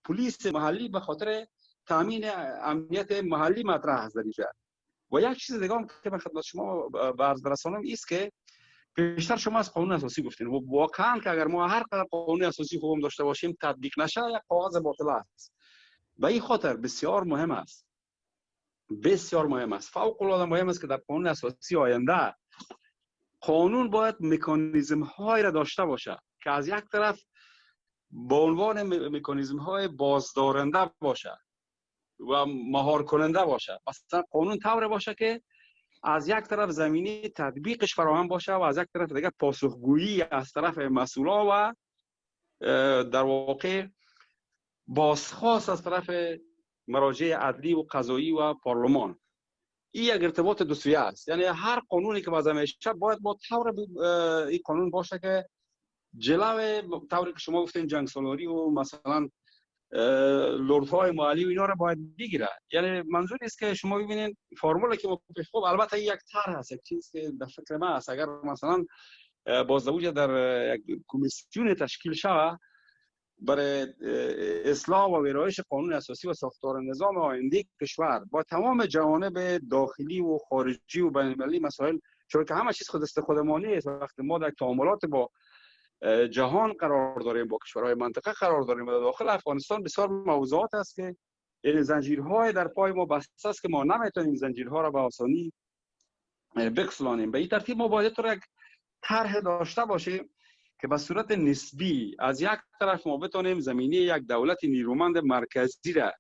پلیس محلی به خاطر تامین امنیت محلی مطرح است در اینجا. و یک چیز دیگه هم که من خدمت شما عرض برسانم است که پیشتر شما از قانون اساسی گفتین و واقعا که اگر ما هر قدر قانون اساسی خوبم داشته باشیم تطبیق نشه یک کاغذ باطل است. به این خاطر بسیار مهم است، بسیار مهم است، فوق العاده مهم است که در قانون اساسی آینده قانون باید مکانیزم های را داشته باشه که از یک طرف به عنوان مکانیزم های بازدارنده باشه و مهار کننده باشه. مثلا قانون طور باشه که از یک طرف زمینه تطبیقش فراهم باشه و از یک طرف دیگه پاسخگویی از طرف مسئولان و در واقع بازخواست از طرف مراجع عدلی و قضایی و پارلمان. این یک ارتباط دو سویه است. یعنی هر قانونی که وضع میشه باید با طور این قانون باشه که جلوه طوری که شما گفتین جنگ سالاری و مثلا لردهای مالی و اینا رو باید بگیره. یعنی منظور است که شما ببینید فرمولی که ما پیش خب البته یک طرح هست، یک چیز که در فکر من است. اگر مثلا بازدوج در یک کمیسیون تشکیل شود برای اصلاح و ویرایش قانون اساسی و ساختار نظام آینده کشور با تمام جوانب داخلی و خارجی و بین‌المللی مسائل، چون که همه چیز خود است خودمانی است. وقتی ما در تعاملات با جهان قرار داریم، با کشورهای منطقه قرار داریم، و داخل افغانستان بسیار موضوعات است که این زنجیرهای در پای ما بسته است که ما نمیتونیم زنجیرها را به آسانی بکسلانیم. به این ترتیب ما باید یک طرح داشته باشیم که به صورت نسبی از یک طرف ما بتونیم زمینه یک دولت نیرومند مرکزی را،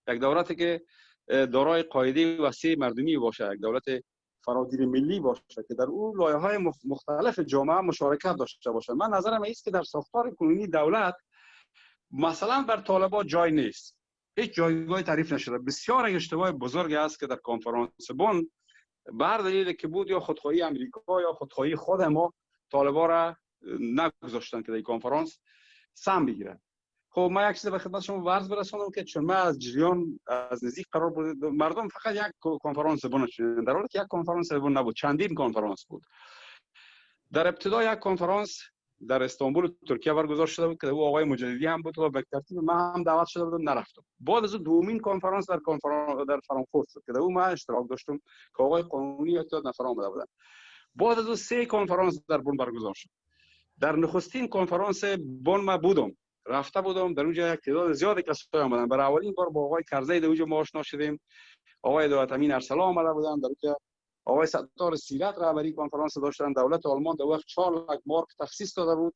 یک دولتی که دارای قاعده وسیع مردمی باشه، یک دولت فراگیر ملی باشه که در اون لایه‌های مختلف جامعه مشارکت داشته باشه. من نظرم است که در ساختار کنونی دولت مثلا بر طالبان جای نیست، هیچ جایگاهی تعریف نشده. بسیار اشتباه بزرگی است که در کنفرانس بن بر دلیل که بود یا خودخواهی امریکا یا خودخواهی خود ما طالبان را نگذاشتن که در کنفرانس سم بگیرن. خب من یک چیز به خدمت شما عرض برسونم که چون من از جریان از نزدیک قرار بود، مردم فقط یک کنفرانس بن شدن، در حالی که یک کنفرانس بن نبود، چندین کنفرانس بود. در ابتدا یک کنفرانس در استانبول ترکیه برگزار شده بود که او آقای مجددی هم بود و به ترتیب من هم دعوت شده بودم، نرفتم. بعد از دومین کنفرانس در فرانکفورت که در او من اشتراک داشتم که آقای قانونی و تعداد نفر آمده بودن. بعد از 3 کنفرانس در بن برگزار شد. در نخستین کنفرانس بن من بودم، رفته بودم، در اونجا یک تعداد زیادی کسایی آمدن. برای اولین بار با آقای کرزی در اونجا ما آشنا شدیم. آقای دولت امین ارسلا آمده بودن، در اونجا آقای ستار سیرت رهبری کنفرانس داشتن. دولت آلمان در وقت 4 لک مارک تخصیص داده بود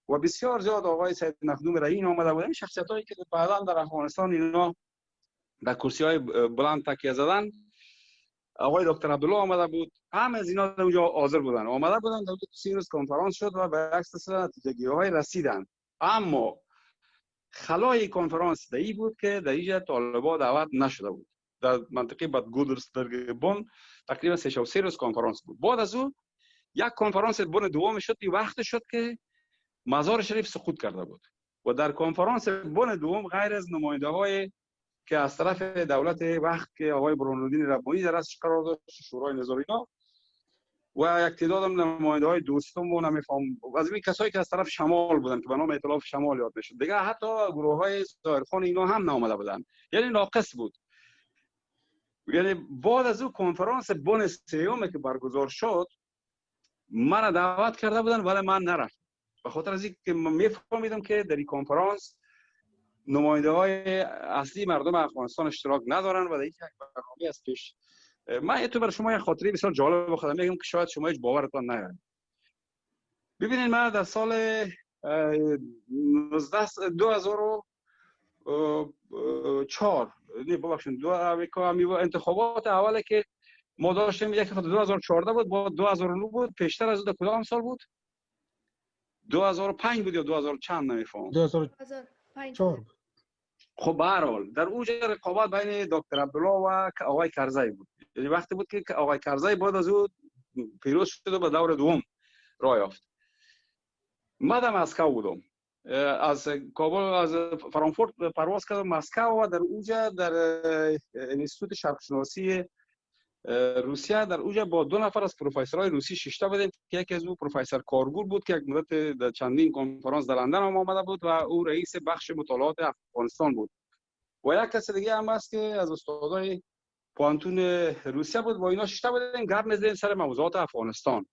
و بسیار زیاد آقای سید مخدوم رهین آمده بودن. شخصیتایی که بعداً در افغانستان اینا در کرسی‌های بلند تکیه زدن. آقای دکتر عبدالله آمده بود، همه از اینا در اونجا حاضر بودن. آمده بودن در 3 روز کنفرانس شد و به عکس نتیجه‌گیری‌های رسیدن. اما خلای کنفرانس دایی بود که در اینجا طالبان دعوت نشده بود. در منطقه بدگودرسبرگ بن تقریبا 3 روز کنفرانس بود. بعد از اون یک کنفرانس بن دوم شد، این وقت شد که مزار شریف سقوط کرده بود و در کنفرانس بن دوم غیر از نماینده‌های که از طرف دولت وقت که آقای برهان‌الدین ربانی در اصل قرار داشت، شورای نظامی اینا و یک تعداد نماینده‌های دوستم و نمی‌فهم از این کسایی که از طرف شمال بودن که به نام ائتلاف شمال یاد میشد، دیگه حتی گروه‌های ظاهرخان اینا هم نامده بودن، یعنی ناقص بود. یعنی بعد از اون کنفرانس بن سوم که برگزار شد من دعوت کرده بودن ولی من نرفتم، به خاطر از اینکه من میفهمیدم که در این کنفرانس نماینده‌های اصلی مردم افغانستان اشتراک ندارن و در یک برنامه از پیش. من تو برای شما یک خاطره بسیار جالب بخوام میگم که شاید شما هیچ باورتون نیاد. ببینید من در سال 2004 ببخشید انتخابات اوله که ما داشتیم، یک 2014 بود، با 2009 بود، پیشتر از اون کدام سال بود؟ 2005 بود یا 2000 چند نمیفهمم. 2004 بود. خب به هر حال در اونجا رقابت بین دکتر عبدالله و آقای کرزی بود. یعنی وقتی بود که آقای کرزی بعد از اون پیروز شد و به دور دوم راه یافت. من در مسکو بودم، از کابل از فرانکفورت پرواز کردم مسکو و در اونجا در انستیتوت شرقشناسی روسیه در اونجا با 2 نفر از پروفسورهای روسی شش بودیم که یکی از اون پروفسور کارگور بود که یک مدت در چندین کنفرانس در لندن هم آمده بود و او رئیس بخش مطالعات افغانستان بود و یک کس دیگه هم هست که از استادای پانتون روسیه بود و اینا شش بودیم گپ می‌زدیم سر موضوعات افغانستان.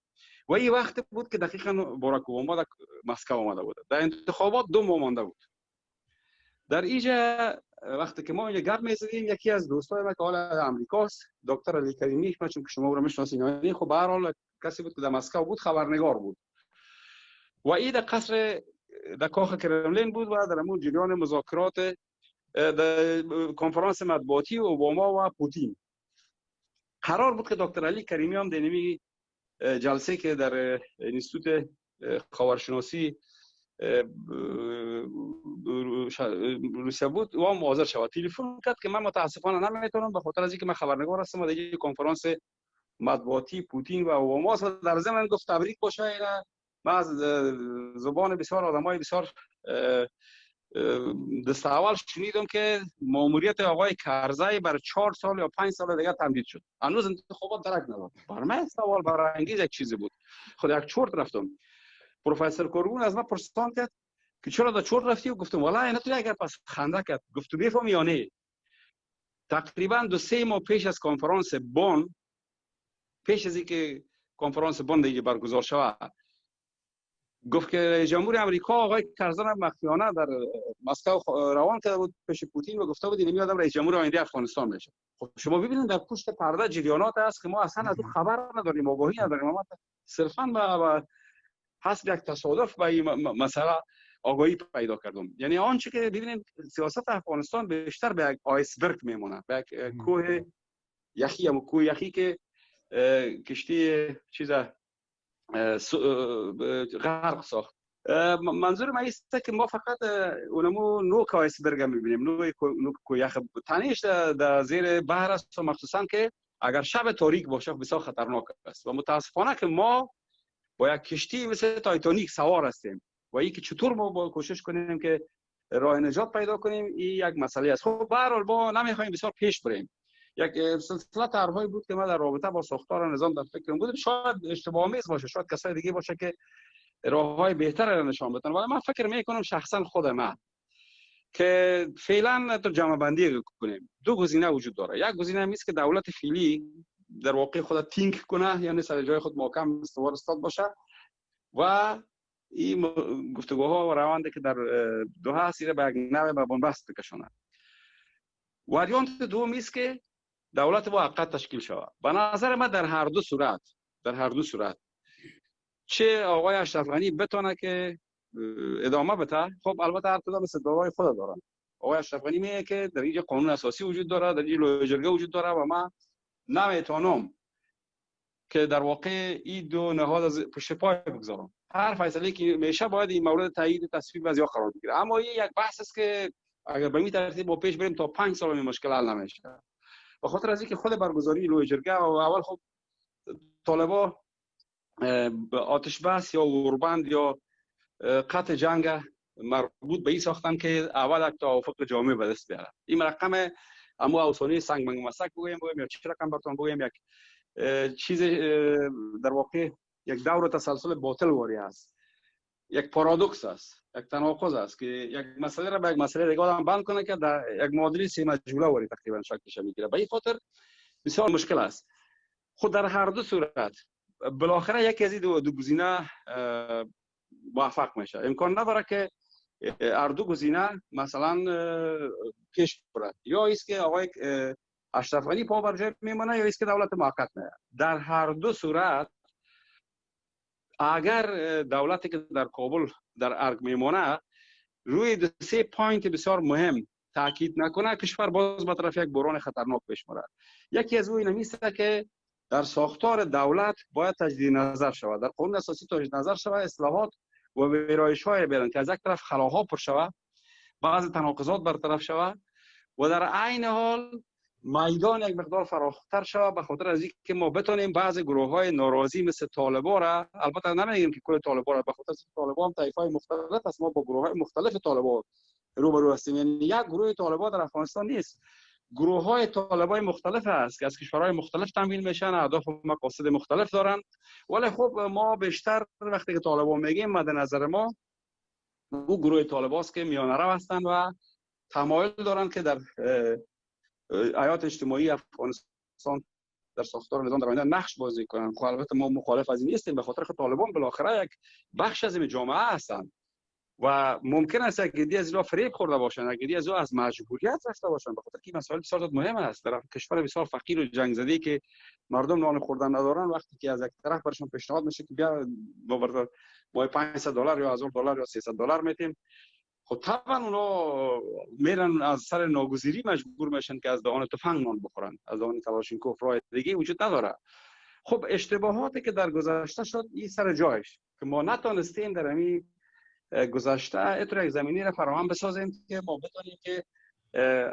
و این وقت بود که دقیقاً باراک اوباما در مسکو آمده بود. در انتخابات 2 ماه مانده بود. در اینجا وقتی که ما اینجا گپ می‌زدیم یکی از دوستای ما که حالا امریکاست، دکتر علی کریمی، من چون که شما رو می‌شناسید، خب به هر حال کسی بود که در مسکو بود، خبرنگار بود. و این در قصر در کاخ کرملین بود و در همون جریان مذاکرات در کنفرانس مطبوعاتی اوباما و پوتین قرار بود که دکتر علی کریمی هم در نمی جلسه که در انستیتوت خاورشناسی روسیه بود و هم حاضر شود. تلفن کرد که من متاسفانه نمیتونم به خاطر از اینکه من خبرنگار هستم و دیگه کنفرانس مطبوعاتی پوتین و اوباما است. در ضمن گفت تبریک باشه. اینا من از زبان بسیار آدمای بسیار دست اول شنیدم که ماموریت آقای کرزی بر 4 سال یا 5 سال دیگه تمدید شد. هنوز انتخابات درک نداد. بر من سوال برانگیز یک چیزی بود. خود یک چرت رفتم. پروفسور کورگون از من پرسیدن کرد که چرا دا چرت رفتی؟ و گفتم والا اینا تو اگر پس خنده کرد. گفت تو بفهمی یا نه؟ تقریبا 2-3 ماه پیش از کنفرانس بن، پیش از اینکه کنفرانس بن دیگه برگزار شود، گفت که رئیس جمهور امریکا آقای کرزی مخفیانه در مسکو روان کرده بود پیش پوتین و گفته بود این آدم رئیس جمهور آینده افغانستان میشه. خب شما ببینید در پشت پرده جریانات هست که ما اصلا از اون خبر نداریم، آگاهی نداریم. ما صرفا به حسب یک تصادف به این مسئله آگاهی پیدا کردم. یعنی آنچه که ببینید سیاست افغانستان بیشتر به یک آیسبرگ میمونه، به یک کوه یخی، هم کوه یخی که کشتی چیز غرق ساخت. منظور من است که ما فقط اونمو نوک آیسبرگ میبینیم، نوک کوه یخ تنیش در زیر بحر است و مخصوصا که اگر شب تاریک باشه بسیار خطرناک است و متاسفانه که ما با یک کشتی مثل تایتانیک سوار هستیم و اینکه چطور ما با کوشش کنیم که راه نجات پیدا کنیم این یک مسئله است. خب به هر حال ما نمیخوایم بسیار پیش بریم. یک سلسله طرح‌هایی بود که ما در رابطه با ساختار نظام در فکرم بود. شاید اشتباه آمیز باشه، شاید کسای دیگه باشه که راه‌های بهتری را نشان بدن، ولی من فکر می‌کنم شخصا خود من که فعلا تو جمع بندی کنیم. 2 گزینه وجود داره. یک گزینه است که دولت فعلی در واقع خود تینک کنه، یعنی سر جای خود محکم استوار استاد باشه و این گفتگوها و روانده که در دوحه هست به یک نوع به بنبست بکشونه. واریانت دوم است که دولت موقت تشکیل شود. به نظر من در هر دو صورت چه آقای اشرف غنی بتونه که ادامه بده. خب البته هر کدام استدلالای خود دارن. آقای اشرف غنی میگه که در اینجا قانون اساسی وجود داره، در اینجا لایحه جرگه وجود داره و من نمیتونم که در واقع این دو نهاد از پشت پای بگذارم. هر فیصله که میشه باید این مورد تایید تصویب از یا قرار بگیره. اما این یک بحث است که اگر به این ترتیب با پیش بریم تا 5 سال این مشکل حل نمیشه. به خاطر از اینکه خود برگزاری لایحه جرگه و اول خب طالبا آتش بس یا اوربند یا قطع جنگ مربوط به این ساختن که اول یک توافق جامع به دست بیاره. این رقم اما اوسانی سنگ منگ مسک بگویم یا چه رقم براتون بگویم، یک چیز در واقع یک دور تسلسل باطل واری است، یک پارادوکس است، یک تناقض است که یک مسئله را به یک مسئله دیگه آدم بند کنه که در یک معادله سه مجهوله واری تقریبا شکلش میگیره. به این خاطر بسیار مشکل است. خود در هر دو صورت بالاخره یکی از این دو گزینه موفق میشه. امکان نداره که هر دو گزینه مثلا پیش برد. یا است که آقای اشرف غنی پا بر جای میمونه یا است که دولت موقت میاد. در هر دو صورت اگر دولتی که در کابل در ارگ میمونه روی 2-3 پوینت بسیار مهم تاکید نکنه، کشور باز به طرف یک بحران خطرناک پیش میره. یکی از اون میسته که در ساختار دولت باید تجدید نظر شود، در قانون اساسی تجدید نظر شود، اصلاحات و ویرایش‌های بیان که از یک طرف خلاها پر شود، بعض تناقضات برطرف شود و در عین حال میدان یک مقدار فراختر شود، به خاطر از اینکه ما بتونیم بعض گروه‌های ناراضی مثل طالبا را، البته نمیگیم که کل طالبا را، به خاطر از طالبا هم طایف‌های مختلف است، ما با گروه‌های مختلف طالبا روبرو هستیم. یعنی یک گروه طالبا در افغانستان نیست، گروه‌های طالبای مختلف است که از کشورهای مختلف تمویل میشن، اهداف و مقاصد مختلف دارن. ولی خب ما بیشتر وقتی که طالبا میگیم مد نظر ما او گروه طالباست که میانه رو هستن و تمایل دارن که در حیات اجتماعی افغانستان در ساختار نظام در آینده نقش بازی کنن. خب البته ما مخالف از این نیستیم، به خاطر که طالبان بالاخره یک بخش از این جامعه هستند و ممکن است یک عده از اینا فریب خورده باشن، یک عده از اینا از مجبوریت رفته باشن، به خاطر که مسائل بسیار مهم است در کشور بسیار فقیر و جنگ زده که مردم نان خوردن ندارن. وقتی که از یک طرف برشون پیشنهاد میشه که بیا ما $500 یا $1000 یا $300 میتیم، خب طبعا اونا میرن از سر ناگزیری مجبور میشن که از دهان تفنگ نان بخورن، از دهان کلاشینکوف راه دیگه وجود نداره. خب اشتباهاتی که در گذشته شد این سر جایش که ما نتونستیم در همین گذشته اینطور یک زمینی را فراهم بسازیم که ما بتونیم که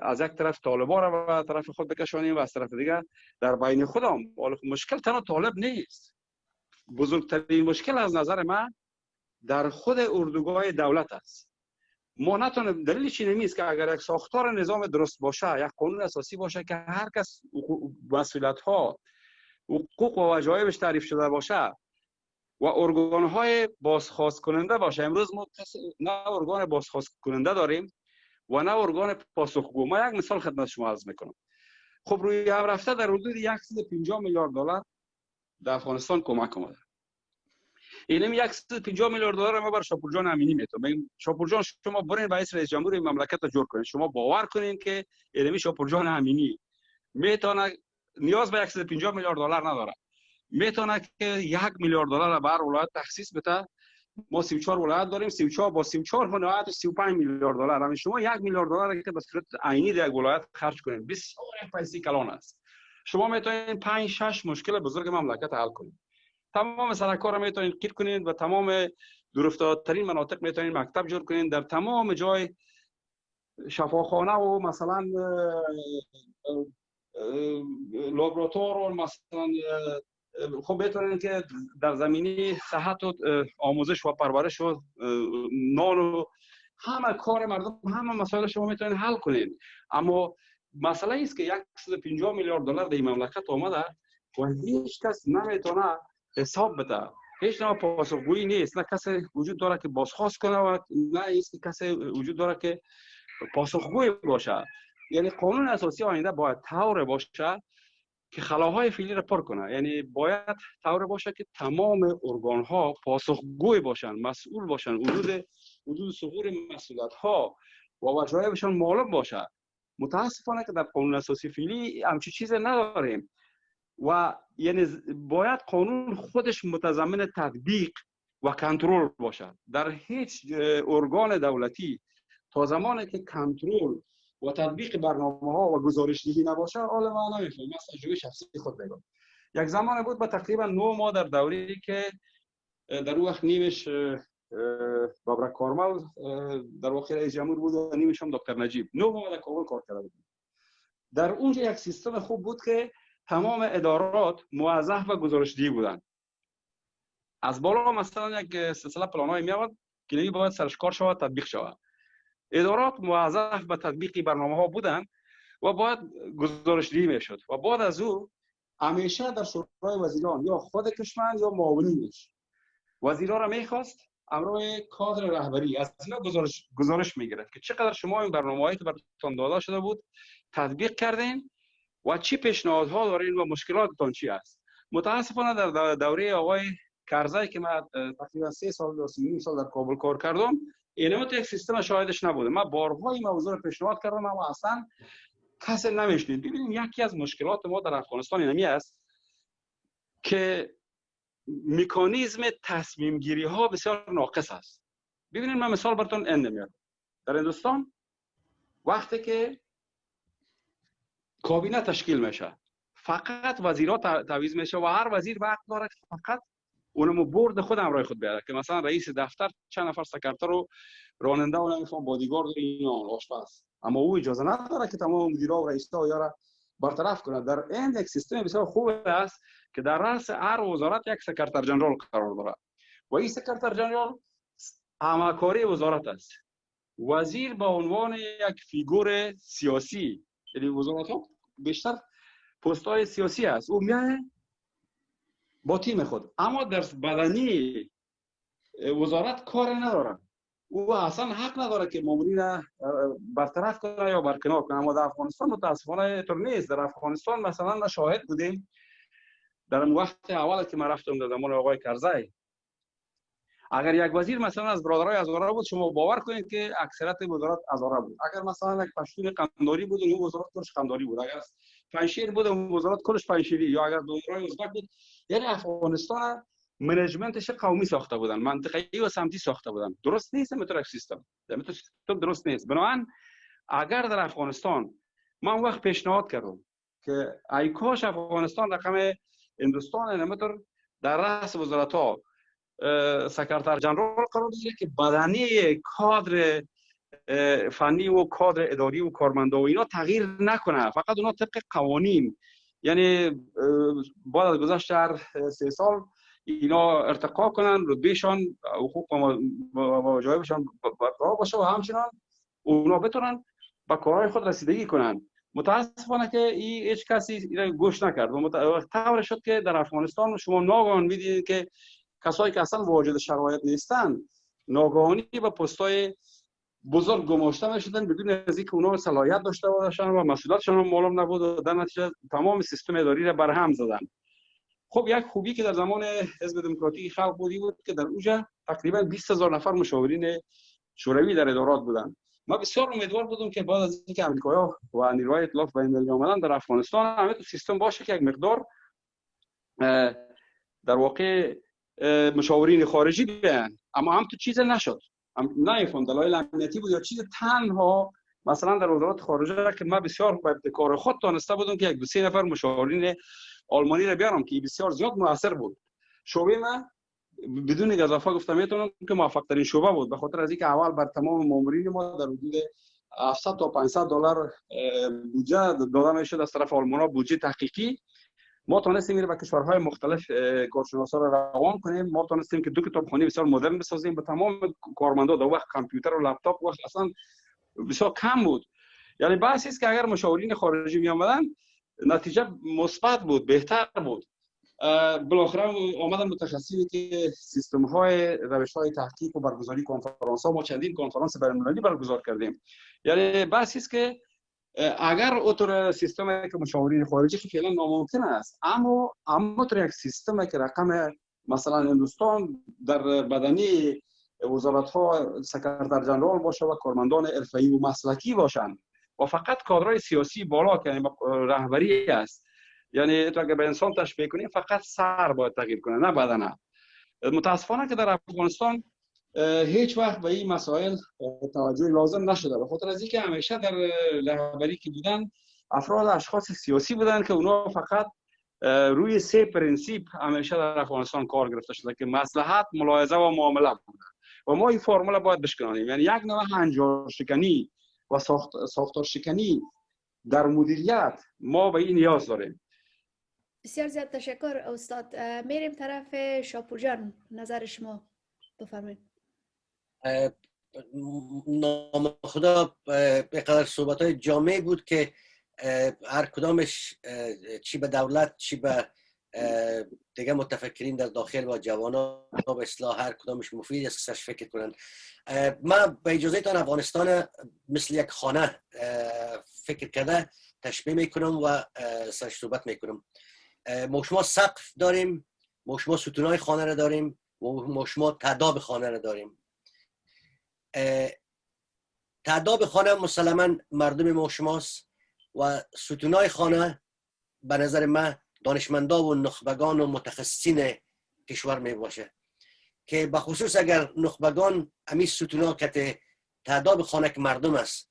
از یک طرف طالبان را به طرف خود بکشانیم و از طرف دیگر در بین خودم. مشکل تنها طالب نیست. بزرگترین مشکل از نظر من در خود اردوگاه دولت است. ما نتونیم، دلیلش این نیست که اگر یک ساختار نظام درست باشه، یک قانون اساسی باشه که هر کس مسئولیت ها، حقوق و وجایبش تعریف شده باشه و ارگان های بازخواست کننده باشه. امروز ما نه ارگان بازخواست کننده داریم و نه ارگان پاسخگو. ما یک مثال خدمت شما عرض میکنم. خب روی هم رفته در حدود 150 میلیارد دلار در افغانستان کمک اومده. اینم 150 میلیارد دلار ما بر شاپور جان امینی میتونم بگیم شاپور جان شما برین رئیس جمهور مملکت رو جور کنین. شما باور کنین که اینم شاپور جان امینی میتونه، نیاز به 150 میلیارد دلار نداره، میتونه که 1 میلیارد دلار بر ولایت تخصیص بده. ما 34 ولایت داریم، 34 با 34 ولایت 35 میلیارد دلار. همین شما 1 میلیارد دلار که به صورت عینی در یک ولایت خرج کنین بسیار پیسه کلان است. شما میتونین 5 6 مشکل بزرگ مملکت حل کنین. تمام سرکار را میتونین کیر کنین و تمام دورافتادترین مناطق میتونین مکتب جور کنین. در تمام جای شفاخانه و مثلا لابراتوار و مثلا خب بهترین که در زمینه صحت و آموزش و پرورش و نان و همه کار مردم، همه مسائل شما میتونین حل کنین. اما مسئله است که 150 میلیارد دلار در این مملکت آمده و هیچ کس نمیتونه حساب بده. هیچ نوع پاسخگویی نیست. نه کسی وجود داره که بازخواست کنه و نه است که کسی وجود داره که پاسخگوی باشه. یعنی قانون اساسی آینده باید طور باشه که خلاهای فعلی را پر کنه. یعنی باید طور باشه که تمام ارگان ها پاسخگوی باشن، مسئول باشن، حدود ظهور مسئولیت ها و وجایبشان معلوم باشه. متاسفانه که در قانون اساسی فعلی همچین چیزی نداریم و یعنی باید قانون خودش متضمن تطبیق و کنترل باشه. در هیچ ارگان دولتی تا زمانی که کنترل و تطبیق برنامه ها و گزارشدهی نباشه، حالا ما نمیفهمیم. مثلا جوی شخصی خود بگم، یک زمان بود با تقریبا 9 ماه در دوری که در اون وقت نیمش بابرک کارمل در واقع رئیس جمهور بود و نیمش هم دکتر نجیب، 9 ماه در کابل کار کرده بود. در اونجا یک سیستم خوب بود که تمام ادارات موظف و گزارشدهی بودند. از بالا مثلا یک سلسله پلان‌های میاد که نمی باید سرش کار شود، تطبیق شود. ادارات موظف به تطبیق برنامه‌ها بودند و باید گزارشدهی میشد و بعد از او همیشه در شورای وزیران یا خود کشمن یا معاونینش وزیرا را میخواست امروی کادر رهبری از اینا گزارش میگرفت که چقدر شما این برنامه‌هایی که براتون داده شده بود تطبیق کردین و چی پیشنهادها دارین و مشکلاتتون چی است. متاسفانه در دوره آقای کرزی که من تقریبا 3 سال یا 3 سال در کابل کار کردم، اینم تو یک سیستم شاهدش نبوده. من بارها این موضوع پیشنهاد کردم اما اصلا کسی نمیشنید. ببینید یکی از مشکلات ما در افغانستان اینمی است که مکانیزم تصمیم گیری ها بسیار ناقص است. ببینید من مثال براتون میارم. در هندوستان وقتی که کابینه تشکیل میشه فقط وزیرا تعویض میشه و هر وزیر وقت داره فقط اونمو برد خود همراه خود بیاره که مثلا رئیس دفتر چند نفر سکرتر و راننده و نمیفهم بادیگارد و اینا آشپز، اما او اجازه نداره که تمام مدیرا و رئیسا یا را برطرف کنه. در این یک سیستم بسیار خوب است که در رأس هر وزارت یک سکرتر جنرال قرار داره و این سکرتر جنرال همکاری وزارت است. وزیر به عنوان یک فیگور سیاسی، یعنی وزارت ها بیشتر پست های سیاسی است، او میاد با تیم خود، اما در بدنی وزارت کار نداره. او اصلا حق نداره که مامورین برطرف کنه یا برکنار کنه. اما در افغانستان متاسفانه اینطور نیست. در افغانستان مثلا ما شاهد بودیم در وقت اول که من رفتم در زمان آقای کرزی، اگر یک وزیر مثلا از برادرای هزاره بود شما باور کنید که اکثریت وزارت هزاره بود. اگر مثلا یک پشتون قنداری بود اون وزارت کلش قنداری بود، اگر پنشیر بود اون وزارت کلش پنشیری، یا اگر دورای ازبک بود. یعنی افغانستان منیجمنتش قومی ساخته بودن، منطقه‌ای و سمتی ساخته بودن. درست نیست متر سیستم، درست نیست. بنابراین اگر در افغانستان من وقت پیشنهاد کردم که ای کاش افغانستان رقم هندوستان نمیتر در رأس وزارت ها سکرتر جنرال قرار بگیره که بدنه کادر فنی و کادر اداری و کارمندا و اینا تغییر نکنه، فقط اونا طبق قوانین، یعنی بعد از گذشت 3 سال اینا ارتقا کنن، رتبهشان، حقوق و جایگاهشان برقرار باشه و همچنان اونا بتونن به کارهای خود رسیدگی کنن. متاسفانه که هیچ کسی اینا گوش نکرد و طور شد که در افغانستان شما ناگهان می‌دیدید که کسایی که اصلا واجد شرایط نیستن ناگهانی به پست‌های بزرگ گماشته می‌شدن بدون از اینکه اونا صلاحیت داشته باشن و مسئولیتشون معلوم نبود و در نتیجه تمام سیستم اداری را برهم زدن. خب یک خوبی که در زمان حزب دموکراتیک خلق بود که در اونجا تقریبا 20000 نفر مشاورین شوروی در ادارات بودن. ما بسیار امیدوار بودم که بعد از اینکه امریکایی‌ها و نیروهای ائتلاف بین‌المللی آمدن در افغانستان همه تو سیستم باشه که یک مقدار در واقع مشاورین خارجی بیان، اما هم تو چیز نشد. نمی‌فهم دلایل امنیتی بود یا چیز. تنها مثلا در وزارت خارجه که من بسیار با ابتکار خود تانسته بودم که 1-2-3 نفر مشاورین آلمانی را بیارم که بسیار زیاد موثر بود. شعبه من بدون گزافه گفتم میتونم که موفق ترین شعبه بود، به خاطر از اینکه اول بر تمام مامورین ما در حدود 700 تا 500 دلار بودجه داده میشد از طرف آلمان‌ها، بودجه تحقیقی. ما تونستیم میره به کشورهای مختلف کارشناسا را روان کنیم. ما تونستیم که 2 کتابخانه بسیار مدرن بسازیم به تمام کارمندا. در وقت کامپیوتر و لپتاپ وقت اصلا بسیار کم بود. یعنی بحثی است که اگر مشاورین خارجی می آمدن نتیجه مثبت بود، بهتر بود. بالاخره آمدن متخصصی که سیستم های روش های تحقیق و برگزاری کنفرانس ها، ما چندین کنفرانس بین‌المللی برگزار کردیم. یعنی بحثی است که اگر اوتور سیستمی که مشاورین خارجی فعلا ناممکن است، اما تو یک سیستمی که رقم مثلا هندوستان در بدنی وزارت ها سکرتر جنرال باشه و کارمندان حرفه‌ای و مسلکی باشند و فقط کادرهای سیاسی بالا که رهبری است، یعنی تو اگه به انسان تشبیه کنیم فقط سر باید تغییر کنه نه بدنه. متاسفانه که در افغانستان هیچ وقت به این مسائل توجه لازم نشده، به خاطر از اینکه همیشه در رهبری که بودن افراد اشخاص سیاسی بودن که اونا فقط روی 3 پرینسیپ همیشه در افغانستان کار گرفته شده که مصلحت، ملاحظه و معامله بود و ما این فرمول باید بشکنیم. یعنی یک نوع هنجار شکنی و ساختار شکنی در مدیریت ما به این نیاز داریم. بسیار زیاد تشکر استاد. میریم طرف شاپور جان، نظر شما بفرمایید. نام خدا بقدر صحبت‌های جامع بود که هر کدامش چی به دولت چی به دیگه متفکرین در داخل و جوانان به اصلاح هر کدامش مفید است سرش فکر کنن. من به اجازه تان افغانستان مثل یک خانه فکر کرده تشبیه میکنم و سرش صحبت میکنم. ما شما سقف داریم، ما شما ستونهای خانه را داریم و ما شما تعداب خانه را داریم. تعداب خانه مسلما مردم ما شماست و ستونهای خانه به نظر من دانشمندا و نخبگان و متخصصین کشور می باشه که بخصوص اگر نخبگان امی ستونا که تعداد خانه که مردم است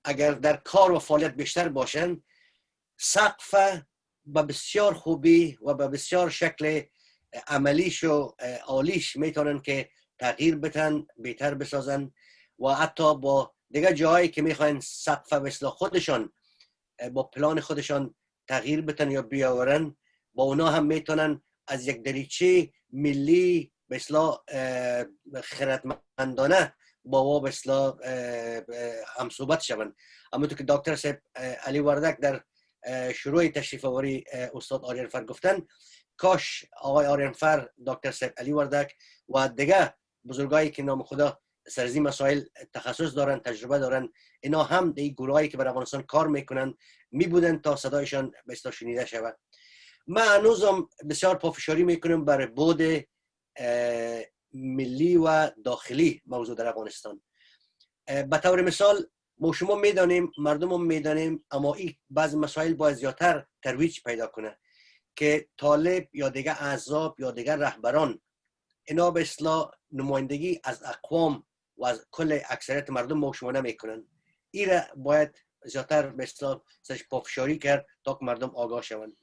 اگر در کار و فعالیت بیشتر باشن، سقف با بسیار خوبی و با بسیار شکل عملیش و عالیش میتونن که تغییر بتن، بهتر بسازن و حتی با دیگه جایی که میخواین سقف مثل خودشان با پلان خودشان تغییر بتن یا بیاورن، با اونا هم میتونن از یک دریچه ملی به اصطلاح خردمندانه با به اصطلاح همصحبت شوند. اما تو که دکتر صاحب علی وردک در شروع تشریف آوری استاد آریانفر گفتن، کاش آقای آریانفر، دکتر صاحب علی وردک و دیگه بزرگایی که نام خدا سرزی مسائل تخصص دارن، تجربه دارن، اینا هم این گروهایی که بر افغانستان کار میکنن می بودن تا صدایشان به اصطلاح شنیده شود. من هنوزم بسیار پافشاری میکنم برای بود ملی و داخلی موضوع در افغانستان. به طور مثال ما شما میدانیم، مردم هم میدانیم، اما این بعض مسائل باید زیادتر ترویج پیدا کنه که طالب یا دیگه احزاب یا دیگه رهبران اینا به اصطلاح نمایندگی از اقوام و از کل اکثریت مردم ما شما نمیکنن. این را باید زیادتر به اصطلاح سرش پافشاری کرد تا که مردم آگاه شوند.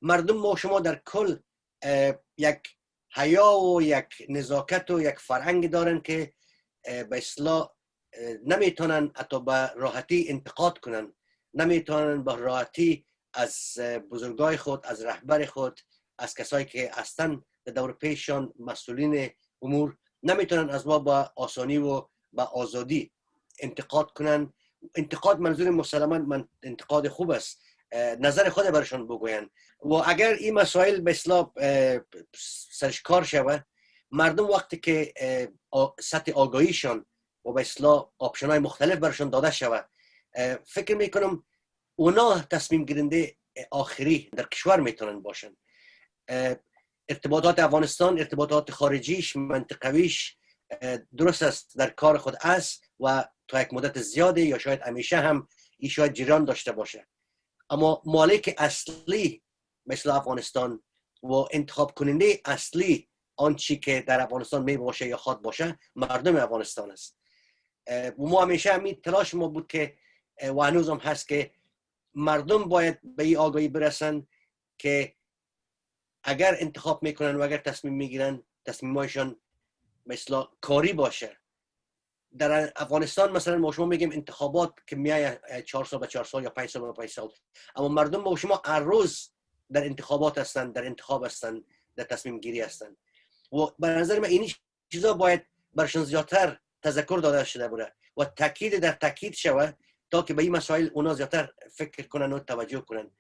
مردم ما شما در کل یک حیا و یک نزاکت و یک فرهنگ دارن که به اصطلاح نمیتونن حتی به راحتی انتقاد کنن، نمیتونن به راحتی از بزرگای خود، از رهبر خود، از کسایی که هستن در دور پیششان مسئولین امور، نمیتونن از ما با آسانی و با آزادی انتقاد کنن. انتقاد منظور مسلما من انتقاد خوب است، نظر خود برشان بگوین. و اگر این مسائل به اصطلاح سرش کار شود، مردم وقتی که سطح آگاهیشان و به اصطلاح آپشن‌های مختلف برشان داده شود، فکر میکنم اونا تصمیم گیرنده آخری در کشور میتونن باشن. ارتباطات افغانستان، ارتباطات خارجیش، منطقویش درست است، در کار خود است و تا یک مدت زیاده یا شاید همیشه هم این شاید جریان داشته باشه. اما مالک اصلی مثل افغانستان و انتخاب کننده اصلی آنچه که در افغانستان می باشه یا خواد باشه مردم افغانستان است. و ما همیشه همین تلاش ما بود که و هنوز هم هست که مردم باید به این آگاهی برسن که اگر انتخاب میکنن و اگر تصمیم میگیرن، تصمیمایشان مثلا کاری باشه. در افغانستان مثلا ما شما میگیم انتخابات که میایه 4 سال به 4 سال یا 5 سال به 5 سال، اما مردم ما شما هر روز در انتخابات هستند، در انتخاب هستند، در تصمیم گیری هستند. و به نظر من این چیزا باید برشان زیادتر تذکر داده شده بوده و تاکید در تاکید شود تا که به این مسائل اونا زیادتر فکر کنن و توجه کنن.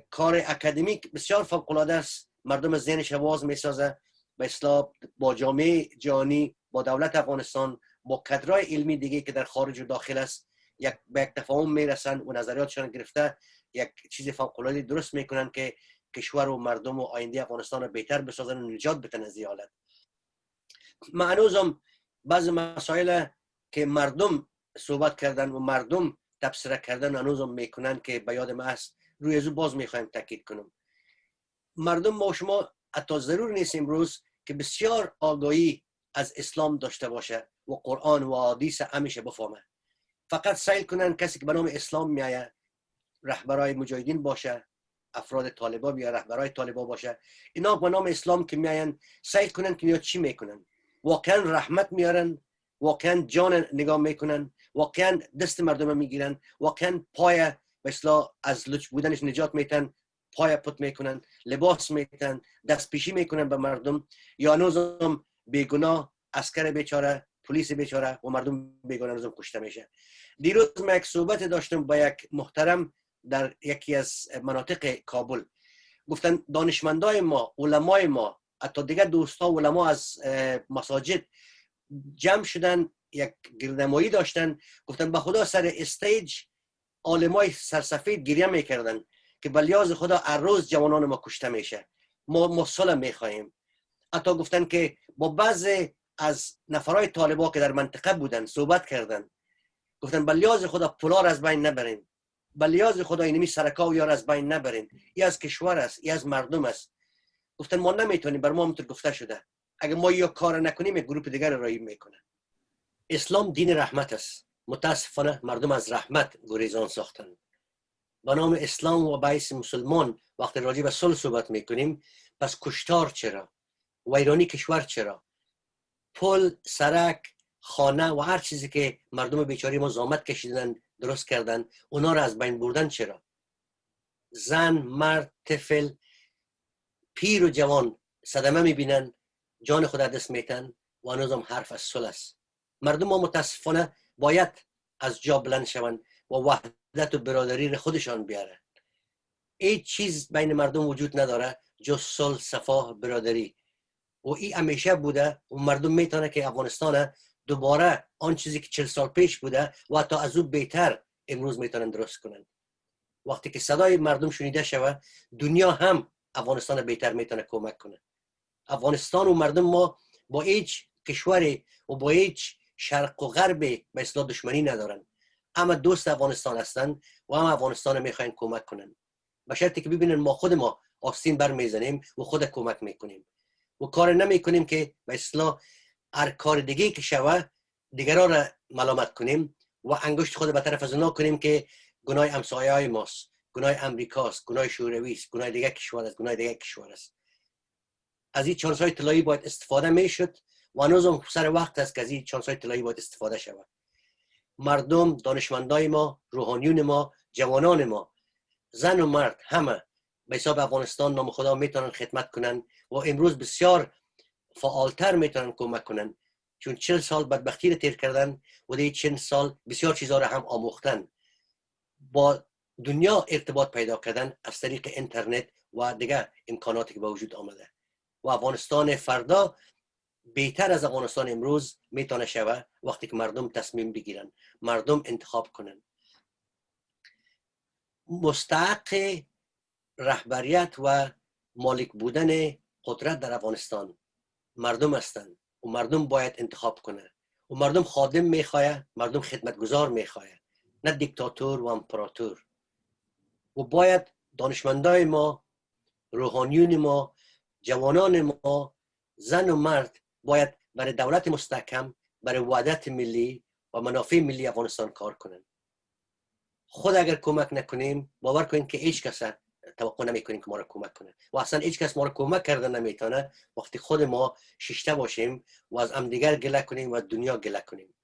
کار اکادمیک بسیار فوق العاده است، مردم ذهنش باز میسازه به اصطلاح با جامعه جهانی، با دولت افغانستان، با کادرهای علمی دیگه که در خارج و داخل است، به یک تفاهم میرسن و نظریاتشان گرفته یک چیز فوق العاده درست میکنن که کشور و مردم و آینده افغانستان رو بهتر بسازن و نجات بدن از این حالت. من هنوزم بعض مسائل که مردم صحبت کردن و مردم تبصره کردن هنوزم میکنن که به یاد ما است، روی ازو باز میخوایم تاکید کنم. مردم ما شما حتی ضرور نیست امروز که بسیار آگاهی از اسلام داشته باشه و قرآن و حدیث همیشه بفهمه. فقط سعی کنن کسی که به نام اسلام میایه رهبرای مجاهدین باشه، افراد طالبان یا رهبرای طالبان باشه، اینا به نام اسلام که میاین سعی کنن که اینا چی میکنن؟ واقعا رحمت میارن، واقعا جان نگاه میکنن، واقعا دست مردم میگیرن، واقعا پای به اصطلاح از لچ بودنش نجات میتن، پای پت میکنن، لباس میتن، دست پیشی میکنن به مردم، یا هنوزم بیگناه عسکر بیچاره، پلیس بیچاره و مردم بیگناه هنوزم کشته میشه. دیروز من یک صحبت داشتم با یک محترم در یکی از مناطق کابل. گفتن دانشمندای ما، علمای ما، حتی دیگه دوستا علما از مساجد جمع شدن، یک گردنمایی داشتن، گفتن به خدا سر استیج عالمای سرسفید گریه میکردن که بلیاز خدا هر روز جوانان ما کشته میشه، ما صلح میخواهیم. حتی گفتن که با بعضی از نفرای طالبان که در منطقه بودن صحبت کردن، گفتن بلیاز خدا پولار از بین نبرین، بلیاز خدا اینمی سرکا و یار از بین نبرین، ای از کشور است، ای از مردم است. گفتن ما نمیتونیم، بر ما همونطور گفته شده اگه ما یا کار نکنیم یک گروپ دیگر رایی میکنه. اسلام دین رحمت است، متاسفانه مردم از رحمت گریزان ساختن. به نام اسلام و باعث مسلمان وقتی راجع به صلح صحبت میکنیم، پس کشتار چرا؟ ویرانی کشور چرا؟ پل، سرک، خانه و هر چیزی که مردم بیچاره ما زحمت کشیدن درست کردن، اونا را از بین بردن چرا؟ زن، مرد، طفل، پیر و جوان صدمه میبینن، جان خود دست میتن و هنوزم حرف از صلح است. مردم ما متاسفانه باید از جا بلند شوند و وحدت و برادری را خودشان بیاره. هیچ چیز بین مردم وجود نداره جز صلح، صفا، برادری و این همیشه بوده و مردم میتونه که افغانستان دوباره آن چیزی که 40 سال پیش بوده و حتی از اون بهتر امروز میتونن درست کنن. وقتی که صدای مردم شنیده شود، دنیا هم افغانستان بهتر میتونه کمک کنه. افغانستان و مردم ما با هیچ کشوری و با هیچ شرق و غرب به اصطلاح دشمنی ندارن، اما دوست افغانستان هستن و هم افغانستان میخواین کمک کنن، به شرطی که ببینن ما خود ما آستین بر میزنیم و خود کمک میکنیم و کار نمیکنیم که به اصطلاح هر کار دیگه که شوه دیگران را ملامت کنیم و انگشت خود به طرف از اونا کنیم که گناه همسایه‌های ماست، گناه امریکاست، گناه شوروی است، گناه دیگه کشور است، گناه دیگه کشور است. از این چانس های طلایی باید استفاده میشد و هنوزم سر وقت است که از این چانس های طلایی باید استفاده شود. مردم، دانشمندای ما، روحانیون ما، جوانان ما، زن و مرد، همه به حساب افغانستان نام خدا میتونن خدمت کنن و امروز بسیار فعالتر میتونن کمک کنن، چون 40 سال بدبختی رو تیر کردن و دیگه 40 سال بسیار چیزا رو هم آموختن. با دنیا ارتباط پیدا کردن از طریق اینترنت و دیگه امکاناتی که به وجود آمده و افغانستان فردا بهتر از افغانستان امروز میتونه شوه وقتی که مردم تصمیم بگیرن، مردم انتخاب کنن. مستحق رهبریت و مالک بودن قدرت در افغانستان مردم هستند و مردم باید انتخاب کنه و مردم خادم میخواه، مردم خدمتگزار میخواه، نه دیکتاتور و امپراتور. و باید دانشمندای ما، روحانیون ما، جوانان ما، زن و مرد باید برای دولت مستحکم، برای وحدت ملی و منافع ملی افغانستان کار کنن. خود اگر کمک نکنیم باور کنید که هیچ کس توقع نمیکنیم که ما را کمک کنه و اصلا هیچ کس ما را کمک کردن نمیتونه وقتی خود ما شیشته باشیم و از همدیگر گله کنیم و دنیا گله کنیم.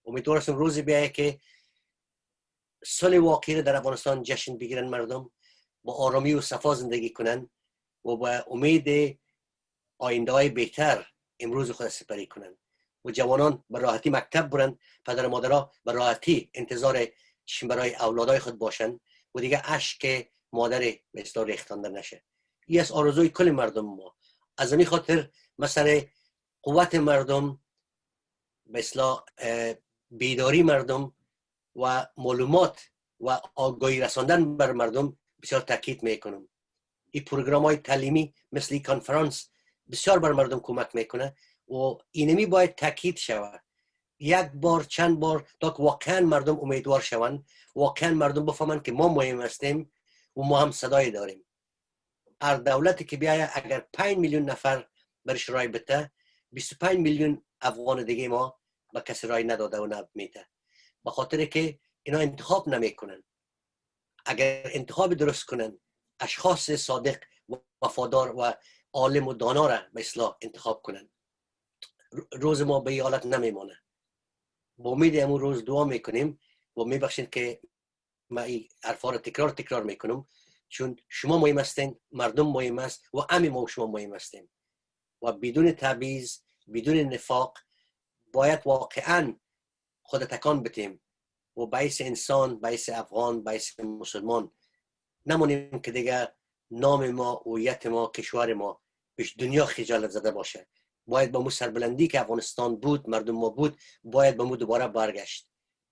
امیدوارم روزی بیاید که صلح واقعی در افغانستان جشن بگیرن، مردم با آرامی و صفا زندگی کنن و با امید آینده های بهتر امروز خود سپری کنن و جوانان به راحتی مکتب برن، پدر و مادرها به راحتی انتظار برای اولادای خود باشن و دیگه اشک مادر به اصطلاح ریختانده نشه. این از آرزوی کل مردم ما. از همین خاطر مثلا قوت مردم، به اصطلاح بیداری مردم و معلومات و آگاهی رساندن بر مردم بسیار تاکید میکنم. این پروگرام های تعلیمی مثل این کنفرانس بسیار بر مردم کمک میکنه و اینمی باید تاکید شود یک بار چند بار تا که واقعا مردم امیدوار شوند، واقعا مردم بفهمند که ما مهم هستیم و ما هم صدای داریم. هر دولتی که بیاید اگر 5 میلیون نفر برش رای بده، 25 میلیون افغان دیگه ما به کسی رای نداده و نمیده، به خاطر که اینا انتخاب نمیکنن. اگر انتخاب درست کنن، اشخاص صادق و وفادار و عالم و دانا را به اصلاح انتخاب کنن، روز ما به این حالت نمیمانه. با امید امون روز دعا میکنیم و میبخشید که ما این حرفا را تکرار میکنم، چون شما مهم هستین، مردم مهم است و همین ما و شما مهم هستیم و بدون تبعیض، بدون نفاق باید واقعا خود تکان بتیم و باعث انسان، باعث افغان، باعث مسلمان نمونیم که دیگه نام ما، هویت ما، کشور ما بهش دنیا خجالت زده باشه. باید به مو سربلندی که افغانستان بود، مردم ما بود، باید به مو دوباره برگشت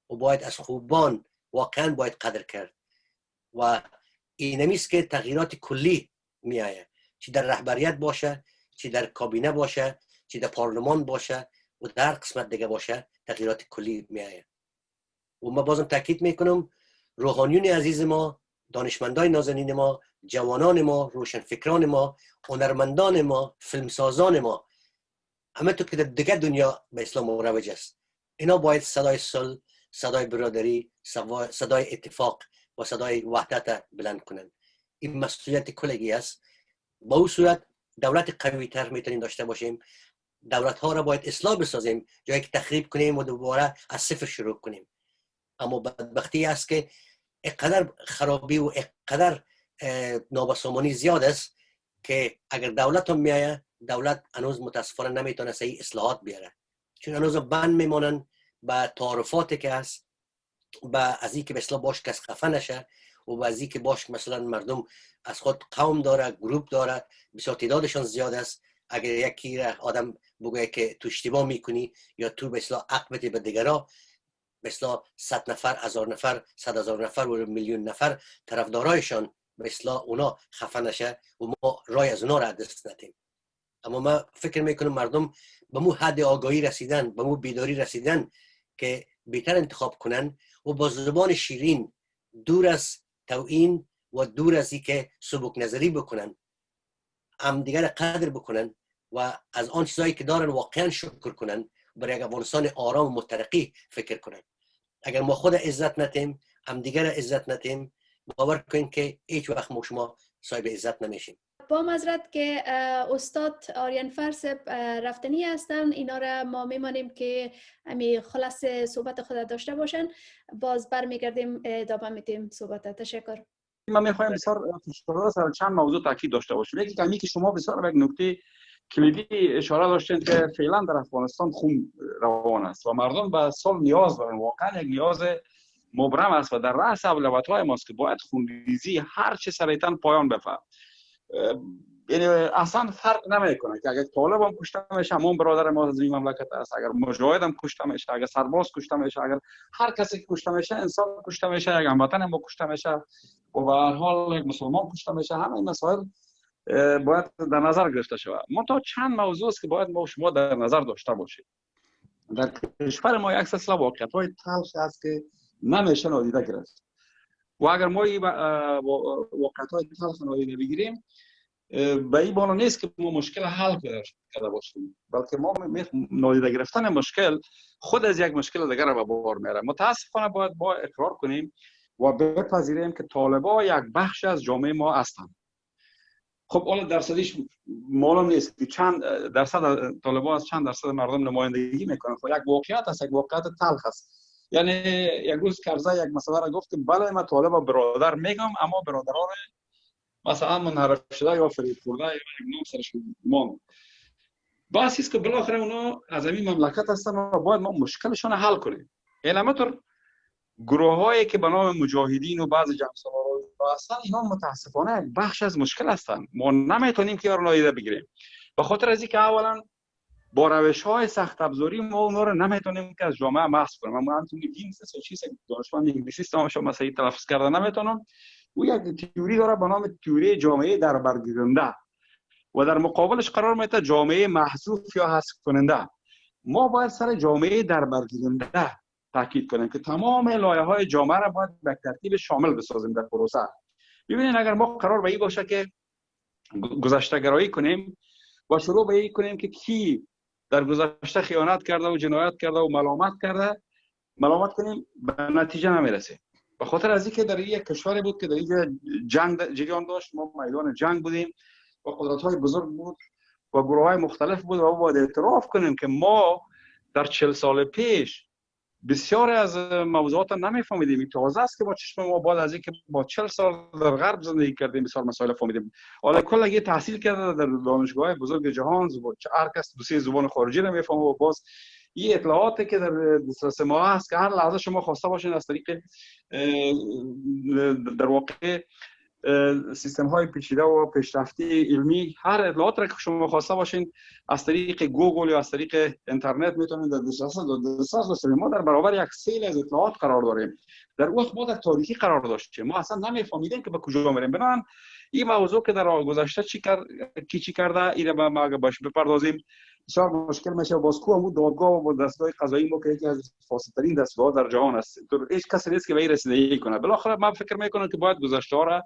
و باید از خوبان واقعا باید قدر کرد و اینمیست که تغییرات کلی میآید، چی در رهبریت باشه، چی در کابینه باشه، چی در پارلمان باشه و در قسمت دیگه باشه، تغییرات کلی میآید. و ما بازم تاکید میکنم روحانیون عزیز ما، دانشمندان نازنین ما، جوانان ما، روشنفکران ما، هنرمندان ما، فیلمسازان ما، همه تو که در دیگه دنیا به اسلام مروج است، اینا باید صدای صلح، صدای برادری، صدای اتفاق و صدای وحدت بلند کنن. این مسئولیت کلگی است. با اون صورت دولت قوی تر میتونیم داشته باشیم. دولت ها را باید اصلاح بسازیم، جایی که تخریب کنیم و دوباره از صفر شروع کنیم. اما بدبختی است که اینقدر خرابی و اینقدر نابسامانی زیاد است که اگر دولت هم میایه، دولت هنوز متاسفانه نمیتونه صحیح اصلاحات بیاره، چون هنوز بند میمونن به تعارفاتی که هست، به از این که به اصلاح باش کس خفه نشه و به از این که باش مثلا مردم از خود قوم داره، گروپ داره، بسیار تعدادشان زیاد است. اگر یکی آدم بگه که تو اشتباه میکنی یا تو به اصلاح حق بدی به دیگران، به اصلاح 100 نفر، 1000 نفر، 100,000 نفر و میلیون نفر طرفدارایشان به اصلاح اونا خفه نشه و ما رای از اونا را دست ندیم. اما ما فکر میکنم مردم به مو حد آگاهی رسیدن، به مو بیداری رسیدن که بهتر انتخاب کنن و با زبان شیرین، دور از توهین و دور از اینکه سبک نظری بکنن، هم دیگر قدر بکنن و از آن چیزایی که دارن واقعا شکر کنن، برای افغانستان آرام و مترقی فکر کنن. اگر ما خود عزت ندیم، هم دیگر عزت ندیم، باور کنید که هیچ وقت ما شما صاحب عزت نمیشیم. با معذرت که استاد آریانفر صاحب رفتنی هستن، اینا را ما میمانیم که امی خلاص صحبت خود داشته باشن، باز برمیگردیم ادامه میدیم صحبت. تشکر. ما میخوایم بسیار سر چند موضوع تاکید داشته باشیم. یکی کمی که شما بسیار به یک نکته کلیدی اشاره داشتین که فعلا در افغانستان خون روان است و مردم به سال نیاز دارن، واقعا یک نیاز مبرم است و در رأس اولویت‌های ماست که باید خونریزی هر چه سریعتاً پایان بفته. یعنی اصلا فرق نمیکنه که اگر طالب هم کشته میشه همون برادر ما از این مملکت است، اگر مجاهد هم کشته میشه، اگر سرباز کشته میشه، اگر هر کسی که کشته میشه انسان کشته میشه، یک هموطن هم کشته میشه و به هر حال یک مسلمان کشته میشه، همه این مسائل باید در نظر گرفته شود. ما تا چند موضوع است که باید ما شما در نظر داشته باشیم. در کشور ما یک سلسله واقعیت‌های تلخ است که نمیشه نادیده گرفت و اگر ما این واقعیت‌های تلخ نادیده بگیریم به این بالا نیست که ما مشکل حل کرده باشیم، بلکه ما نادیده گرفتن مشکل خود از یک مشکل دیگر را به بار میاره. متاسفانه باید با اقرار کنیم و بپذیریم که طالبان یک بخش از جامعه ما هستند. خب اون درصدیش معلوم نیست که چند درصد طالبان از چند درصد مردم نمایندگی میکنن. خب یک واقعیت است، یک واقعیت تلخ است. یعنی یک روز کرزی یک مسئله را گفت که بله من طالب برادر میگم، اما برادران مثلا منحرف شده یا فریب خورده یا نام سرش ماند. بس است که بالاخره اونا از این مملکت هستن و باید ما مشکلشون حل کنیم. اینطور گروهایی که به نام مجاهدین و بعضی جمع‌سالاران هستن، اینا متاسفانه یک بخش از مشکل هستن. ما نمیتونیم که اینا نادیده بگیریم، به خاطر از اینکه اولا با روش‌های سخت ابزاری ما اونا رو نمیتونیم که از جامعه محو کنیم. ما همونطوری گینس و چیز دانشمند انگلیسی نامش رو صحیح تلفظ کرده نمیتونم. او یک تئوری داره به نام تئوری جامعه در برگیرنده و در مقابلش قرار میده جامعه محذوف یا حذف کننده. ما باید سر جامعه در برگیرنده تاکید کنیم که تمام لایه‌های جامعه را باید به ترتیب شامل بسازیم در پروسه. ببینید اگر ما قرار به این باشه که گذشته‌گرایی کنیم و شروع به این کنیم که کی در گذشته خیانت کرده و جنایت کرده و ملامت کنیم، به نتیجه نمیرسیم. به خاطر از اینکه در یک کشوری بود که در اینجا جنگ جریان داشت، ما میدان جنگ بودیم و قدرت‌های بزرگ بود و گروه‌های مختلف بود و باید اعتراف کنیم که ما در 40 سال پیش بسیار از موضوعات نمیفهمیدیم. تازه است که با چشم ما بعد از اینکه با 40 سال در غرب زندگی کردیم بسیار مسائل فهمیدیم. حالا کلا یه تحصیل کرده در دانشگاه‌های بزرگ جهان، هر کس دو سه زبان خارجی نمیفهمه و باز این اطلاعاتی که در دسترس ما هست که هر لحظه شما خواسته باشین از طریق در واقع سیستم های پیچیده و پیشرفته علمی، هر اطلاعات را که شما خواسته باشین از طریق گوگل یا از طریق اینترنت میتونید در دسترس داشتیم. ما در برابر یک سیل از اطلاعات قرار داریم. در وقت ما در تاریکی قرار داشتیم، ما اصلا نمیفهمیدیم که به کجا میریم. بنابراین این موضوع که در گذشته چی کرده این ما اگه باش بپردازیم بسیار مشکل میشه. باز کو هم دادگاه و دستگاه قضایی ما که یکی از فاسدترین دستگاه در جهان است، تو هیچ کسی نیست که به این رسیدگی کنه. بالاخره من فکر میکنم که باید گذشته ها را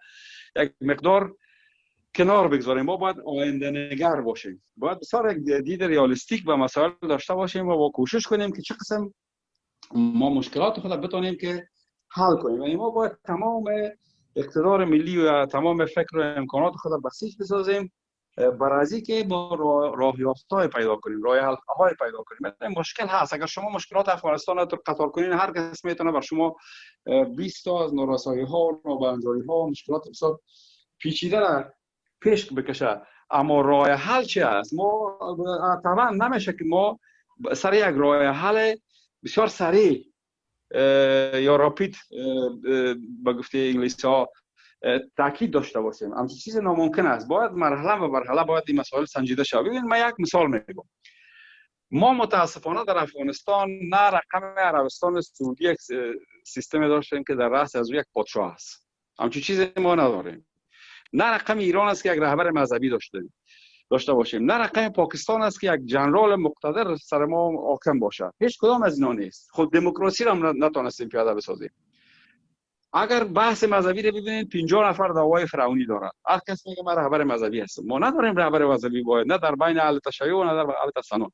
یک مقدار کنار بگذاریم. ما باید آینده نگر باشیم، باید بسیار یک دید ریالیستیک به مسائل داشته باشیم و کوشش کنیم که چه قسم ما مشکلات خود بتونیم که حل کنیم. یعنی ما باید تمام اقتدار ملی و تمام فکر و امکانات خود بسیج بسازیم برای که با راهیافت‌های پیدا کنیم، راه حل‌های پیدا کنیم. این مشکل هست. اگر شما مشکلات افغانستان رو قطار کنین، هر کس میتونه بر شما 20 تا از نارسایی‌ها، نابرابری‌ها، مشکلات بسیار پیچیده را پیش بکشه. اما راه حل چی است؟ ما طبعا نمیشه که ما سر یک راه حل بسیار سریع یا راپید به گفته انگلیسی‌ها تاکید داشته باشیم. همین چیز ناممکن است. باید مرحله به مرحله باید این مسائل سنجیده شود. ببینید من یک مثال میگم. ما متاسفانه در افغانستان نه رقم عربستان سعودی یک سیستم داشتیم که در رأس از یک پادشاه است. همین چیزی ما نداریم. نه رقم ایران است که یک رهبر مذهبی داشته باشیم. نه رقم پاکستان است که یک جنرال مقتدر سر ما حاکم باشه. هیچ کدام از اینا نیست. خود دموکراسی را هم نتونستیم پیاده بسازیم. اگر بحث مذهبی رو ببینید 50 نفر دعوای فرعونی دارن. هر کس میگه من رهبر مذهبی هستم. ما نداریم رهبر مذهبی باید، نه در بین اهل تشیع و نه در اهل تسنن.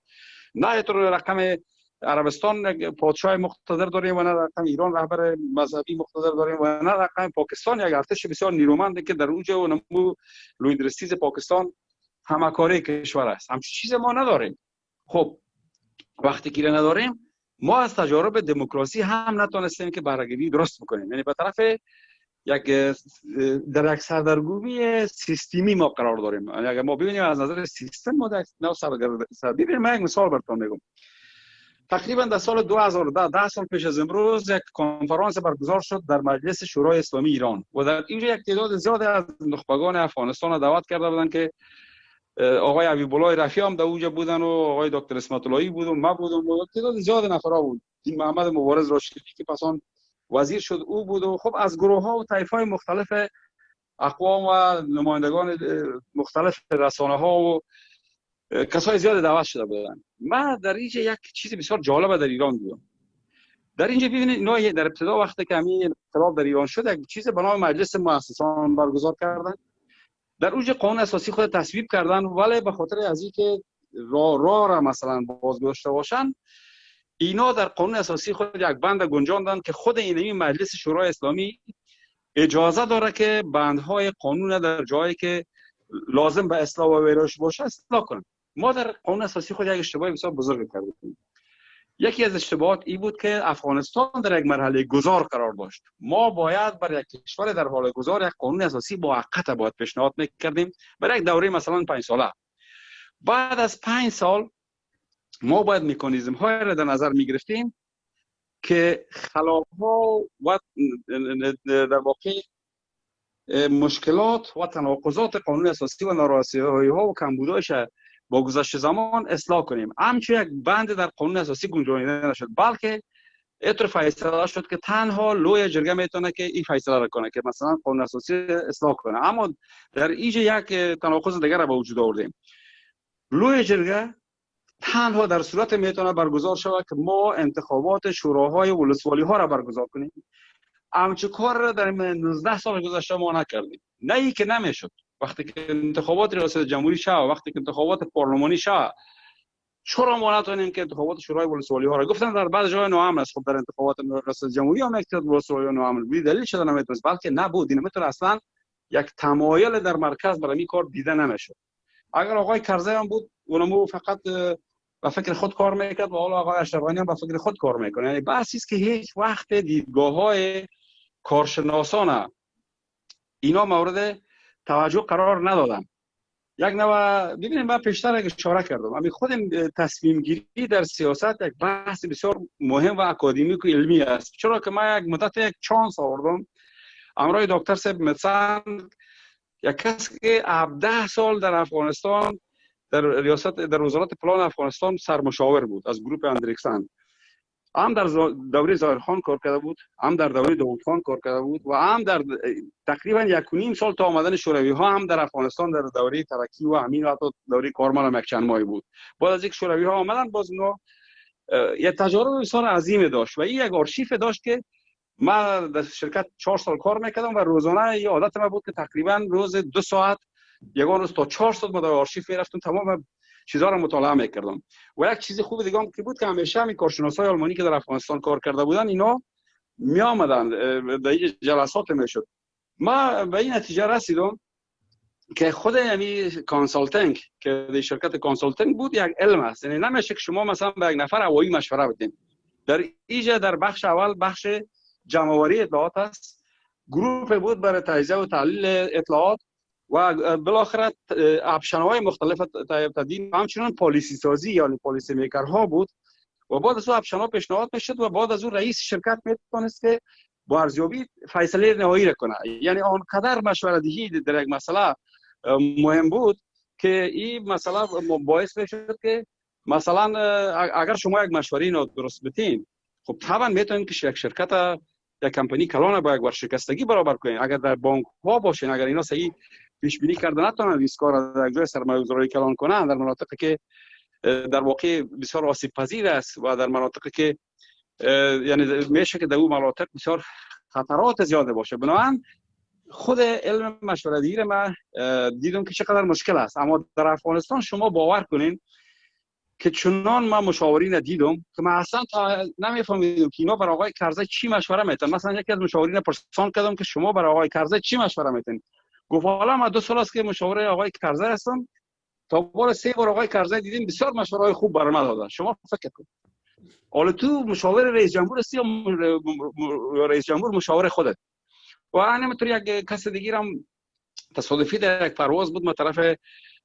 نه اینطور رقم عربستان پادشاه مقتدر داریم و نه در رقم ایران رهبر مذهبی مقتدر داریم و نه در رقم پاکستان یک ارتش بسیار نیرومنده که در اوج و نمو لویدرستیز پاکستان همکاری کشور است. همچین چیز ما نداریم. خب وقتی که نداریم ما از تجارب دموکراسی هم نتونستیم که برگیری درست بکنیم. یعنی به طرف در یک سردرگمی سیستمی ما قرار داریم. یعنی اگر ما ببینیم از نظر سیستم ما در سردرگمی ببینیم. من یک مثال براتون میگم. تقریبا در سال 2010 10 سال پیش از امروز یک کنفرانس برگزار شد در مجلس شورای اسلامی ایران و در اینجا یک تعداد زیاد از نخبگان افغانستان دعوت کرده بودند که آقای حبیب الله رفیع هم در اونجا بودن و آقای دکتر اسمت اللهی بود و ما بودم و تعداد زیاد نفرا بود. این محمد مبارز راشدی که پس آن وزیر شد او بود و خب از گروه ها و طایفه های مختلف اقوام و نمایندگان مختلف رسانه ها و کسای زیاد دعوت شده بودن. ما در اینجا یک چیز بسیار جالب در ایران دیدم. در اینجا ببینید اینا در ابتدا وقتی که همین انقلاب در ایران شد یک چیز به نام مجلس مؤسسان برگزار کردن. در اوج قانون اساسی خود تصویب کردن ولی به خاطر از اینکه را مثلا بازگذاشته باشن اینا در قانون اساسی خود یک بند گنجاندن که خود این مجلس شورای اسلامی اجازه داره که بندهای قانون در جایی که لازم به اصلاح و ویرایش باشه اصلاح کنه. ما در قانون اساسی خود یک اشتباه بسیار بزرگ کردیم. یکی از اشتباهات این بود که افغانستان در یک مرحله گذار قرار داشت. ما باید برای یک کشور در حال گذار یک قانون اساسی موقت باید پیشنهاد میکردیم برای یک دوره مثلا 5 ساله. بعد از 5 سال ما باید مکانیزم های را در نظر میگرفتیم که خلاف ها و در واقع مشکلات و تناقضات قانون اساسی و نارضایتی ها و کمبودهایش با گذشت زمان اصلاح کنیم. همچنین یک بند در قانون اساسی گنجانیده نشد بلکه اینطور فیصله شد که تنها لوی جرگه میتونه که این فیصله را کنه که مثلا قانون اساسی اصلاح کنه. اما در اینجا یک تناقض دیگر را به وجود آوردیم. لوی جرگه تنها در صورت میتونه برگزار شود که ما انتخابات شوراهای ولسوالی ها را برگزار کنیم. همچه کار را در 19 سال گذشته ما نکردیم. نه ای که نمیشد. وقتی که انتخابات ریاست جمهوری شد، وقتی که انتخابات پارلمانی شد، چرا ما نتونیم که انتخابات شورای ولسوالی ها را گفتن در بعض جای ناامن است. خب در انتخابات ریاست جمهوری هم اکتیاد ولسوالی ها ناامن بود. دلیل شده نمیتونست بلکه نبود. این میتونه اصلا یک تمایل در مرکز برای این کار دیده نمیشد. اگر آقای کرزی هم بود اونمو فقط به فکر خود کار میکرد و حالا آقای اشرف غنی هم به فکر خود کار میکنه. یعنی بحثی است که هیچ وقت دیدگاه‌های کارشناسانه اینا مورد توجه قرار ندادن. یک نوع ببینید من پیشتر اشاره کردم همین خود تصمیم گیری در سیاست یک بحث بسیار مهم و اکادمیک و علمی است. چرا که من یک مدت یک چانس آوردم همراه دکتر صاحب مثلا یک کسی که 17 سال در افغانستان در وزارت پلان افغانستان سرمشاور بود از گروه اندریکسن. هم در دوره ظاهرخان کار کرده بود، هم در دوره داوود خان کار کرده بود و هم در تقریبا 1.5 سال تا آمدن شوروی ها هم در افغانستان در دوره ترکی و همین حتی دوره کارمل یک چند ماهی بود. بعد از اینکه شوروی ها آمدن باز اونا یک تجارب بسیار عظیم داشت و این یک آرشیف داشت که من در شرکت 4 سال کار میکردم و روزانه یه عادت من بود که تقریبا روز 2 ساعت یگان روز تا 4 ساعت در آرشیف میرفتم تمام چیزا رو مطالعه میکردم. و یک چیز خوب دیگه هم که بود که همیشه همین کارشناسای آلمانی که در افغانستان کار کرده بودن اینا می آمدن در این جلسات میشد. ما به این نتیجه رسیدم که خود یعنی کانسالتینگ که در شرکت کانسالتینگ بود یک علم است. یعنی نمیشه که شما مثلا به یک نفر هوایی مشوره بدین. در اینجا در بخش اول بخش جمع‌آوری اطلاعات است، گروه بود برای تجزیه و تحلیل اطلاعات و بالاخره اپشن‌های مختلف تدین همچنان پالیسی سازی یعنی پالیسی میکرها بود و بعد از اون اپشن‌ها پیشنهاد میشد و بعد از اون رئیس شرکت میتونست که با ارزیابی فیصله نهایی را کنه. یعنی آنقدر مشوره دهی در یک مسئله مهم بود که این مسئله باعث میشد که مثلا اگر شما یک مشوره درست بدین خب طبعا میتونید که یک شرکت یک کمپانی کلان با یک ورشکستگی برابر کنین. اگر در بانک ها باشین اگر اینا صحیح پیش بینی کرده نتونن ریسک را در جای سرمایه‌گذاری کلان کنن در مناطقی که در واقع بسیار آسیب پذیر است و در مناطقی که یعنی میشه که در اون مناطق بسیار خطرات زیاده باشه. بنابراین خود علم مشوره دهی ما دیدم که چقدر مشکل است. اما در افغانستان شما باور کنین که چنان ما مشاورین دیدم که من اصلا نمیفهمیدم که اینا برای آقای کرزی چی مشوره میتن. مثلا یکی از مشاورین پرسان کردم که شما برای آقای کرزی چی مشوره میتن؟ گفت حالا من 2 سال است که مشاور آقای کرزی هستم، تا بار 3 بار آقای کرزی دیدیم، بسیار مشوره‌های خوب برای من دادن. شما فکر کن حالا تو مشاور رئیس جمهور هستی یا رئیس جمهور مشاور خودت؟ و همینطور یک کس دیگه هم تصادفی در یک پرواز بود، من طرف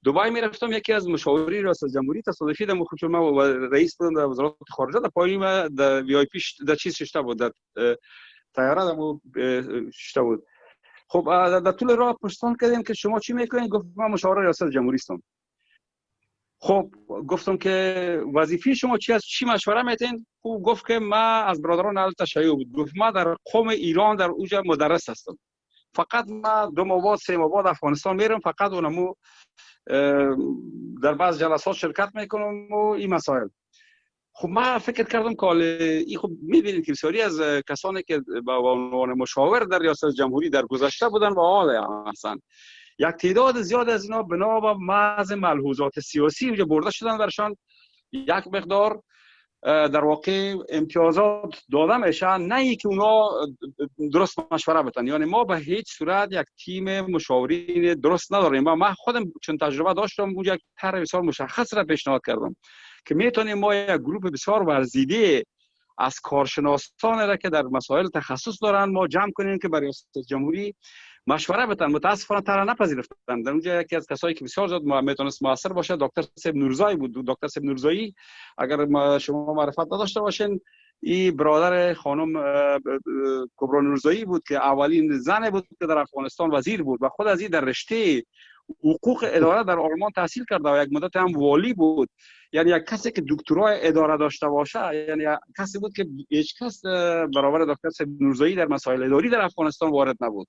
دبی میرفتم، یکی از مشاورین ریاست جمهوری تصادفی در مخوچ ما و رئیس بودم در وزارت خارجه، در پایین ما در وی آی پی در چیز ششته بود، در طیاره دمو ششته بود. خب در طول راه پرسان کردیم که شما چی میکنین؟ گفت من مشاور ریاست جمهوری هستم. خب گفتم که وظیفه شما چی است؟ چی مشوره میتین؟ او گفت که من از برادران اهل تشیع بود، گفت من در قوم ایران در اوجا مدرس هستم، فقط من 2 ماه بعد 3 ماه بعد افغانستان میرم، فقط اونمو در بعض جلسات شرکت میکنم و این مسائل. خب من فکر کردم که این خب میبینید که بسیاری از کسانی که به عنوان مشاور در ریاست جمهوری در گذشته بودن و حال هستند، یک تعداد زیاد از اینا بنا به محض ملحوظات سیاسی اونجا برده شدن، برشان یک مقدار در واقع امتیازات داده میشه، نه اینکه اونا درست مشوره بدن. یعنی ما به هیچ صورت یک تیم مشاورین درست نداریم. من خودم چون تجربه داشتم اونجا یک طرح بسیار مشخص را پیشنهاد کردم که میتونیم ما یک گروه بسیار ورزیده از کارشناسان را که در مسائل تخصص دارن ما جمع کنیم که برای ریاست جمهوری مشوره بدن. متاسفانه طرح نپذیرفتن. در اونجا یکی از کسایی که بسیار زیاد میتونست موثر باشه دکتر صاحب نورزایی بود. دکتر صاحب نورزایی اگر شما معرفت نداشته باشین، این برادر خانم کبرا نورزایی بود که اولین زن بود که در افغانستان وزیر بود و خود از این در رشته حقوق اداره در آلمان تحصیل کرده و یک مدت هم والی بود. یعنی یک کسی که دکترای اداره داشته باشه، یعنی کسی بود که هیچ کس برابر دکتر صاحب نورزایی در مسائل اداری در افغانستان وارد نبود.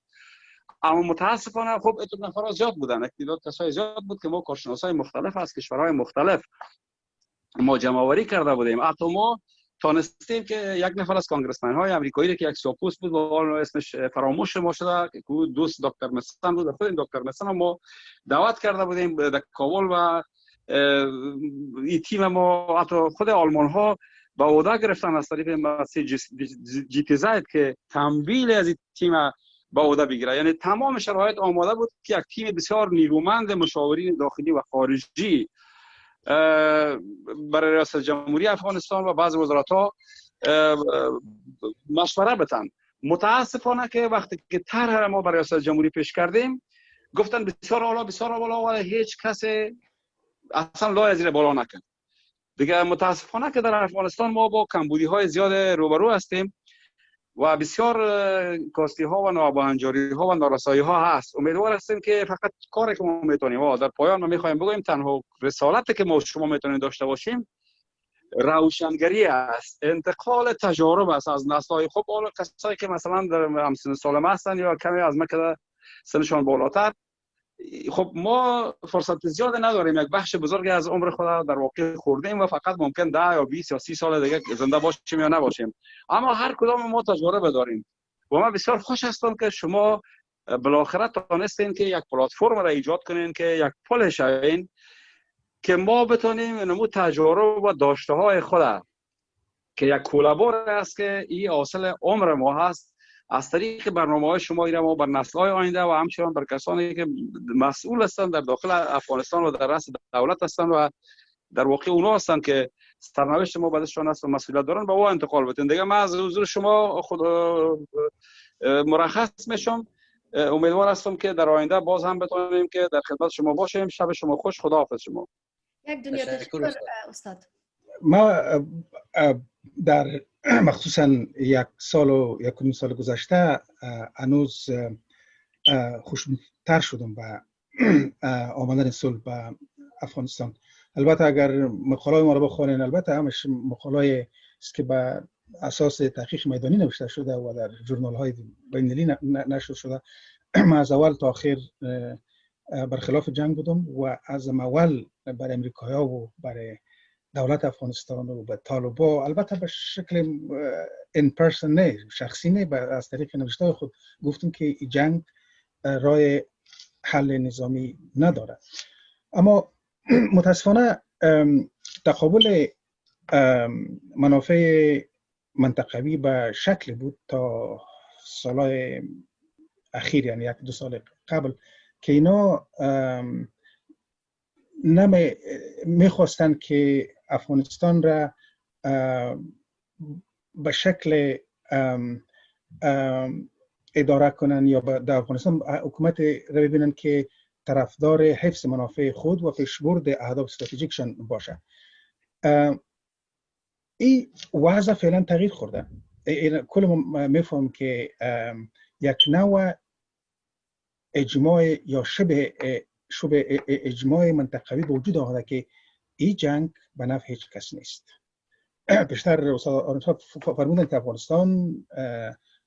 اما متاسفانه خب اتون نفرات زیاد بودن، تعداد کسای زیاد بود که ما کارشناسای مختلف از کشورهای مختلف ما جمع آوری کرده بودیم. حتی ما تانستیم که یک نفر از کانگرسمن های آمریکایی که یک سیاپوست بود و اسمش فراموش ما شده که دوست دکتر مسن بود، خود دکتر مسن ما دعوت کرده بودیم در کابل و این تیم ما حتی خود آلمان ها با عهده گرفتن از طریق مسیج جی تی زد که تمویل از این تیم با عهده بگیره. یعنی تمام شرایط آماده بود که یک تیم بسیار نیرومند مشاورین داخلی و خارجی برای ریاست جمهوری افغانستان و بعض وزارت‌ها مشوره بدن. متاسفانه که وقتی که طرح ما برای ریاست جمهوری پیش کردیم گفتن بسیار اعلی بسیار بالا و هیچ کسی اصلا لای زیر بالا نکرد. دیگه متاسفانه که در افغانستان ما با کمبودی‌های زیاد روبرو هستیم و بسیار کاستی ها و نابهنجاری ها و نارسایی ها هست. امیدوار هستیم که فقط کاری که ما میتونیم در پایان ما میخوایم بگویم تنها رسالتی که ما شما میتونیم داشته باشیم روشنگری است، انتقال تجارب است از نسل‌های خب حالا کسایی که مثلا در همسن سال ما هستن یا کمی از ما که سنشان بالاتر. خب ما فرصت زیاد نداریم، یک بخش بزرگی از عمر خود در واقع خوردیم و فقط ممکن 10 یا 20 یا 30 سال دیگه زنده باشیم یا نباشیم، اما هر کدام ما تجربه داریم و من بسیار خوش هستم که شما بالاخره تونستین که یک پلتفرم را ایجاد کنین که یک پل شوین که ما بتونیم نمو تجارب و داشته های خود که یک کولابور است که این حاصل عمر ما هست از طریق برنامه‌های شما اینا ما بر نسل‌های آینده و همچنان بر کسانی که مسئول هستند در داخل افغانستان و در رأس دولت هستند و در واقع اونا هستند که سرنوشت ما بعدشون است و مسئولیت دارن به وا انتقال بدن. دیگه من از حضور شما خود مرخص میشم. امیدوار هستم که در آینده باز هم بتونیم که در خدمت شما باشیم. شب شما خوش. خداحافظ شما. یک دنیا تشکر استاد. ما در مخصوصا 1 سال و 1.5 سال گذشته هنوز خوشبین‌تر شدم به آمدن صلح به افغانستان. البته اگر مقاله ما رو بخونین، البته همش مقاله است که به اساس تحقیق میدانی نوشته شده و در ژورنال‌های بین‌المللی نشر شده. من از اول تا آخر برخلاف جنگ بودم و از اول برای امریکایی‌ها و برای دولت افغانستان و به طالبا، البته به شکل این پرسن نه، شخصی نه، از طریق نوشته خود گفتم که این جنگ راه حل نظامی نداره. اما متاسفانه تقابل منافع منطقوی به شکل بود تا سالهای اخیر، یعنی یک دو سال قبل، که اینا میخواستند که افغانستان را به شکل اداره کنن یا در افغانستان حکومت را ببینن که طرفدار حفظ منافع خود و پیشبرد اهداف استراتژیکشان باشه. این وضع فعلا تغییر خورده. کل میفهم که یک نوع اجماع یا شبه اجماع منطقوی به وجود آمده که این جنگ به نفع هیچ کس نیست. بیشتر استاد آرینفر فرمودن که افغانستان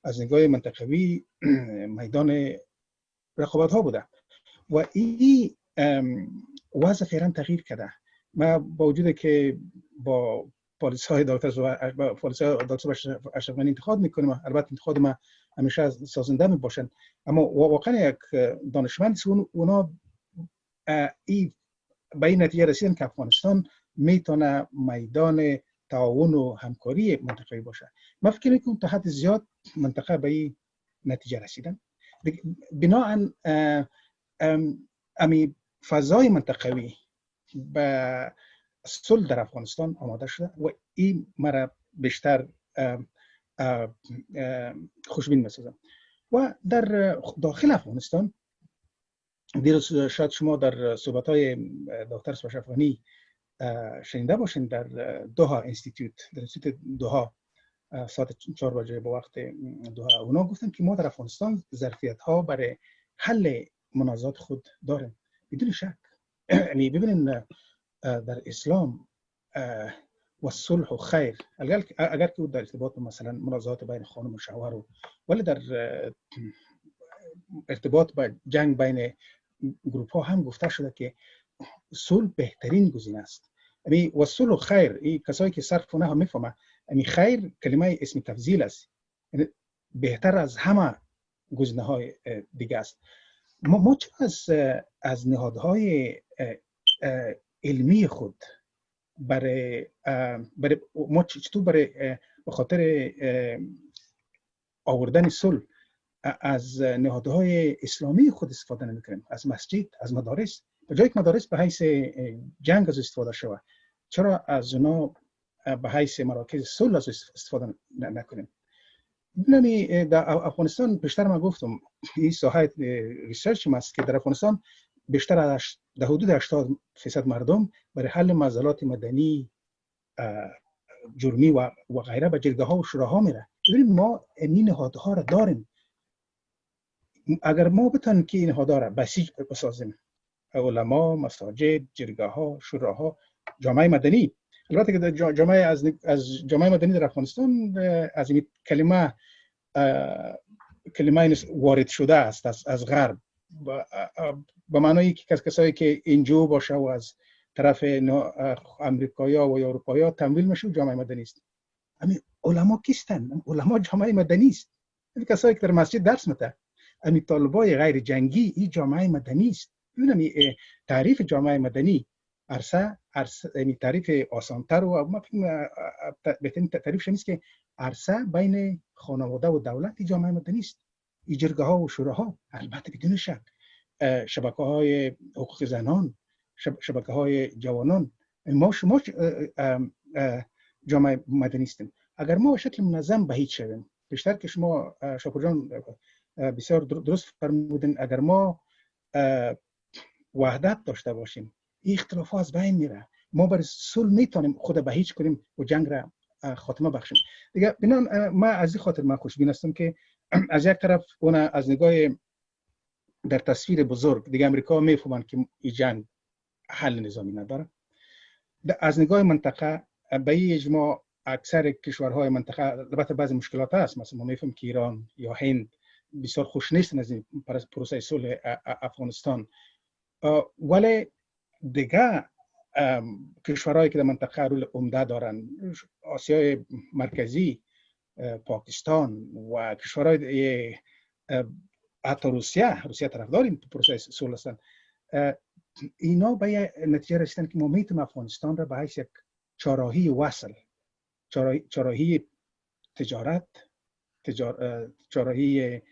از نگاه منطقوی میدان رقابت ها بوده و این وضع فعلا تغییر کرده. ما با وجود که با پالیس‌های دکتر اشرف غنی انتقاد میکنیم، البته انتقاد ما همیشه سازنده می باشند، اما واقعا یک دانشمند اونا این به این نتیجه رسیدن که افغانستان میتونه میدان تعاون و همکاری منطقه‌ای باشه. من فکر میکنم تا حد زیاد منطقه به این نتیجه رسیدن. بناهن امی فضای منطقوی به صلح در افغانستان آماده شده و این مرا بیشتر خوشبین می‌سازم. و در داخل افغانستان دیروز شاید شما در صحبت‌های دکتر اشرف غنی شنیده باشین، در دوها انستیتوت، در انستیتوت دوها ساعت 4 بجه با وقت دوها، اونا گفتن که ما در افغانستان ظرفیت‌ها برای حل منازعات خود داریم بدون شک. یعنی ببینین در اسلام و صلح و خیر، اگر که در ارتباط مثلا منازعات بین خانم و شوهر، ولی در ارتباط با جنگ بین گروپ ها هم گفته شده که صلح بهترین گزینه است. یعنی و صلح و خیر، این کسایی که صرف نه هم میفهمه، یعنی خیر کلمه اسم تفضیل است، یعنی بهتر از همه گزینه های دیگه است. ما از نهادهای علمی خود برای ما چطور برای به خاطر آوردن صلح از نهادهای اسلامی خود استفاده نمی‌کنیم؟ از مسجد، از مدارس، به جای که مدارس به حیث جنگ از استفاده شود، چرا از اونا به حیث مراکز صلح از استفاده نکنیم؟ ببینید در افغانستان بیشتر ما گفتم این ساحه ریسرچ است که در افغانستان بیشتر از در حدود 80% مردم برای حل معضلات مدنی، جرمی و غیره به جرگه ها و شوراها میره. ببینید ما این نهادها را داریم. اگر ما بتونیم که این نهادها را بسیج بسازیم، علما، مساجد، جرگه ها، شوراها، جامعه مدنی، البته که جامعه از جامعه مدنی در افغانستان از این کلمه وارد شده است از غرب، به معنای که کسایی که اینجا باشه و از طرف امریکایا و اروپایا تمویل میشه جامعه مدنی است. همین علما کیستن؟ علما جامعه مدنی است. این کسایی که در مسجد درس میده، همین طالبای غیر جنگی، این جامعه مدنی است. ببینم تعریف جامعه مدنی عرصه یعنی تعریف آسان‌تر و ما بهترین تعریفش نیست که عرصه بین خانواده و دولت جامعه مدنی است. این جرگه ها و شوراها، البته بدون شک شبکه های حقوق زنان، شبکه های جوانان، ما شما جامعه مدنی هستیم. اگر ما به شکل منظم به هیچ شویم، بیشتر که شما شاپور جان بسیار درست فرمودین، اگر ما وحدت داشته باشیم، این اختلافات از بین میره، ما برای صلح میتونیم خود به هیچ کنیم و جنگ را خاتمه بخشیم. دیگه بنان ما از این خاطر من خوشبین هستم که از یک طرف اون از نگاه در تصویر بزرگ دیگه امریکا میفهمن که این جنگ حل نظامی نداره. از نگاه منطقه به این اجماع اکثر کشورهای منطقه، البته بعضی مشکلات هست، مثلا ما میفهمیم که ایران یا هند بسیار خوش نیستن از این پروسه صلح افغانستان، ولی دیگه کشورهایی که در منطقه رول عمده دارن، آسیای مرکزی، پاکستان و کشورهای حتی روسیه طرفدار این پروسه صلح هستند، اینا به یه نتیجه رسیدن که ما میتونیم افغانستان را به حیث یک چهارراهی وصل، چهارراهی تجارت، چهارراهی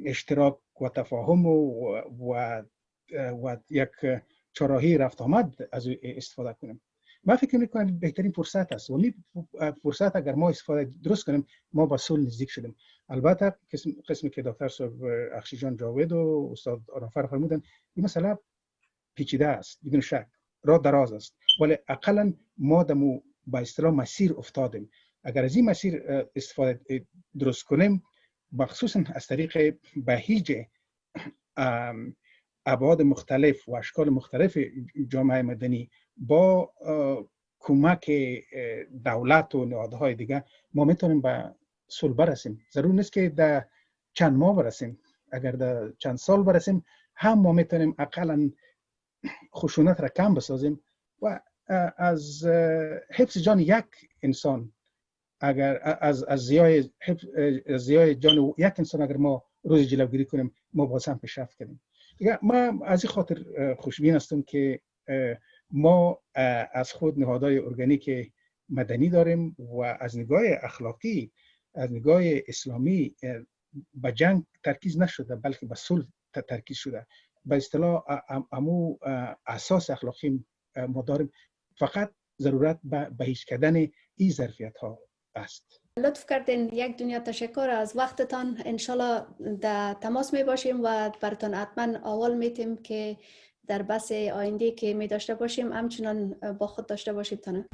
اشتراک و تفاهم و یک چهارراهی رفت آمد از استفاده کنیم. من فکر میکنم بهترین فرصت است و فرصت اگر ما استفاده درست کنیم ما با صلح نزدیک شدیم. البته قسمی که دکتر صاحب اخشید جان جاوید و استاد آرانفر فرمودن این مسئله پیچیده است، بدون شک راه دراز است، ولی اقلا ما دمو با اصطلاح مسیر افتادیم. اگر از این مسیر استفاده درست کنیم، مخصوصا از طریق بهیج ابعاد مختلف و اشکال مختلف جامعه مدنی با کمک دولت و نهادهای دیگه، ما میتونیم به صلح برسیم. ضرور نیست که در چند ماه برسیم، اگر در چند سال برسیم هم ما میتونیم اقلا خشونت را کم بسازیم و از حفظ جان یک انسان، اگر از زیای جان یک انسان اگر ما روز جلوگیری کنیم، ما باز هم پیشرفت کنیم. ما از این خاطر خوشبین هستم که ما از خود نهادهای ارگانیک مدنی داریم و از نگاه اخلاقی، از نگاه اسلامی به جنگ ترکیز نشده بلکه به صلح ترکیز شده. به اصطلاح امو اساس اخلاقی ما داریم، فقط ضرورت به بهیج کردن این ظرفیت ها است. لطف کردین. یک دنیا تشکر از وقتتان. انشالله در تماس می باشیم و براتون حتما اول میتیم که در بحث آینده که می داشته باشیم همچنان با خود داشته باشید.